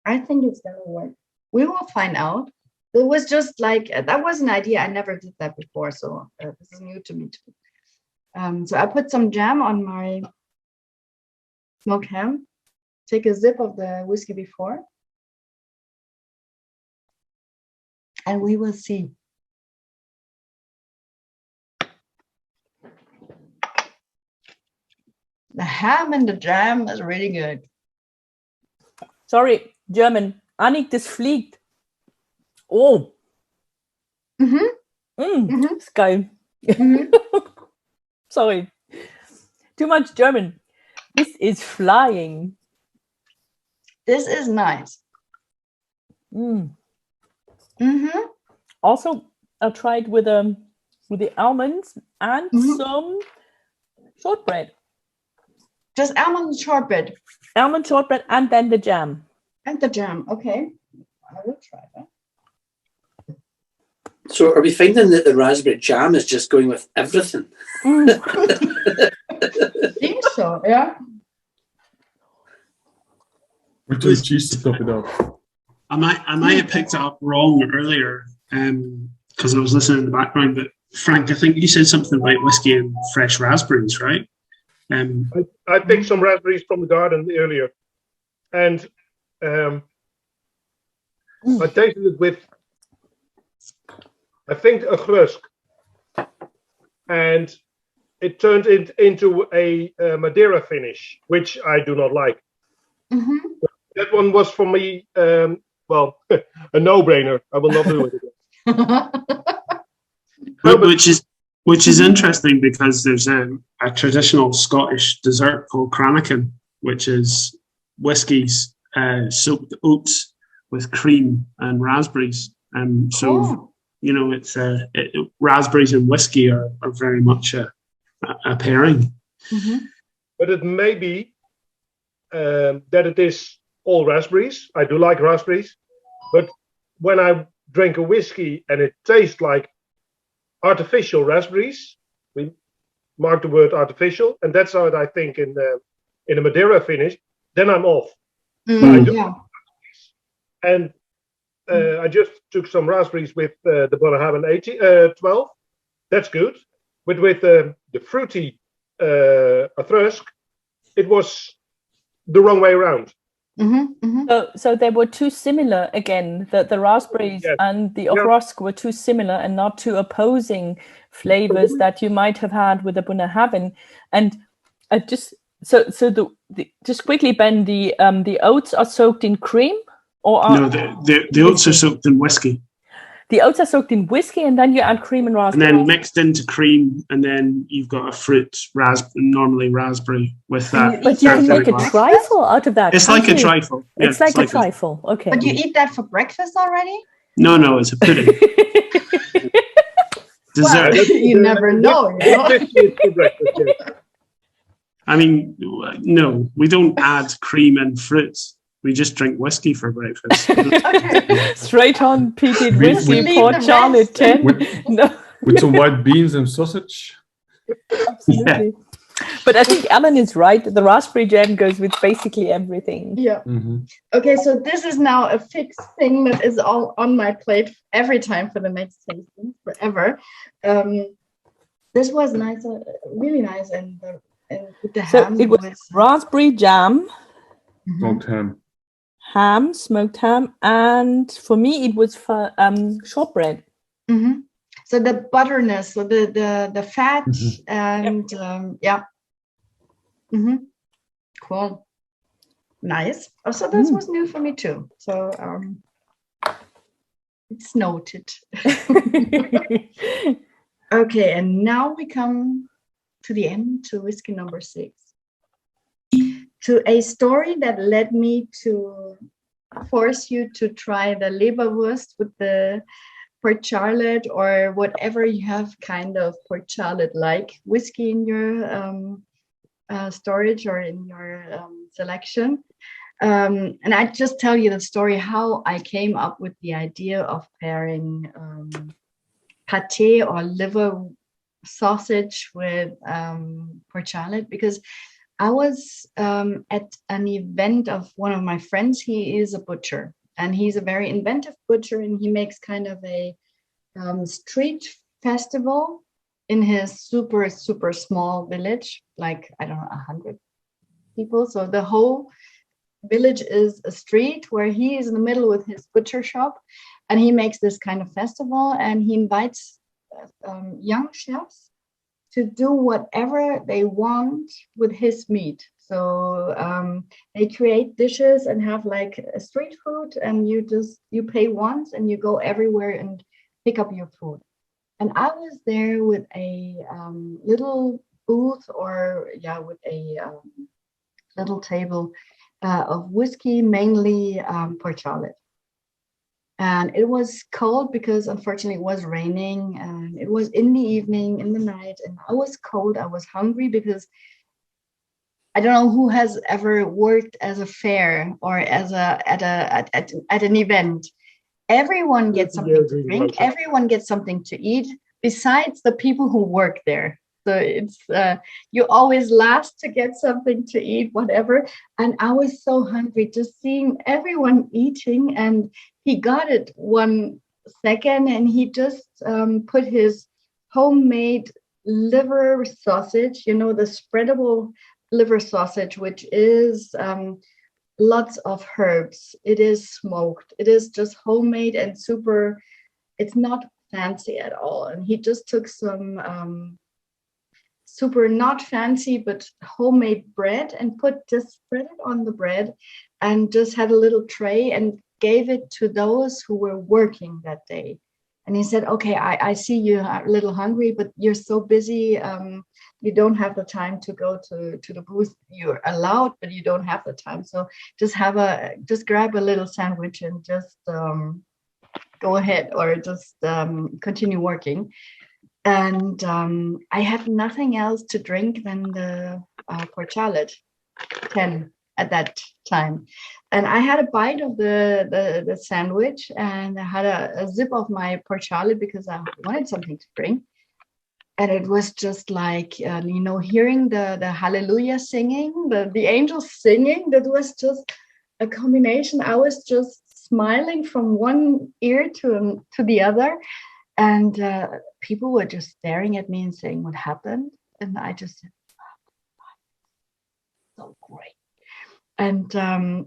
I think it's gonna work. We will find out. It was just like, that was an idea. I never did that before, so this is new to me too. So I put some jam on my smoked ham, take a sip of the whiskey before, and we will see. The ham and the jam is really good. Sorry, German. Annick, das fliegt. Oh. Ist geil. Sorry. Too much German. This is flying. This is nice. Also, I tried with the almonds and some shortbread. Just almond shortbread. Almond shortbread and then the jam. And the jam, okay. I will try that. So are we finding that the raspberry jam is just going with everything? I think so, yeah. With the cheese to top it up. I might have picked it up wrong earlier because I was listening in the background, but Frank, I think you said something about whiskey and fresh raspberries, right? I picked some raspberries from the garden earlier, and I tasted it with, I think, a grusk, and it turned it into a Madeira finish, which I do not like. That one was for me, well, a no-brainer. I will not do it again. Which is Which is interesting because there's a traditional Scottish dessert called cranachan, which is whiskies soaked oats with cream and raspberries. It's raspberries and whiskey are very much a pairing. Mm-hmm. But it may be that it is all raspberries. I do like raspberries, but when I drink a whiskey and it tastes like artificial raspberries, we mark the word artificial, and that's how I think in a Madeira finish, then I'm off. And I just took some raspberries with the Bunnahabhain 12. That's good. But with the fruity Athrusk, it was the wrong way around. Mm-hmm, mm-hmm. So they were too similar again. The raspberries and the Athrusk were too similar and not two opposing flavors that you might have had with the Bunnahabhain. And just quickly, Ben, the oats are soaked in cream, or no? The oats are soaked in whiskey. The oats are soaked in whiskey, and then you add cream and raspberry. And then mixed into cream, and then you've got a fruit, normally raspberry with that. But you can make a trifle out of that. It's like a trifle. Yeah, it's like a trifle. Okay. But you eat that for breakfast already? No, it's a pudding. Dessert. Well, you never know. I mean, no, we don't add cream and fruits. We just drink whiskey for breakfast. Straight on peated whiskey, Port Charlotte 10. With some white beans and sausage. Absolutely. Yeah. But I think Alan is right. The raspberry jam goes with basically everything. Yeah. Mm-hmm. Okay, so this is now a fixed thing that is all on my plate every time for the next tasting, forever. This was nice, really nice, and with the ham. So it was raspberry jam. Smoked ham. Smoked ham, and for me it was shortbread. Mm-hmm. So the butterness, so the fat, and Mm-hmm. Cool, nice. Also, this was new for me too. So it's noted. Okay, and now we come to the end, to whiskey number 6. To a story that led me to force you to try the Leberwurst with the Port Charlotte, or whatever you have kind of Port Charlotte like whiskey in your storage or in your selection. And I just tell you the story how I came up with the idea of pairing pate or liver sausage with Port Charlotte, because I was at an event of one of my friends. He is a butcher, and he's a very inventive butcher, and he makes kind of a street festival in his super, super small village, like, I don't know, 100 people. So the whole village is a street where he is in the middle with his butcher shop, and he makes this kind of festival, and he invites young chefs to do whatever they want with his meat. So they create dishes and have like a street food, and you pay once and you go everywhere and pick up your food. And I was there with a little booth, or with a little table of whiskey, mainly Port Charlotte. And it was cold because unfortunately it was raining, and it was in the evening, in the night, and I was cold. I was hungry because I don't know who has ever worked as a fair or as at an event. Everyone gets something to drink. Everyone gets something to eat, besides the people who work there. So it's you always last to get something to eat, whatever. And I was so hungry just seeing everyone eating, and he got it 1 second, and he just put his homemade liver sausage, the spreadable liver sausage, which is lots of herbs. It is smoked. It is just homemade and super, it's not fancy at all. And he just took some super not fancy but homemade bread and spread it on the bread, and just had a little tray and gave it to those who were working that day. And he said, okay, I see you're a little hungry, but you're so busy. You don't have the time to go to the booth. You're allowed, but you don't have the time. So just grab a little sandwich and just go ahead, or just continue working. And I had nothing else to drink than the Port Charlotte 10 at that time. And I had a bite of the sandwich, and I had a sip of my Port Charlotte because I wanted something to drink. And it was just like, hearing the hallelujah singing, the angels singing, that was just a combination. I was just smiling from one ear to the other. And people were just staring at me and saying, what happened? And I just said, so great. And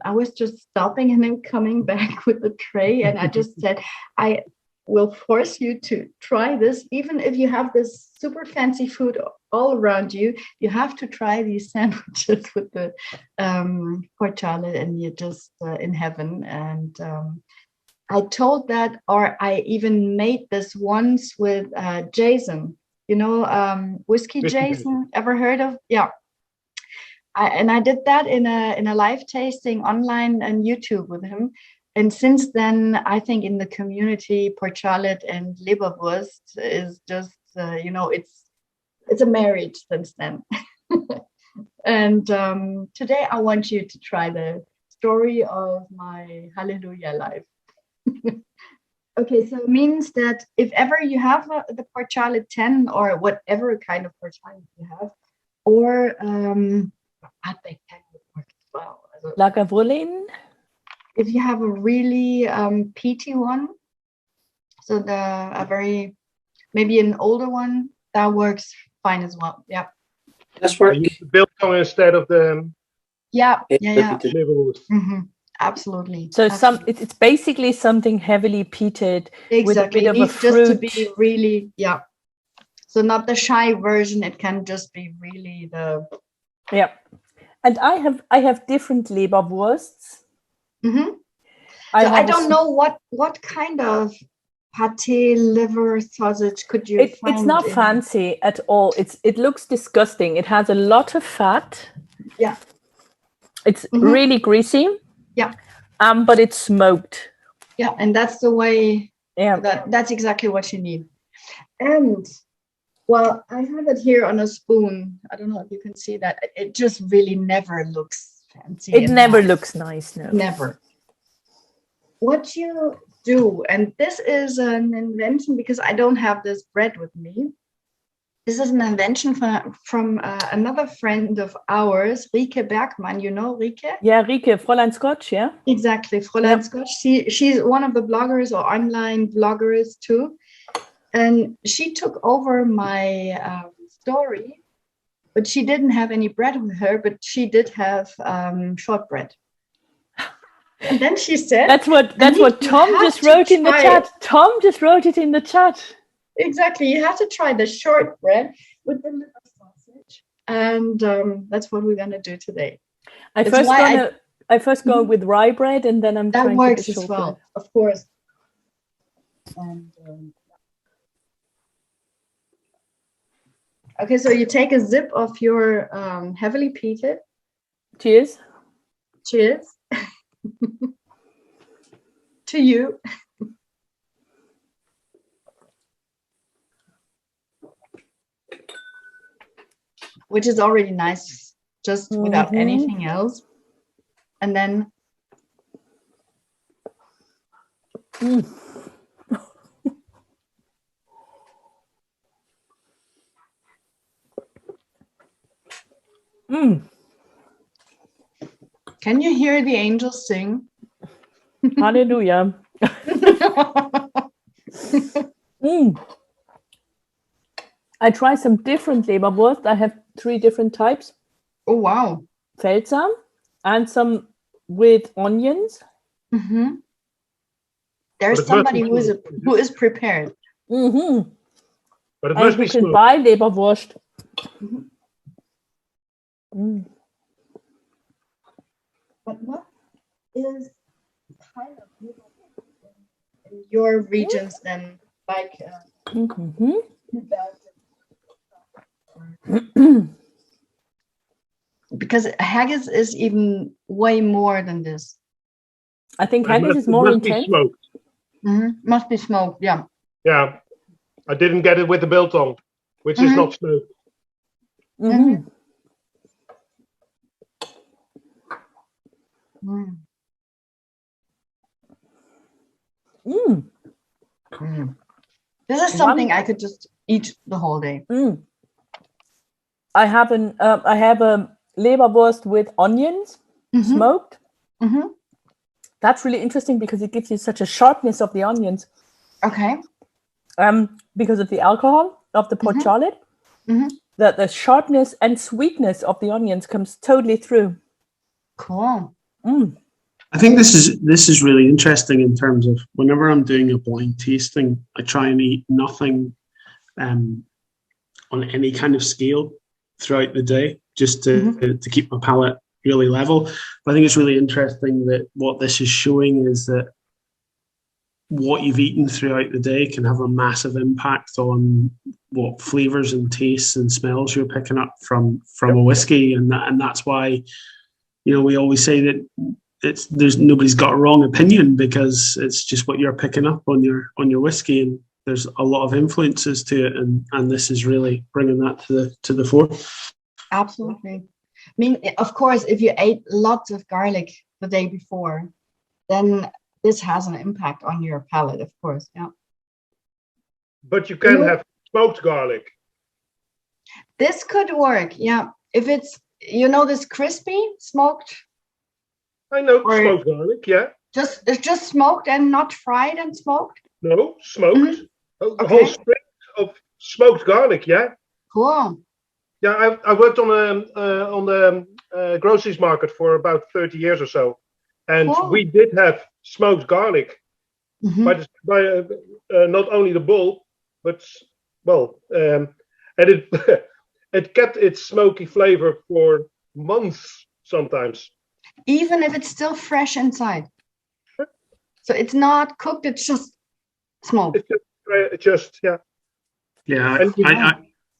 I was just stopping and then coming back with the tray. And I just said, I will force you to try this. Even if you have this super fancy food all around you, you have to try these sandwiches with the Port Charlotte, and you're just in heaven. And I told that, or I even made this once with Jason, Whisky Jason, ever heard of? Yeah. I did that in a live tasting online on YouTube with him. And since then, I think in the community, Port Charlotte and Leberwurst is just, it's a marriage since then. And today I want you to try the story of my Hallelujah life. Okay, so it means that if ever you have the Port Charlotte 10, or whatever kind of Port Charlotte you have, or Hardback 10 would work as well. Lagerwurlin. If you have a really peaty one, so maybe an older one, that works fine as well. Yeah. That's work. Use the biltong instead of the. Yeah. Mm-hmm. Absolutely. So it's basically something heavily peated, exactly. With a bit it of needs a fruit. Just to be really, yeah. So not the shy version. It can just be really the. Yeah, and I have different Leberwursts. Mm-hmm. I don't know what kind of pate liver sausage could you find. It's not fancy at all. It looks disgusting. It has a lot of fat. Yeah. It's really greasy. Yeah. But it's smoked. Yeah, and that's the way. Yeah. That's exactly what you need. And well, I have it here on a spoon. I don't know if you can see that. It just really never looks fancy. It never looks nice, no. Never. What you do, and this is an invention because I don't have this bread with me. This is an invention from another friend of ours, Rike Bergmann. You know Rike? Yeah, Rike, Fräulein Scotch, yeah? Exactly, Fräulein Scotch. She's one of the bloggers or online bloggers too. And she took over my story, but she didn't have any bread with her, but she did have shortbread. And then she said, "That's what Tom just wrote in the chat. Tom just wrote it in the chat. Exactly, you have to try the shortbread with the liver sausage, and that's what we're gonna do today. I first go with rye bread, and then I'm trying works to do as well, bread. of course. And okay, so you take a sip of your heavily peated. Cheers. Cheers. To you. Which is already nice, just without anything else. And then Can you hear the angels sing? Hallelujah. I try some different Leberwurst. I have 3 different types. Oh, wow. Pfälzer and some with onions. Mm-hmm. There's somebody who is prepared. Mm-hmm. But it must be you can buy Leberwurst. But what is kind of in your regions then like. Because haggis is even way more than this. I think haggis is more intense. Smoked. Must be smoked, yeah. Yeah, I didn't get it with the biltong, which is not smoked. This is something I could just eat the whole day. I have a Leberwurst with onions smoked. That's really interesting because it gives you such a sharpness of the onions. Okay. Because of the alcohol of the Port Charlotte, that the sharpness and sweetness of the onions comes totally through. Cool. I think this is really interesting in terms of whenever I'm doing a blind tasting, I try and eat nothing on any kind of scale throughout the day, just to keep my palate really level. But I think it's really interesting that what this is showing is that what you've eaten throughout the day can have a massive impact on what flavors and tastes and smells you're picking up from a whiskey, and that's why, you know, we always say that there's nobody's got a wrong opinion, because it's just what you're picking up on your whiskey, and there's a lot of influences to it, and this is really bringing that to the fore. Absolutely. I mean, of course, if you ate lots of garlic the day before, then this has an impact on your palate, of course. Yeah. But you can have smoked garlic. This could work. Yeah. If it's, this crispy smoked. I know smoked garlic. Yeah. It's just smoked and not fried and smoked. No, smoked. A whole string of smoked garlic. Yeah. Cool. Yeah, I worked on the groceries market for about 30 years or so, and we did have smoked garlic, by not only the bulb, but and it it kept its smoky flavor for months sometimes. Even if it's still fresh inside, so it's not cooked; it's just smoked. It's just yeah. Yeah,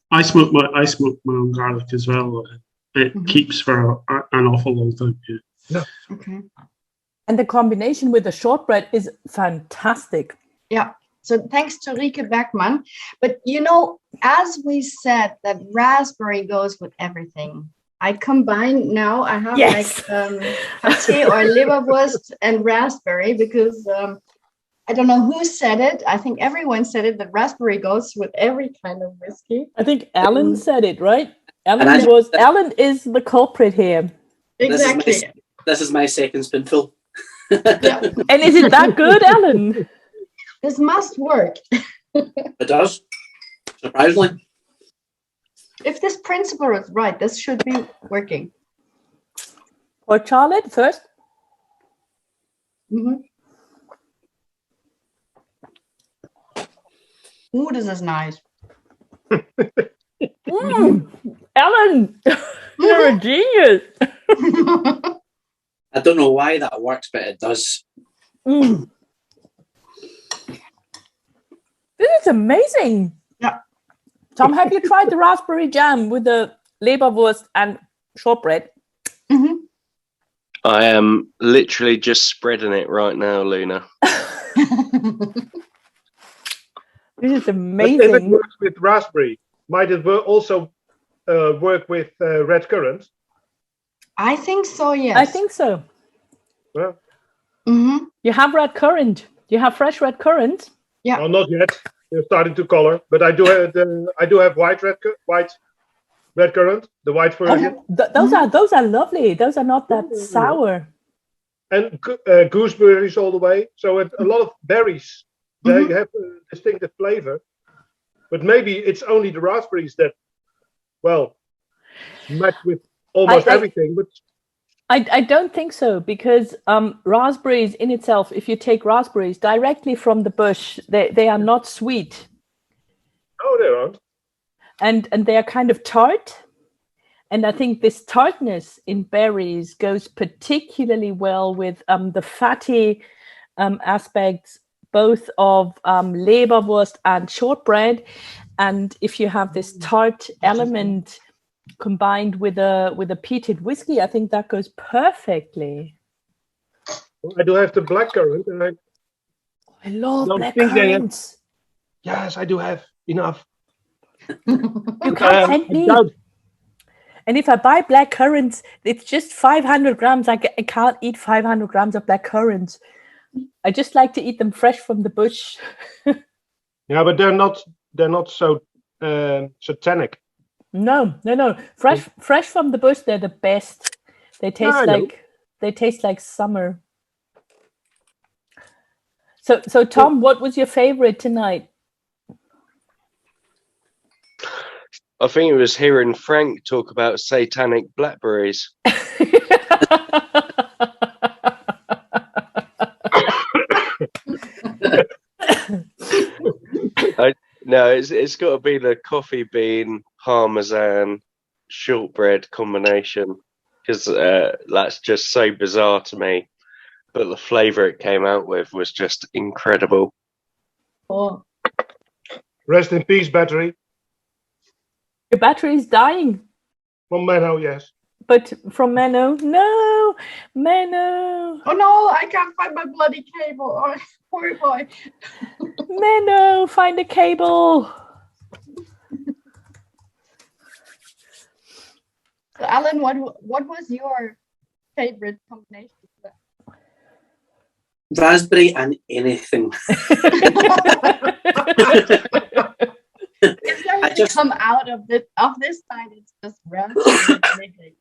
I smoke my own garlic as well. It keeps for an awful long time. Yeah. Okay. And the combination with the shortbread is fantastic. Yeah. So thanks to Rieke Beckman. But as we said, that raspberry goes with everything. I combine now. I have pâté or Leberwurst and raspberry because. I don't know who said it. I think everyone said it, that raspberry goes with every kind of whiskey. I think Alan said it, right? Alan is the culprit here. Exactly. This is my second spoonful. Yeah. And is it that good, Alan? This must work. It does. Surprisingly. If this principle is right, this should be working. Or Charlotte first? Ooh, this is nice. Alan, you're a genius. I don't know why that works, but it does. This is amazing. Yeah. Tom, have you tried the raspberry jam with the Leberwurst and shortbread? I am literally just spreading it right now, Luna. This is amazing. But if it works with raspberry, might it also work with red currant? I think so, yes. I think so. Yeah. You have red currant. You have fresh red currant? Yeah. Well, not yet. They're starting to color, but I do have white red currant, the white version. Those are lovely. Those are not that sour. And gooseberries all the way. So a lot of berries. They have a distinctive flavor, but maybe it's only the raspberries that, match with almost everything. But I don't think so, because raspberries in itself, if you take raspberries directly from the bush, they are not sweet. Oh, they aren't. And they are kind of tart. And I think this tartness in berries goes particularly well with the fatty aspects, both of Leberwurst and shortbread. And if you have this tart element combined with a peated whiskey, I think that goes perfectly. I do have the blackcurrant, and I love blackcurrants. Yes, I do have enough. You can't send me. And if I buy blackcurrants, it's just 500 grams. I can't eat 500 grams of blackcurrants. I just like to eat them fresh from the bush. Yeah, but they're not so tannic. No. Fresh from the bush, they're the best. They taste like summer. So Tom, what was your favorite tonight? I think it was hearing Frank talk about satanic blackberries. No, it's got to be the coffee bean parmesan shortbread combination, because that's just so bizarre to me. But the flavour it came out with was just incredible. Oh. Rest in peace, battery. Your battery is dying. From Menno, yes. But from Menno? No, Menno. Oh no, I can't find my bloody cable. Oh, poor boy. Menno, find a cable. So, Alan, what was your favorite combination? Raspberry and anything. If there would come out of this side, it's just raspberry and anything.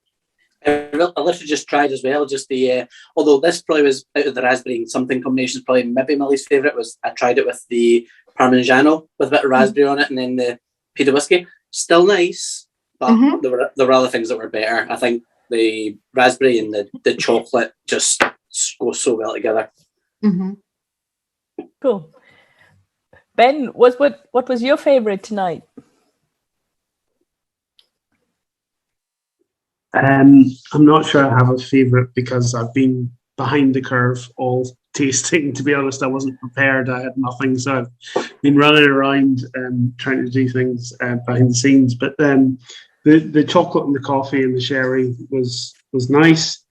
I literally just tried as well. Just the although this probably was out of the raspberry and something combinations, probably maybe Millie's favourite was I tried it with the Parmigiano with a bit of raspberry on it, and then the peated whiskey. Still nice, but there were other things that were better. I think the raspberry and the chocolate just go so well together. Mm-hmm. Cool. Ben, what was your favorite tonight? I'm not sure I have a favorite because I've been behind the curve all tasting. To be honest, I wasn't prepared. I had nothing, so I've been running around trying to do things behind the scenes. But the chocolate and the coffee and the sherry was nice.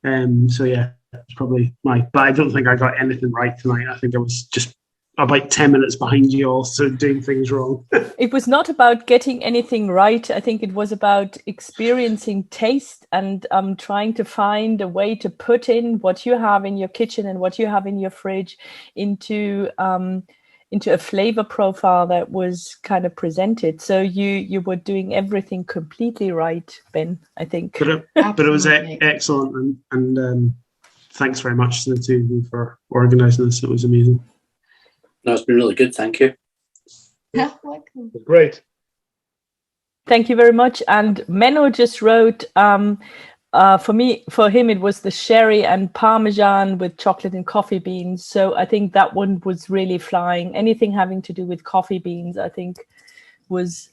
So yeah, it's probably but I don't think I got anything right tonight. I think I was just about 10 minutes behind you all, so doing things wrong. It was not about getting anything right. I think it was about experiencing taste and trying to find a way to put in what you have in your kitchen and what you have in your fridge into a flavor profile that was kind of presented. So you were doing everything completely right, Ben, I think. But it was excellent, and thanks very much to the two of you for organising this. It was amazing. No, it's been really good. Thank you. Yeah, welcome. Great. Thank you very much. And Menno just wrote, for him, it was the sherry and Parmesan with chocolate and coffee beans. So I think that one was really flying. Anything having to do with coffee beans, I think, was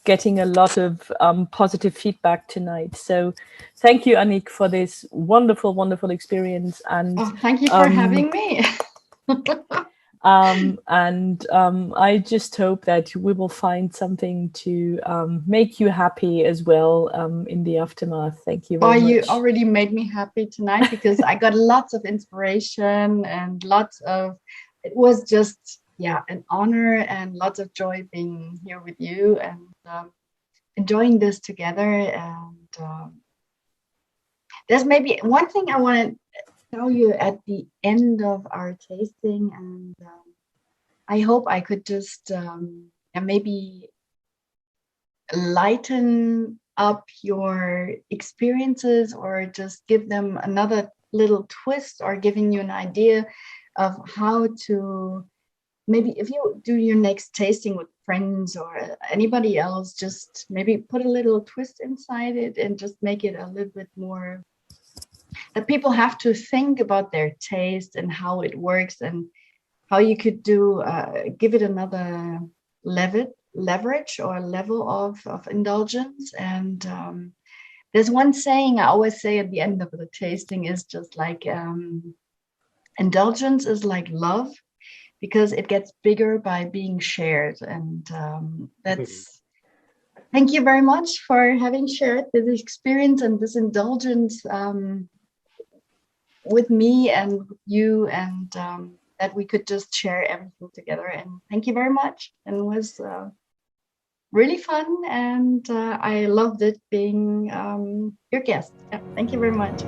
getting a lot of positive feedback tonight. So thank you, Annick, for this wonderful, wonderful experience. And thank you for having me. I just hope that we will find something to make you happy as well in the aftermath. Thank you very much. You already made me happy tonight because I got lots of inspiration and it was just, an honor and lots of joy being here with you and enjoying this together. And there's maybe one thing I want to tell you at the end of our tasting, and I hope I could just maybe lighten up your experiences or just give them another little twist or giving you an idea of how to maybe if you do your next tasting with friends or anybody else, just maybe put a little twist inside it and just make it a little bit more that people have to think about their taste and how it works and how you could give it another leverage or level of indulgence. And there's one saying I always say at the end of the tasting is just like indulgence is like love. because it gets bigger by being shared. And that's, thank you very much for having shared this experience and this indulgence with me and you, and that we could just share everything together. And thank you very much. And it was really fun, and I loved it being your guest. Yeah, thank you very much.